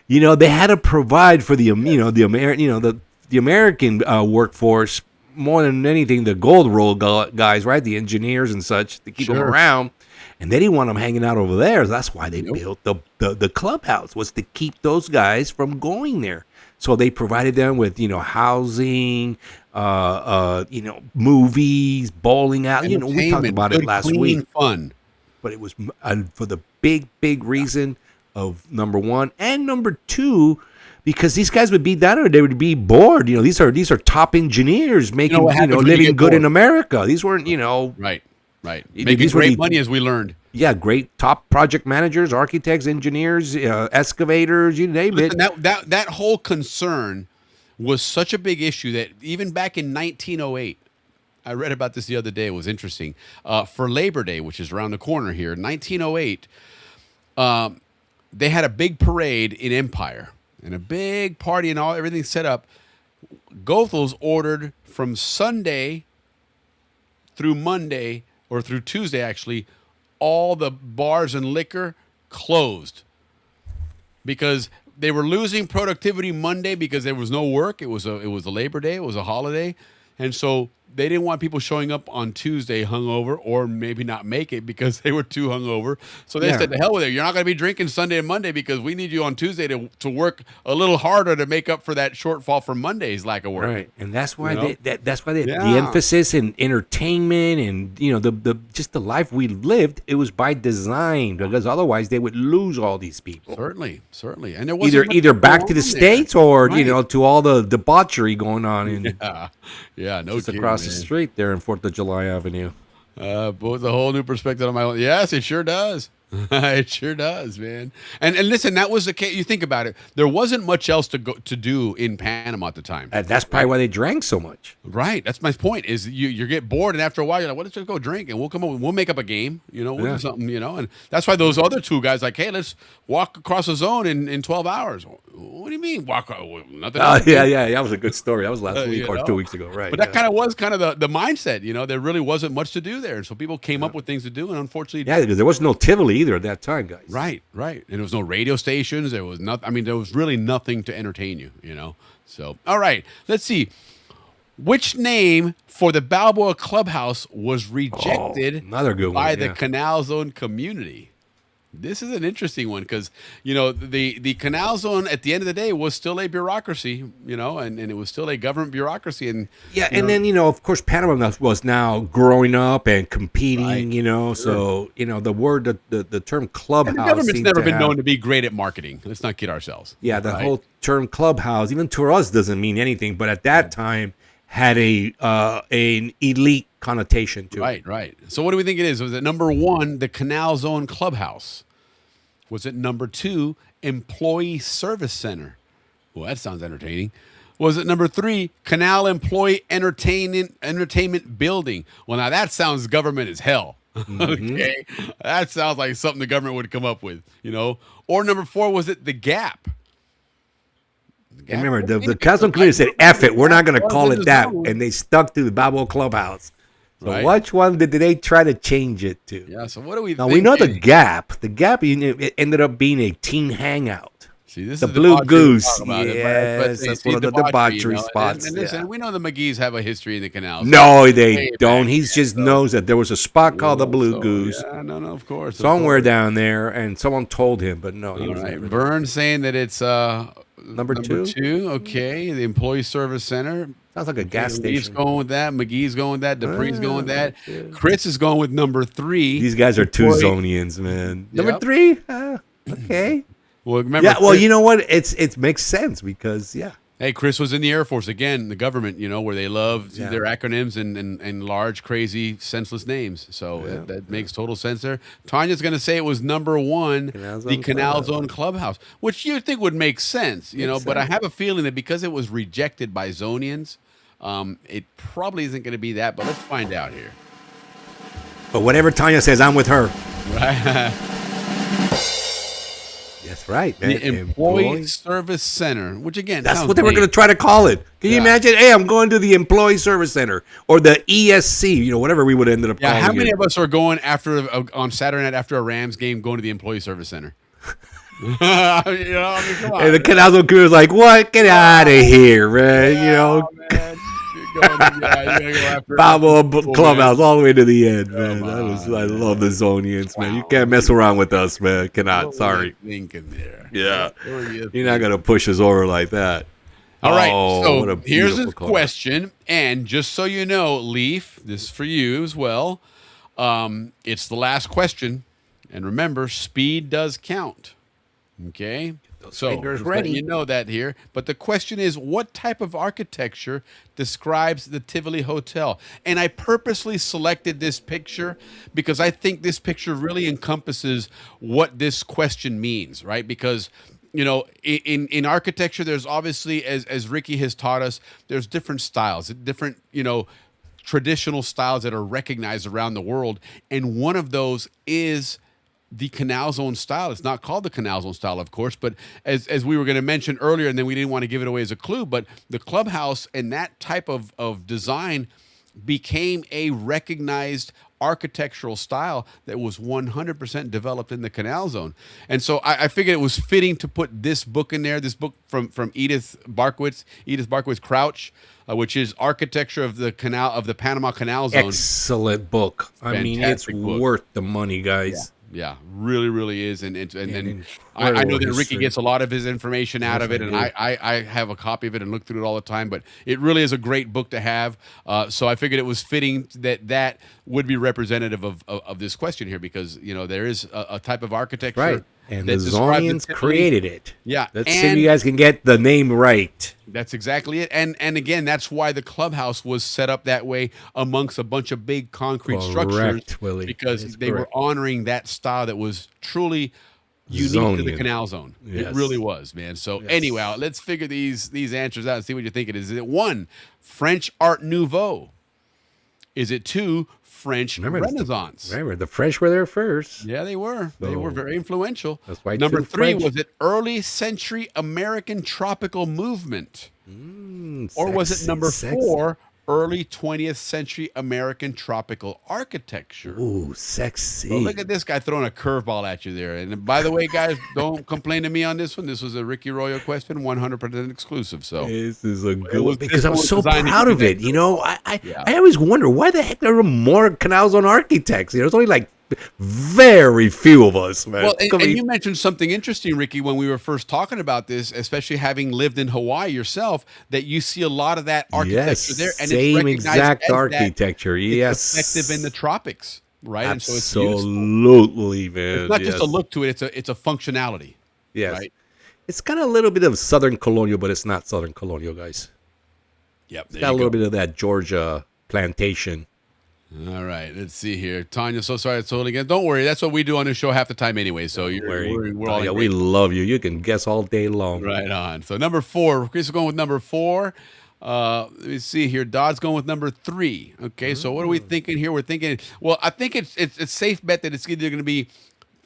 they had to provide for the American workforce more than anything, the gold roll guys, right? The engineers and such, to keep them around. And they didn't want them hanging out over there. That's why they built the clubhouse, was to keep those guys from going there. So they provided them with, housing, movies, bowling out. We talked about it last week. Fun. But it was for the big reason of number 1 and number 2, because these guys would be that, or they would be bored. These are top engineers making, living good in America. These weren't, Right. Making great money, as we learned. Yeah, great top project managers, architects, engineers, excavators, you name it. That whole concern was such a big issue that even back in 1908, I read about this the other day. It was interesting. For Labor Day, which is around the corner here, 1908, they had a big parade in Empire. And a big party and everything set up. Gothel's ordered from Sunday through Monday, or through Tuesday actually, all the bars and liquor closed. Because they were losing productivity Monday because there was no work. It was a Labor Day. It was a holiday. And so they didn't want people showing up on Tuesday hungover, or maybe not make it because they were too hungover. So they said, to hell with it. You're not going to be drinking Sunday and Monday because we need you on Tuesday to work a little harder to make up for that shortfall from Monday's lack of work. Right. And that's why the emphasis in entertainment and, the just the life we lived, it was by design, because otherwise they would lose all these people. Certainly. And there wasn't either back to the States or, right. to all the debauchery going on in no just kidding, across the man. street there in 4th of July Avenue. Both a whole new perspective on my own. Yes, it sure does. It sure does, man. And listen, that was the case. You think about it. There wasn't much else to do in Panama at the time. And that's probably why they drank so much. Right. That's my point. Is you get bored, and after a while you're like, well, let's just go drink, and we'll make up a game. We'll do something. And that's why those other 2 guys like, hey, let's walk across the zone in 12 hours. What do you mean walk? Nothing. Yeah. That was a good story. That was last week or 2 weeks ago, right? But that kind of was the mindset. There really wasn't much to do there, and so people came up with things to do, and unfortunately, because there was no Tivoli either at that time, guys. Right. And there was no radio stations. There was nothing. I mean, there was really nothing to entertain you. So, all right. Let's see. Which name for the Balboa Clubhouse was rejected another good by one, the Canal Zone community? This is an interesting one because, the Canal Zone at the end of the day was still a bureaucracy, and it was still a government bureaucracy. And then, of course, Panama was now growing up and competing, so, the word, the term clubhouse. And the government's never been known to be great at marketing. Let's not kid ourselves. Yeah, the whole term clubhouse, even to us, doesn't mean anything, but at that time had an elite connotation to it. Right. So what do we think it is? Was it number 1, the Canal Zone Clubhouse? Was it number 2, Employee Service Center? Well, that sounds entertaining. Was it number 3, Canal Employee Entertainment Building? Well, now that sounds government as hell. Okay, that sounds like something the government would come up with, Or number 4, was it the Gap? And remember, the council committee said, F it, we're not going to call it that. And they stuck to the Balboa Clubhouse. So which one did they try to change it to? Yeah, so what do we Now, we know the Gap. The Gap it ended up being a teen hangout. See, this the is Blue Goose. Yes, that's one of the debauchery spots. And listen, we know the McGee's have a history in the canal. No, they don't. He just knows that there was a spot called the Blue Goose. Yeah, no, of course. Somewhere down there, and someone told him, but no. All right. Vern's saying that it's number two. Okay, the Employee Service Center. Sounds like a gas station. Leaf's going with that. McGee's going with that. Dupree's going with that. Chris is going with number 3. These guys are two Zonians, man. Number 3? Okay. Well, remember. Yeah. Well, you know what? It makes sense because Hey, Chris was in the Air Force again. The government, where they love their acronyms and large, crazy, senseless names. So that makes total sense there. Tanya's going to say it was number 1, the Canal Zone Clubhouse, which you think would make sense, But I have a feeling that because it was rejected by Zonians, it probably isn't going to be that. But let's find out here. But whatever Tanya says, I'm with her. Right. That's right, man. The Employee Service Center, which again, that's what they were going to try to call it. Can you imagine? Hey, I'm going to the Employee Service Center or the ESC, whatever we would have ended up calling it. How many of us are going on Saturday night after a Rams game, going to the Employee Service Center? Come on. And the Canal Zone crew was like, "What? Get out of here, man!" Man. Balboa Clubhouse all the way to the end, man. I love the Zonians, man. You can't mess around with us, man. Cannot. Sorry. Thinking there. Yeah. You're not gonna push us over like that. All right. So here's a question, and just so you know, Leaf, this is for you as well. It's the last question, and remember, speed does count. Okay. So ready. You know that here. But the question is, what type of architecture describes the Tivoli Hotel? And I purposely selected this picture because I think this picture really encompasses what this question means, right? Because, in architecture, there's obviously, as Ricky has taught us, there's different styles, different, traditional styles that are recognized around the world. And one of those is the Canal Zone style. It's not called the Canal Zone style, of course, but as we were going to mention earlier, and then we didn't want to give it away as a clue, but the clubhouse and that type of design became a recognized architectural style that was 100% developed in the Canal Zone. And so I figured it was fitting to put this book in there, this book from Edith Barkowitz Crouch, which is Architecture of the Panama Canal Zone. Excellent book. I mean, it's worth the money, guys. Yeah, really, really is. And then I know that Ricky gets a lot of his information out of it, and I have a copy of it and look through it all the time. But it really is a great book to have. So I figured it was fitting that would be representative of this question here, because there is a type of architecture. Right. And the Zonians created it. Yeah. Let's see if you guys can get the name right. That's exactly it. And again, that's why the clubhouse was set up that way amongst a bunch of big concrete structures. Willie. Because they were honoring that style that was truly unique to the Canal Zone. Yes. It really was, man. So anyway, let's figure these answers out and see what you think it is. Is it 1, French Art Nouveau? Is it 2, French Renaissance? Remember, the French were there first. Yeah, they were. They were very influential. That's why Number 3, was it early century American tropical movement? Or was it number 4, early 20th century American tropical architecture? Ooh, sexy. Well, look at this guy throwing a curveball at you there. And by the way, guys, don't complain to me on this one. This was a Ricky Royo question, 100% exclusive. So this is a good one because I'm so proud of it. I always wonder why the heck there are more Canal Zone architects. There's only like very few of us, man. Well, and you mentioned something interesting, Ricky, when we were first talking about this, especially having lived in Hawaii yourself, that you see a lot of that architecture there, and same it's exact architecture. It's effective in the tropics, right? Absolutely, and so man. It's not just a look to it; it's a functionality. Yes, right? It's got a little bit of Southern Colonial, but it's not Southern Colonial, guys. Yep, it's got a little bit of that Georgia plantation. All right, let's see here. Tanya, so sorry it's told again. Don't worry, that's what we do on this show half the time anyway. So we're all we love you. You can guess all day long. Right on. So number 4, Chris is going with number 4. Let me see here. Dodd's going with number 3. Okay, so what are we thinking here? We're thinking. Well, I think it's a safe bet that it's either going to be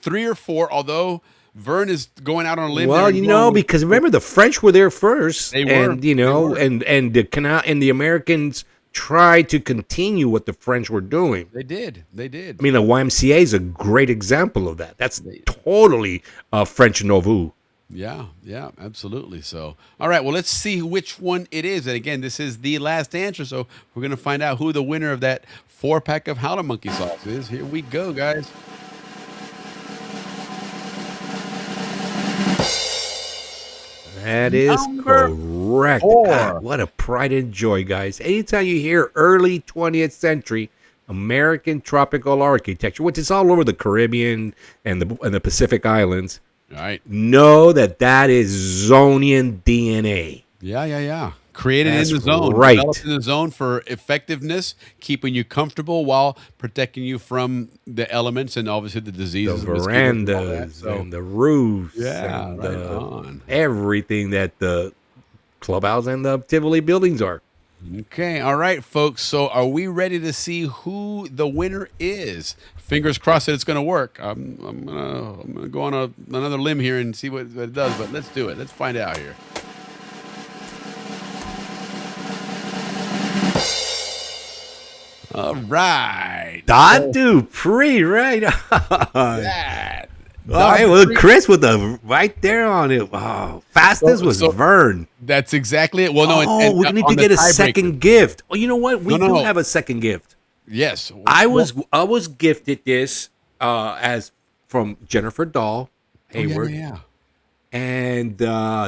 3 or 4. Although Vern is going out on a limb. Well, there you and know, going- because remember the French were there first, They were. and you know, and the Canal and the Americans tried to continue what the French were doing. They did. They did. I mean, the YMCA is a great example of that. That's totally French Nouveau. Yeah, absolutely. So, all right, well, let's see which one it is. And again, this is the last answer, so we're going to find out who the winner of that 4-pack of Howler Monkey sauce is. Here we go, guys. That is correct. God, what a pride and joy, guys. Anytime you hear early 20th century American tropical architecture, which is all over the Caribbean and the Pacific Islands, all right, know that is Zonian DNA. Yeah. Created That's in the zone. right. Developed in the zone for effectiveness, keeping you comfortable while protecting you from the elements and obviously the diseases. The verandas and the roofs Yeah, and right on. everything that the clubhouse and the Tivoli buildings are. Okay, all right, folks. So, are we ready to see who the winner is? Fingers crossed that it's going to work. I'm gonna go on another limb here and see what it does. But let's do it. Let's find out here. All right, Don Dupree, right? That. Oh, hey, well, Chris with the right there on it. Oh, fastest was Vern. That's exactly it. Well, no, oh, we need to get a second gift. Oh, you know what? We do have a second gift. Yes, I was gifted this as from Jennifer Dahl Hayward. Yeah. And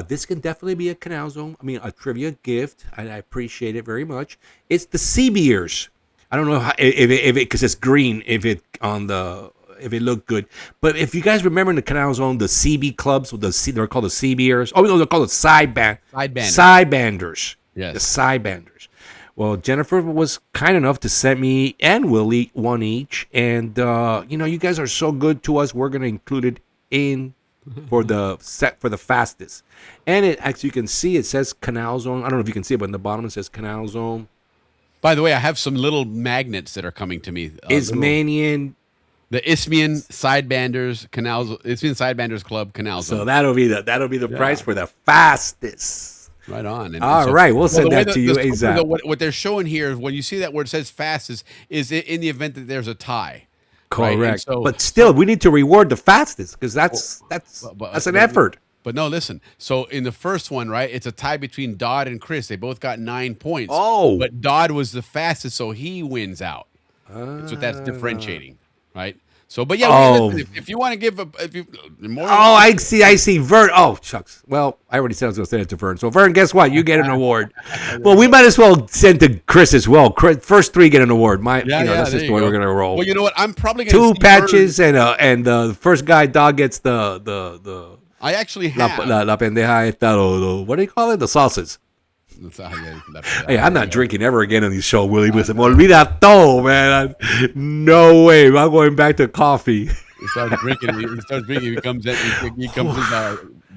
this can definitely be a Canal Zone. I mean, a trivia gift, and I appreciate it very much. It's the sea beers. I don't know how, if it because it's green. If it looked good, but if you guys remember in the Canal Zone, the CB clubs, they're called the CBers. Oh no, they're called the sidebanders. Yes, the sidebanders. Well, Jennifer was kind enough to send me and Willie one each, and you guys are so good to us. We're gonna include it in for the set for the fastest, and it as you can see, it says Canal Zone. I don't know if you can see it, but in the bottom it says Canal Zone. By the way, I have some little magnets that are coming to me. Ismanian. The Isthmian Sidebanders Club Canal Zone. So that'll be the price for the fastest. Right on. And all right, we'll send that to you ASAP. What they're showing here is when you see that where it says fastest is in the event that there's a tie. Correct. Right? So, but still, we need to reward the fastest because that's an effort. But no, listen. So in the first one, right, it's a tie between Dodd and Chris. They both got 9 points. Oh. But Dodd was the fastest, so he wins out. That's what that's differentiating, right? So, but yeah, listen, if you want to give more. Oh, I see. Vern. Oh, shucks. Well, I already said I was going to send it to Vern. So, Vern, guess what? You get an award. Well, we might as well send to Chris as well. First 3 get an award. That's just the way we're going to roll. Well, you know what? I'm probably going to 2 patches and the first guy, Dog, gets the. I actually have. La pendeja esta, what do you call it? The sauces. Hey, I'm not drinking ever again on these shows, Willie. Se me olvida todo, man. No way. I'm going back to coffee. He starts drinking. He comes in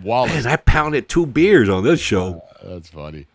Wallace. Man, I pounded 2 beers on this show. That's funny.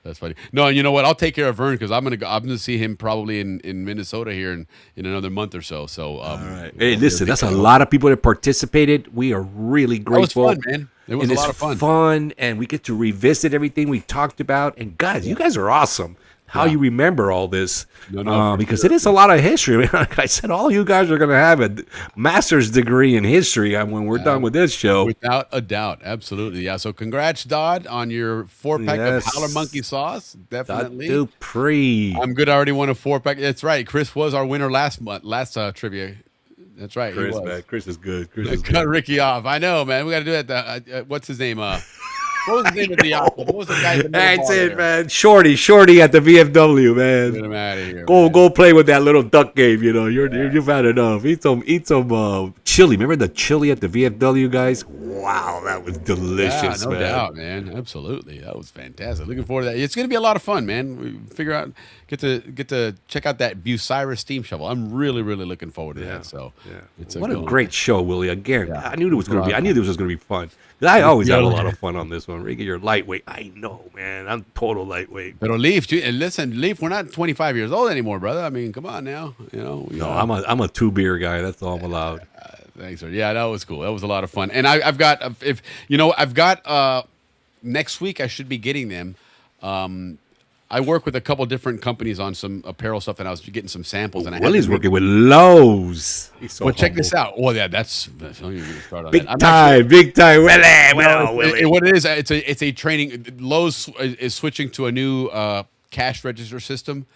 No, and you know what? I'll take care of Vern because I'm gonna see him probably in Minnesota here in another month or so. So, all right. Hey, listen, that's a lot of people that participated. We are really grateful. That was fun, man. It was a lot of fun, and we get to revisit everything we talked about. And guys, you guys are awesome. How you remember all this? Because it is a lot of history. I mean, like I said, all you guys are going to have a master's degree in history when we're done with this show. Without a doubt. Absolutely. Yeah. So congrats, Dodd, on your 4-pack of Howler Monkey sauce. Definitely. Dupree. I'm good. I already won a 4-pack. That's right. Chris was our winner last trivia. That's right. Chris, man. Chris is good. Cut Ricky off. I know, man. We got to do that. What's his name? What was the name of the yacht? What was the guy? That's it, man. Shorty at the VFW, man. Get him out of here. Go play with that little duck game. You've had enough. Eat some chili. Remember the chili at the VFW, guys? Wow, that was delicious, no doubt, man. Absolutely, that was fantastic. Looking forward to that. It's going to be a lot of fun, man. We figure out get to check out that Bucyrus steam shovel. I'm really looking forward to that. So it's what a great show, Willie. Again, I knew it was going to be. I knew this was going to be fun. I always have a lot of fun on this one. Ricky, you're lightweight. I know, man. I'm total lightweight. But Leaf, listen, Leaf, we're not 25 years old anymore, brother. I mean, come on now. No, I'm a 2-beer guy. That's all I'm allowed. Thanks, sir. Yeah, that was cool. That was a lot of fun. And I've got next week I should be getting them. I work with a couple different companies on some apparel stuff, and I was getting some samples. And Willie's working with Lowe's. Well, check this out. Well, yeah, that's big time, big time. Willie. What it is, it's a training. Lowe's is switching to a new cash register system,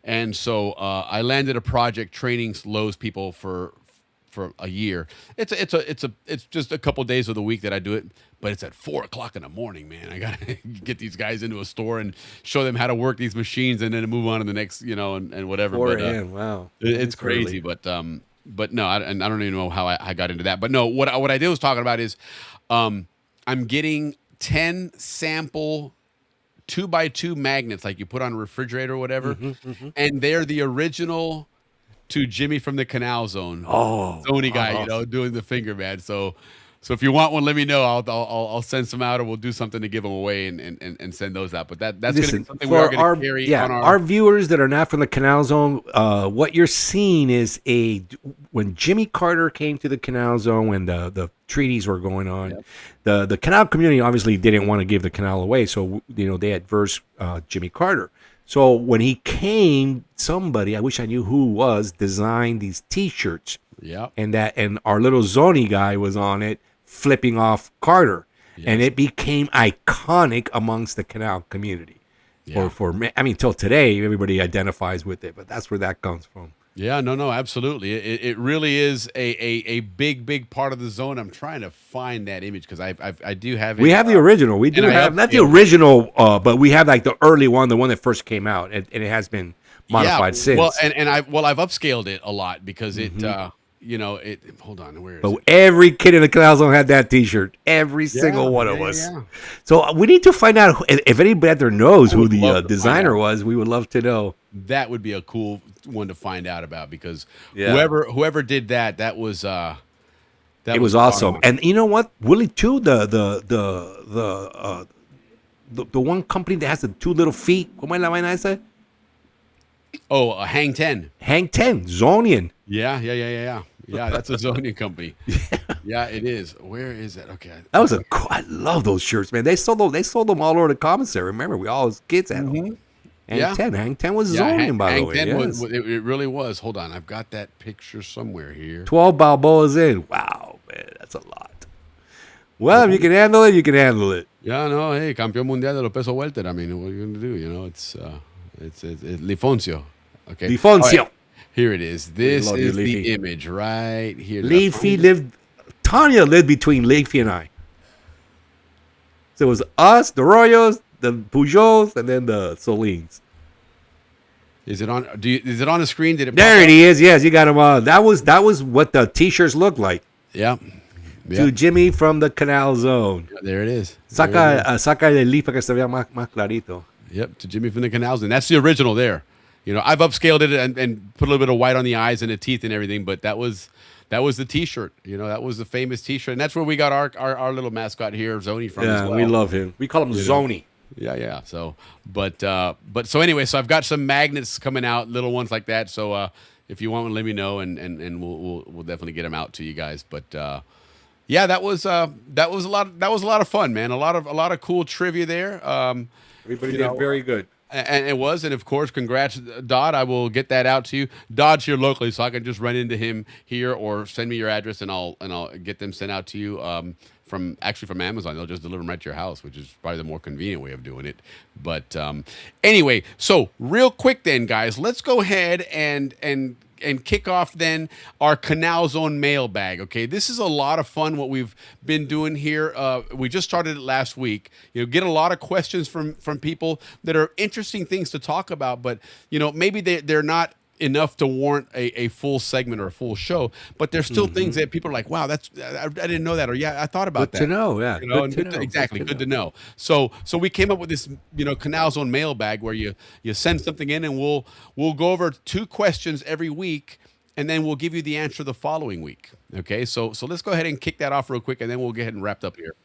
and so I landed a project training Lowe's people for a year. It's just a couple days of the week that I do it, but it's at 4:00 in the morning, man. I gotta get these guys into a store and show them how to work these machines, and then move on to the next, and whatever. 4 a.m. Wow, it's crazy, but no, I don't even know how I got into that. But no, what I did was talking about is, I'm getting 10 sample 2x2 magnets like you put on a refrigerator or whatever, and they're the original to Jimmy from the Canal Zone. Zony guy, awesome. Doing the finger, man. So if you want one, let me know. I'll send some out, or we'll do something to give them away and send those out. But that's going to be something we're going to carry on our viewers that are not from the Canal Zone. What you're seeing is when Jimmy Carter came to the Canal Zone, when the treaties were going on, the Canal community obviously didn't want to give the canal away, so they adversed Jimmy Carter. So when he came, somebody, I wish I knew who it was, designed these T-shirts. Yeah. And our little Zony guy was on it, flipping off Carter. Yes. And it became iconic amongst the Canal community. Yeah. Till today, everybody identifies with it, but that's where that comes from. Yeah, no, absolutely. It really is a big part of the zone. I'm trying to find that image because I do have it. We have the original. We do have not the original, but we have like the early one, the one that first came out, and it has been modified since. Well, I've upscaled it a lot because it hold on, where is it? Every kid in the Canal Zone had that T-shirt. Every single one of us. Yeah. So we need to find out if anybody out there knows who the designer was. We would love to know. Kannat would be a cool one to find out about because whoever did that was it was awesome. And you know what, Willie too, the one company that has the two little feet. ¿Cómo es la vaina esa? Oh, Hang 10. Hang 10, Zonian. Yeah. Yeah, that's a Zonian company. Yeah, it is. Where is that? Okay. I love those shirts, man. They sold them all over the commissary. Remember, we all as kids had them. Hang 10 was Zonian, by the way. It really was. Hold on, I've got that picture somewhere here. 12 Balboas in. Wow, man, that's a lot. Well, if you can handle it, you can handle it. Yeah, no, hey, campeón mundial de los peso welter. I mean, what are you going to do? It's Lifoncio. Okay. Lifoncio. Right. Here it is. This is the image right here. Leafy Tanya lived between Leafy and I. So it was us, the Royos, the Pujols, and then the Solines. Is it on? Is it on the screen? Did it? There it is. Yes, you got him on. That was what the T-shirts looked like. Yeah. To Jimmy from the Canal Zone. Yeah, there it is. Saca el leaf para que se vea más clarito. Yep, to Jimmy from the Canal Zone. That's the original there. I've upscaled it and put a little bit of white on the eyes and the teeth and everything, but that was the T-shirt. That was the famous T-shirt, and that's where we got our little mascot here, Zony, from. Yeah, as well. We love him. We call him Zony. Yeah. So, but anyway, so I've got some magnets coming out, little ones like that. So, if you want one, let me know, and we'll definitely get them out to you guys. But yeah, that was a lot of fun, man. A lot of cool trivia there. Everybody did very good. And it was, and of course, congrats, Dodd. I will get that out to you. Dodd's here locally, so I can just run into him here, or send me your address, and I'll get them sent out to you from Amazon. They'll just deliver them right to your house, which is probably the more convenient way of doing it. But anyway, so real quick then, guys, let's go ahead and kick off then our Canal Zone mailbag. Okay, this is a lot of fun what we've been doing here. We just started it last week. Get a lot of questions from people that are interesting things to talk about, but maybe they're not enough to warrant a full segment or a full show, but there's still things that people are like, wow, I didn't know that, or I thought about that. Good to know, yeah. Exactly, good to know. So we came up with this, Canal Zone mailbag where you send something in, and we'll go over 2 questions every week, and then we'll give you the answer the following week. Okay, so let's go ahead and kick that off real quick, and then we'll go ahead and wrap up here.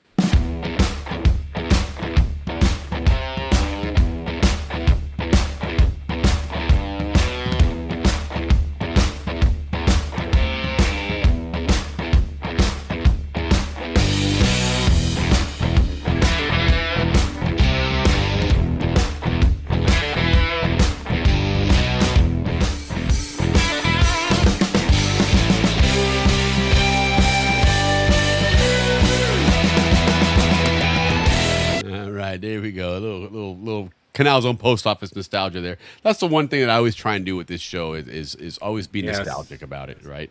little Canal Zone post office nostalgia there. That's the one thing that I always try and do with this show is always be nostalgic about it, right?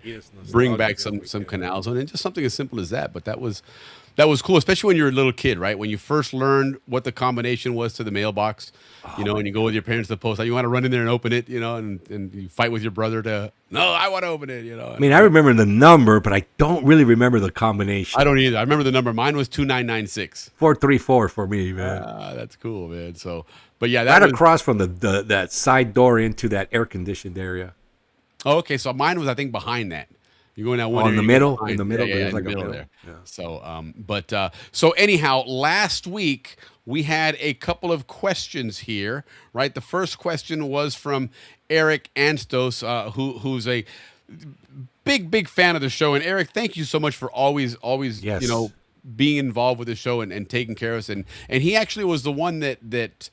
Bring back some Canal Zone and just something as simple as that. But that was cool, especially when you're a little kid, right? When you first learned what the combination was to the mailbox, and you go with your parents to the post, you want to run in there and open it, and you fight with your brother no, I want to open it, I mean, I remember the number, but I don't really remember the combination. I don't either. I remember the number. Mine was 2996. 434 for me, man. That's cool, man. So, but yeah, that right across from that side door into that air conditioned area. Oh, okay. So mine was, I think, behind that. You go in that one in the middle, in the middle. Yeah, there's like the a middle middle there. Yeah. So anyhow, last week we had a couple of questions here, right? The first question was from Eric Anstos, who's a big fan of the show. And Eric, thank you so much for always being involved with the show and taking care of us. And he actually was the one that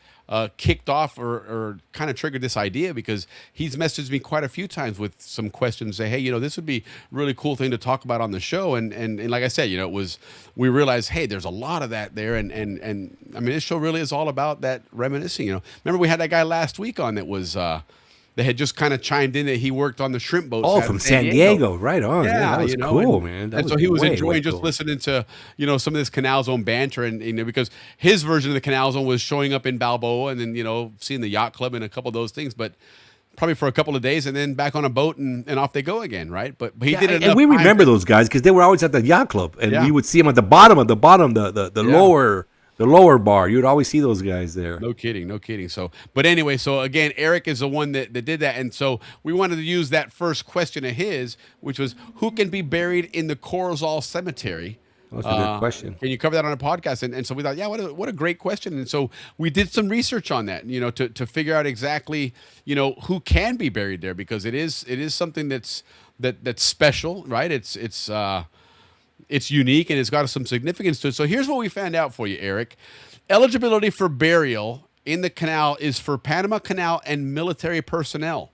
kicked off or kind of triggered this idea, because he's messaged me quite a few times with some questions, say, hey, this would be a really cool thing to talk about on the show. And like I said, we realized, hey, there's a lot of that there. And I mean, this show really is all about that reminiscing. Remember we had that guy last week on that was, that had just kind of chimed in that he worked on the shrimp boats. Oh, from San Diego. Right on. Yeah, that was cool, man. And so he was enjoying just listening to, some of this Canal Zone banter, and because his version of the Canal Zone was showing up in Balboa and then, seeing the yacht club and a couple of those things, but probably for a couple of days and then back on a boat and off they go again, right? But he did it. And we remember those guys because they were always at the yacht club, and we would see them at the bottom, the lower bar. You would always see those guys there. No kidding. So, but anyway, so again, Eric is the one that did that. And so we wanted to use that first question of his, which was, who can be buried in the Corozal Cemetery? That's a good question. Can you cover that on a podcast? And so we thought, what a great question. And so we did some research on that, to figure out exactly, who can be buried there, because it is something that's special, right? It's unique and it's got some significance to it. So here's what we found out for you, Eric. Eligibility for burial in the canal is for Panama Canal and military personnel.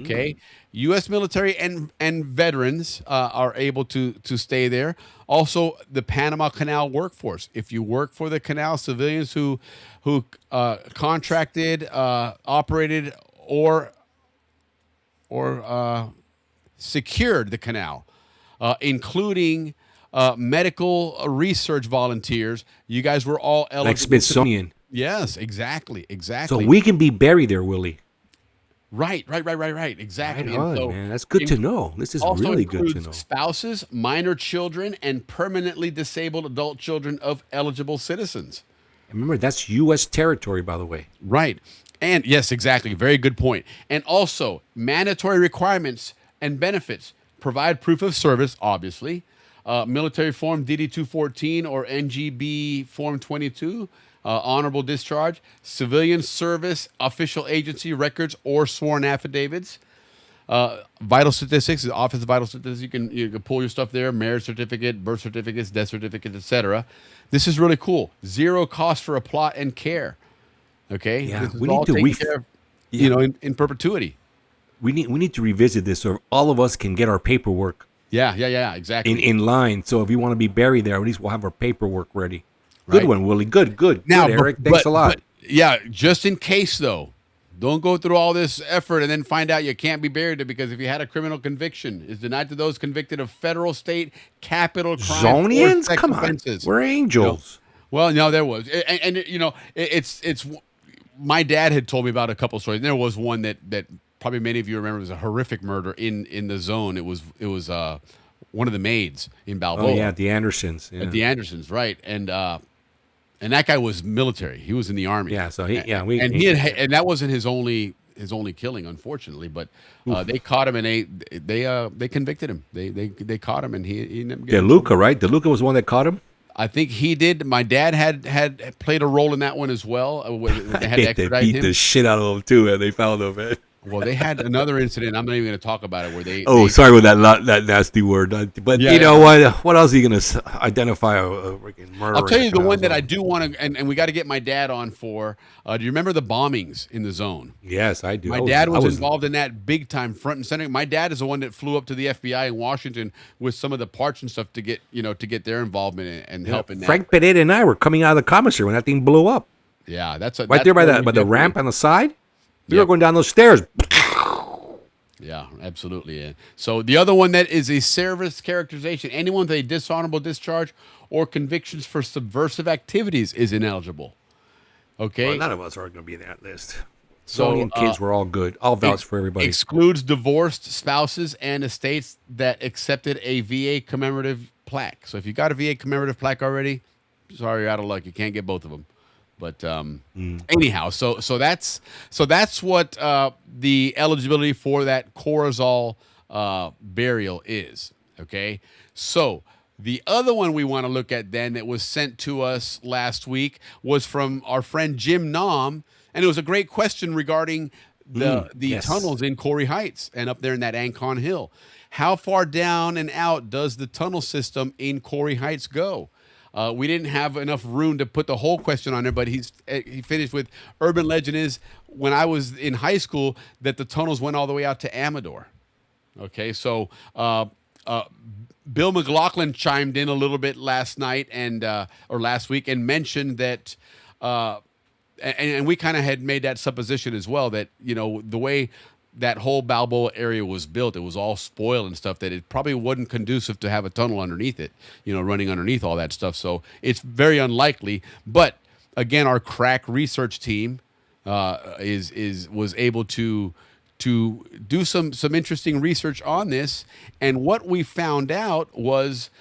Okay. U.S. military and veterans are able to stay there. Also, the Panama Canal workforce. If you work for the canal, civilians who contracted, operated, or secured the canal, including medical research volunteers. You guys were all eligible. Like Smithsonian. Yes, exactly. So we can be buried there, Willie. Right. Exactly. Right on, man. That's good to know. This is really good to know. Spouses, minor children, and permanently disabled adult children of eligible citizens. Remember, that's U.S. territory, by the way. Right. And yes, exactly. Very good point. And also, mandatory requirements and benefits. Provide proof of service, obviously. Military Form DD-214 or NGB Form 22. Honorable discharge. Civilian service, official agency records, or sworn affidavits. Vital statistics, the Office of Vital Statistics. You can pull your stuff there. Marriage certificate, birth certificates, death certificates, etc. This is really cool. Zero cost for a plot and care. Okay? Yeah, this is we all need to taken care of, in perpetuity. We need to revisit this so all of us can get our paperwork. Yeah, exactly. In line. So if you want to be buried there, at least we'll have our paperwork ready. Good one, Willie. Good. Now, good, Eric. Thanks a lot. Just in case though, don't go through all this effort and then find out you can't be buried there, because if you had a criminal conviction, is denied to those convicted of federal, state, capital crime, Zonians? or sex Come on, offenses. we're angels. Well, no, there was, and it's. My dad had told me about a couple stories. There was one that probably many of you remember was a horrific murder in the zone. It was one of the maids in Balboa. Oh yeah, the Andersons. Yeah. At the Andersons, right? And that guy was military. He was in the army. Yeah, so and that wasn't his only killing, unfortunately. But they caught him and they convicted him. They caught him and he ended up getting DeLuca, right? DeLuca was the one that caught him. I think he did. My dad had played a role in that one as well. They had to they beat the shit out of him too, and they found him, man. Well, they had another incident. I'm not even going to talk about it. Where they sorry with that nasty word. But you know what? What else are you going to identify a freaking murder? I'll tell you the one that I do want to, and we got to get my dad on for. Do you remember the bombings in the zone? Yes, I do. My dad was involved in that big time, front and center. My dad is the one that flew up to the FBI in Washington with some of the parts and stuff to get their involvement and help in that. Frank Pereira and I were coming out of the commissary when that thing blew up. Yeah, that's right there by the ramp on the side. We were going down those stairs. Yeah, absolutely. Yeah. So the other one that is a service characterization, anyone with a dishonorable discharge or convictions for subversive activities is ineligible. Okay. Well, none of us are going to be in that list. So Zonian kids were all good. I'll vouch for everybody. Excludes divorced spouses and estates that accepted a VA commemorative plaque. So if you got a VA commemorative plaque already, sorry, you're out of luck. You can't get both of them. But anyhow, so that's what the eligibility for that Corozal burial is. Okay, so the other one we want to look at then that was sent to us last week was from our friend Jim Nom, and it was a great question regarding the tunnels in Corey Heights and up there in that Ancon Hill. How far down and out does the tunnel system in Corey Heights go? We didn't have enough room to put the whole question on there, but he finished with urban legend is when I was in high school that the tunnels went all the way out to Amador. Okay, so Bill McLaughlin chimed in a little bit last night or last week and mentioned that, and we kind of had made that supposition as well that the way that whole Balboa area was built, it was all spoiled and stuff, that it probably wasn't conducive to have a tunnel underneath it, running underneath all that stuff. So it's very unlikely. But again, our crack research team was able to do some interesting research on this. And what we found out was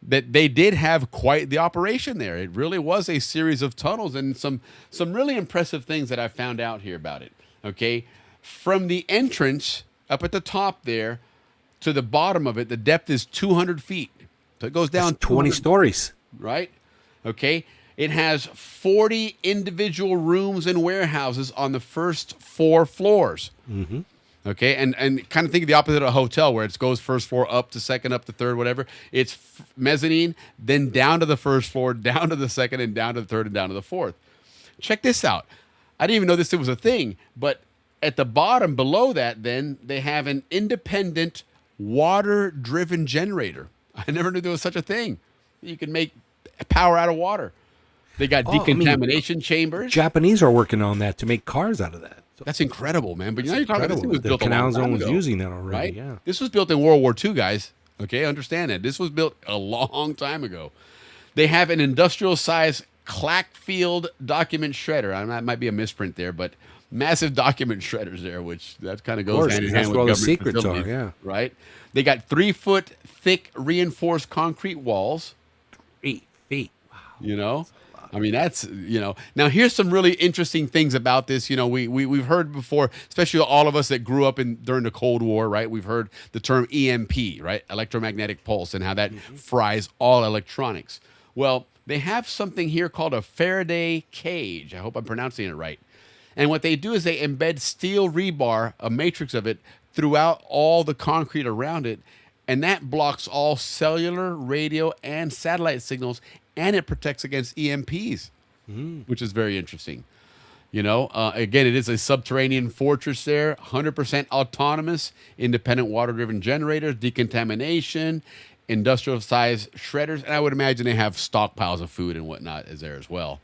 that they did have quite the operation there. It really was a series of tunnels and some really impressive things that I found out here about it. Okay. From the entrance up at the top there to the bottom of it, the depth is 200 feet. So it goes down. That's 20 stories. Right? Okay. It has 40 individual rooms and warehouses on the first 4 floors. Mm-hmm. Okay. And kind of think of the opposite of a hotel where it goes first floor up to second, up to third, whatever. It's mezzanine, then down to the first floor, down to the second, and down to the third, and down to the fourth. Check this out. I didn't even know this was a thing, but at the bottom below that, then they have an independent water-driven generator. I never knew there was such a thing. You can make power out of water. They got decontamination chambers. Japanese are working on that to make cars out of that. So that's incredible, man. But you're talking about this was built the Canal a long time Zone was ago, using that already. Right? Yeah. This was built in World War II, guys. Okay, understand that. This was built a long time ago. They have an industrial-sized Clackfield document shredder. That might be a misprint there, but massive document shredders there, which that kind of goes hand in hand with where all the government secrets are, facilities, yeah. right? They got 3-foot thick reinforced concrete walls. 8 feet. Wow. I mean, that's, now here's some really interesting things about this. We've heard before, especially all of us that grew up during the Cold War, right? We've heard the term EMP, right? Electromagnetic pulse, and how that fries all electronics. Well, they have something here called a Faraday cage. I hope I'm pronouncing it right. And what they do is they embed steel rebar, a matrix of it, throughout all the concrete around it. And that blocks all cellular, radio, and satellite signals. And it protects against EMPs, which is very interesting. Again, it is a subterranean fortress there, 100% autonomous, independent water-driven generators, decontamination, industrial-sized shredders. And I would imagine they have stockpiles of food and whatnot is there as well.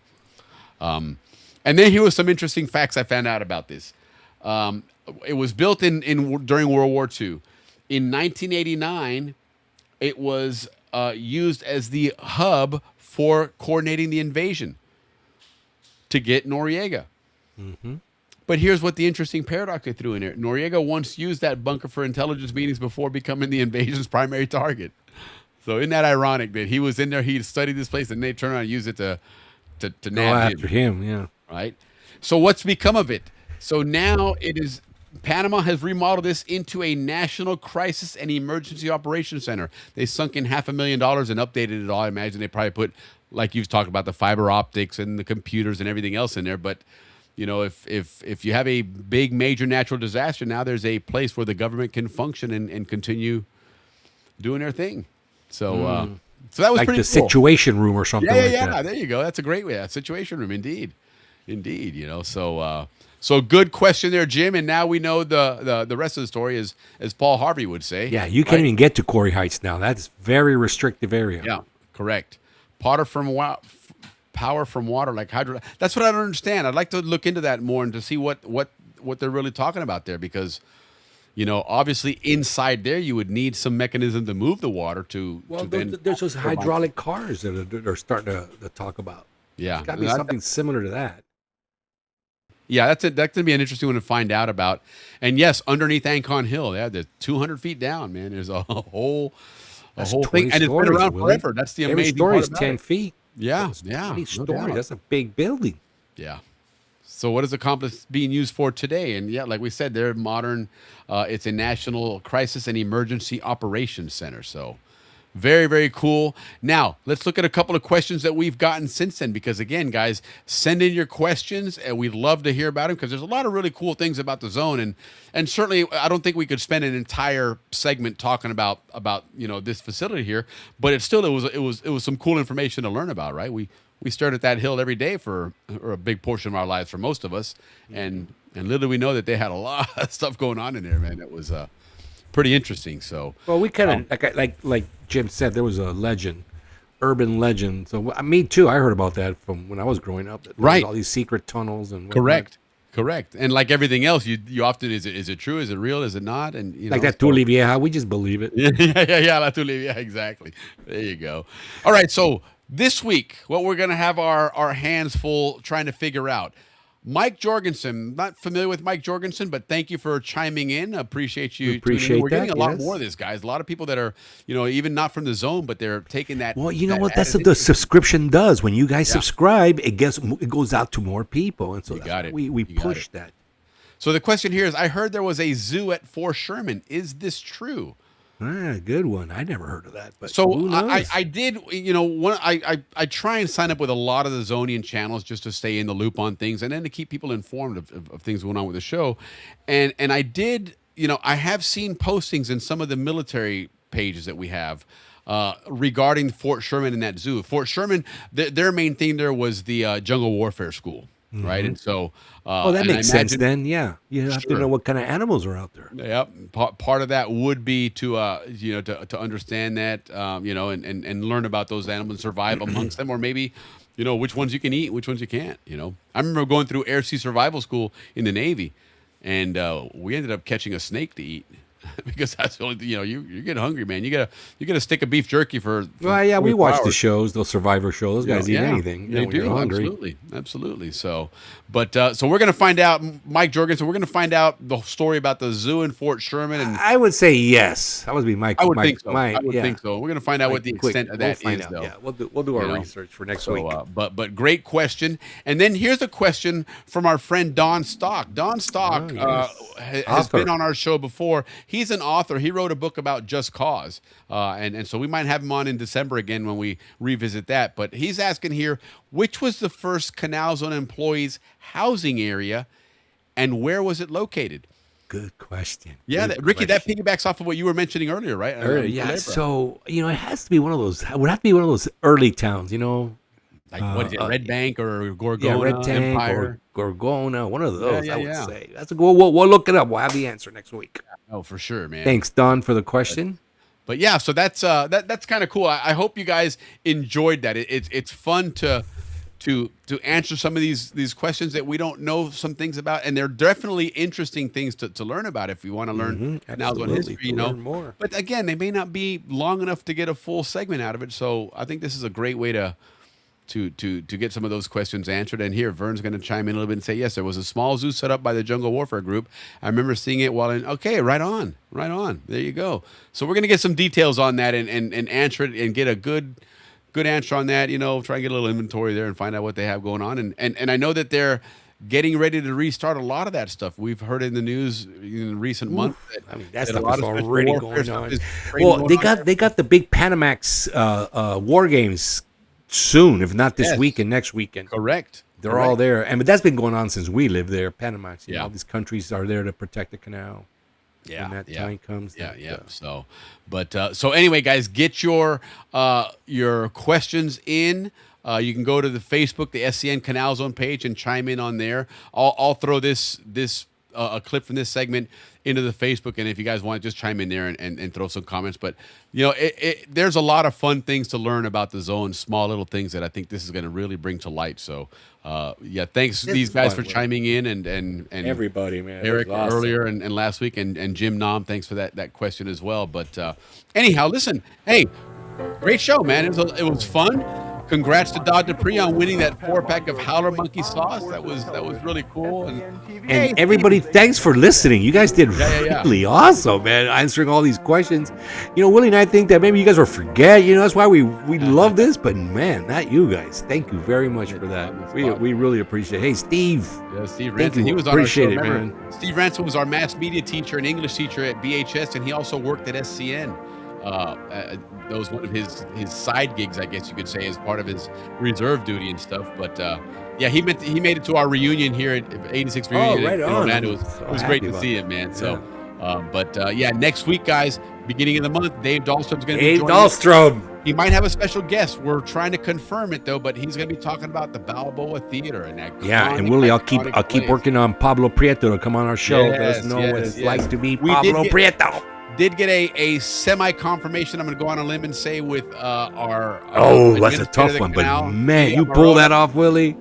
And then here was some interesting facts I found out about this. It was built during World War II. In 1989, it was used as the hub for coordinating the invasion to get Noriega. Mm-hmm. But here's what the interesting paradox they threw in there. Noriega once used that bunker for intelligence meetings before becoming the invasion's primary target. So isn't that ironic that he was in there, he studied this place, and they turned around and used it to nab after him, yeah. Right? So what's become of it? So now Panama has remodeled this into a national crisis and emergency operations center. They sunk in $500,000 and updated it all. I imagine they probably put, like you've talked about, the fiber optics and the computers and everything else in there. But, if you have a big major natural disaster, now there's a place where the government can function and continue doing their thing. So, so that was like pretty the cool. Situation room or something like that. Yeah, there you go. That's a great way. Situation room, indeed. So good question there, Jim. And now we know the rest of the story is, as Paul Harvey would say. Yeah, you can't even get to Corey Heights now. That's very restrictive area. Yeah, correct. Powder from power from water, like hydro. That's what I don't understand. I'd like to look into that more and to see what they're really talking about there, because obviously inside there you would need some mechanism to move the water to. Well, then there's those hydraulic cars that are starting to talk about. Yeah, it's got to be something similar to that. Yeah, that's it. That's gonna be an interesting one to find out about. And yes, underneath Ancon Hill, they're 200 feet down, man. There's a whole thing, and it's been around forever. That's the amazing story part is about 10 it. feet. Yeah, So yeah. 20 no story. doubt. That's a big building. Yeah. So what is the complex being used for today? And yeah, like we said, they're modern. It's a National Crisis and Emergency Operations Center. So very, very cool. Now, let's look at a couple of questions that we've gotten since then, because again, guys, send in your questions and we'd love to hear about them, because there's a lot of really cool things about the zone. And certainly I don't think we could spend an entire segment talking about this facility here, but it was some cool information to learn about, right? We stared at that hill every day for a big portion of our lives, for most of us. And little we know that they had a lot of stuff going on in there, man. It was pretty interesting. So, well, we kind of like Jim said, there was a urban legend. So me too. I heard about that from when I was growing up. Right, all these secret tunnels and whatnot. Correct. And like everything else, you often is it true? Is it real? Is it not? And like that Tule Vieja, we just believe it. yeah, la Tule Vieja, exactly. There you go. All right, so this week, what we're gonna have our hands full trying to figure out. Mike Jorgensen, not familiar with Mike Jorgensen, but thank you for chiming in. Appreciate you. Appreciate We're that, getting a lot yes. more of this, guys. A lot of people that are, even not from the zone, but they're taking that. Well, you know what? That's what the subscription does. When you guys subscribe, it goes out to more people, and so we push that. So the question here is: I heard there was a zoo at Fort Sherman. Is this true? Good one. I never heard of that. But so who knows? I did, I try and sign up with a lot of the Zonian channels just to stay in the loop on things, and then to keep people informed of things going on with the show. And I did, I have seen postings in some of the military pages that we have regarding Fort Sherman and that zoo. Fort Sherman, their main thing there was the jungle warfare school. Mm-hmm. Right. And so, that makes sense then. Yeah. You have to know what kind of animals are out there. Yep. Part of that would be to understand that, and learn about those animals and survive amongst them, or maybe, which ones you can eat, which ones you can't, I remember going through Air Sea Survival School in the Navy, and we ended up catching a snake to eat. Because that's the only thing, you get hungry, man. You get a stick of beef jerky for well, yeah, we watch the shows, those Survivor shows. Those guys eat anything. They do, absolutely. So, so we're gonna find out, Mike Jorgensen. We're gonna find out the story about the zoo in Fort Sherman. And I would say yes. That would be Mike. I would think so. I would think so. We're gonna find out what the extent of that is, though. Yeah, we'll do our research for next week. But great question. And then here's a question from our friend Don Stock. Don Stock has been on our show before. He's an author. He wrote a book about Just Cause. And so we might have him on in December again when we revisit that. But he's asking here, which was the first Canal Zone employees' housing area and where was it located? Good question. Yeah, Ricky, that piggybacks off of what you were mentioning earlier, right? Yeah. So, it has to be one of those, it would have to be one of those early towns, Like what is it, Red Bank or Gorgona? Yeah, Red Tank Empire? or Gorgona, one of those, I would say. That's we'll look it up. We'll have the answer next week. Oh, for sure, man. Thanks, Don, for the question. But yeah, so that's kind of cool. I hope you guys enjoyed that. It's fun to answer some of these questions that we don't know some things about, and they're definitely interesting things to learn about if you want to learn Canal Zone history. Learn more. But again, they may not be long enough to get a full segment out of it. So I think this is a great way to get some of those questions answered. And here, Vern's going to chime in a little bit and say, yes, there was a small zoo set up by the Jungle Warfare Group. I remember seeing it while in, okay, right on. There you go. So we're going to get some details on that and answer it and get a good answer on that, try and get a little inventory there and find out what they have going on. And I know that they're getting ready to restart a lot of that stuff. We've heard in the news in recent months. That stuff is already going on. Well, they got the big Panamax war games soon, if not this weekend, next weekend. Correct. They're all there, but that's been going on since we lived there. Panamax, all these countries are there to protect the canal. Yeah, when that time comes. So anyway, guys, get your questions in. You can go to the Facebook, the SCN Canal Zone page, and chime in on there. I'll throw this a clip from this segment into the Facebook, and if you guys want to just chime in there and throw some comments. But there's a lot of fun things to learn about the zone, small little things that I think this is going to really bring to light. So thanks these guys for chiming in and everybody, man. Eric awesome. earlier and last week, and Jim Nom, thanks for that question as well. But anyhow, listen, hey, great show, man. It was fun. Congrats to Dodd Dupree on winning that 4-pack of Howler Monkey sauce. That was really cool. And everybody, thanks for listening. You guys did really awesome, man, answering all these questions. Willie and I think that maybe you guys will forget. That's why we love this. But man, not you guys. Thank you very much for that. We really appreciate it. Hey, Steve. Yeah, Steve Ransom. He was on appreciate our show. it, man. Steve Ransom was our mass media teacher and English teacher at BHS, and he also worked at SCN. That was one of his side gigs, I guess you could say, as part of his reserve duty and stuff. But he made it to our reunion here at 86 reunion. Right on. It was great to see him, man. So, next week, guys, beginning of the month, Dave Dahlstrom's going to be joining us. He might have a special guest. We're trying to confirm it though, but he's going to be talking about the Balboa Theater and that. And Willie, I'll keep working on Pablo Prieto to come on our show. Let us know what it's like to be Pablo Prieto. Did get a semi-confirmation. I'm going to go on a limb and say with our that's a tough one, but man, you pull that off, Willie.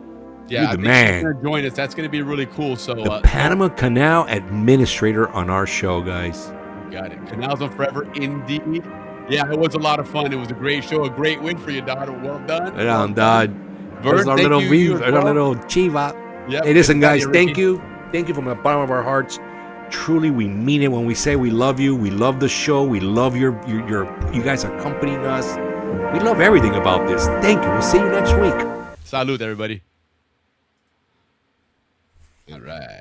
Yeah, you're the man. Going to join us. That's going to be really cool. So the Panama Canal administrator on our show, guys. Got it. Canals on forever, indeed. Yeah, it was a lot of fun. It was a great show, a great win for you, Dodd. Well done. Right on, Dodd. There's our little chiva. Yep. Hey, listen, guys, thank you. Thank you from the bottom of our hearts. Truly, we mean it when we say we love you. We love the show. We love you guys accompanying us. We love everything about this. Thank you. We'll see you next week. Salud, everybody. All right.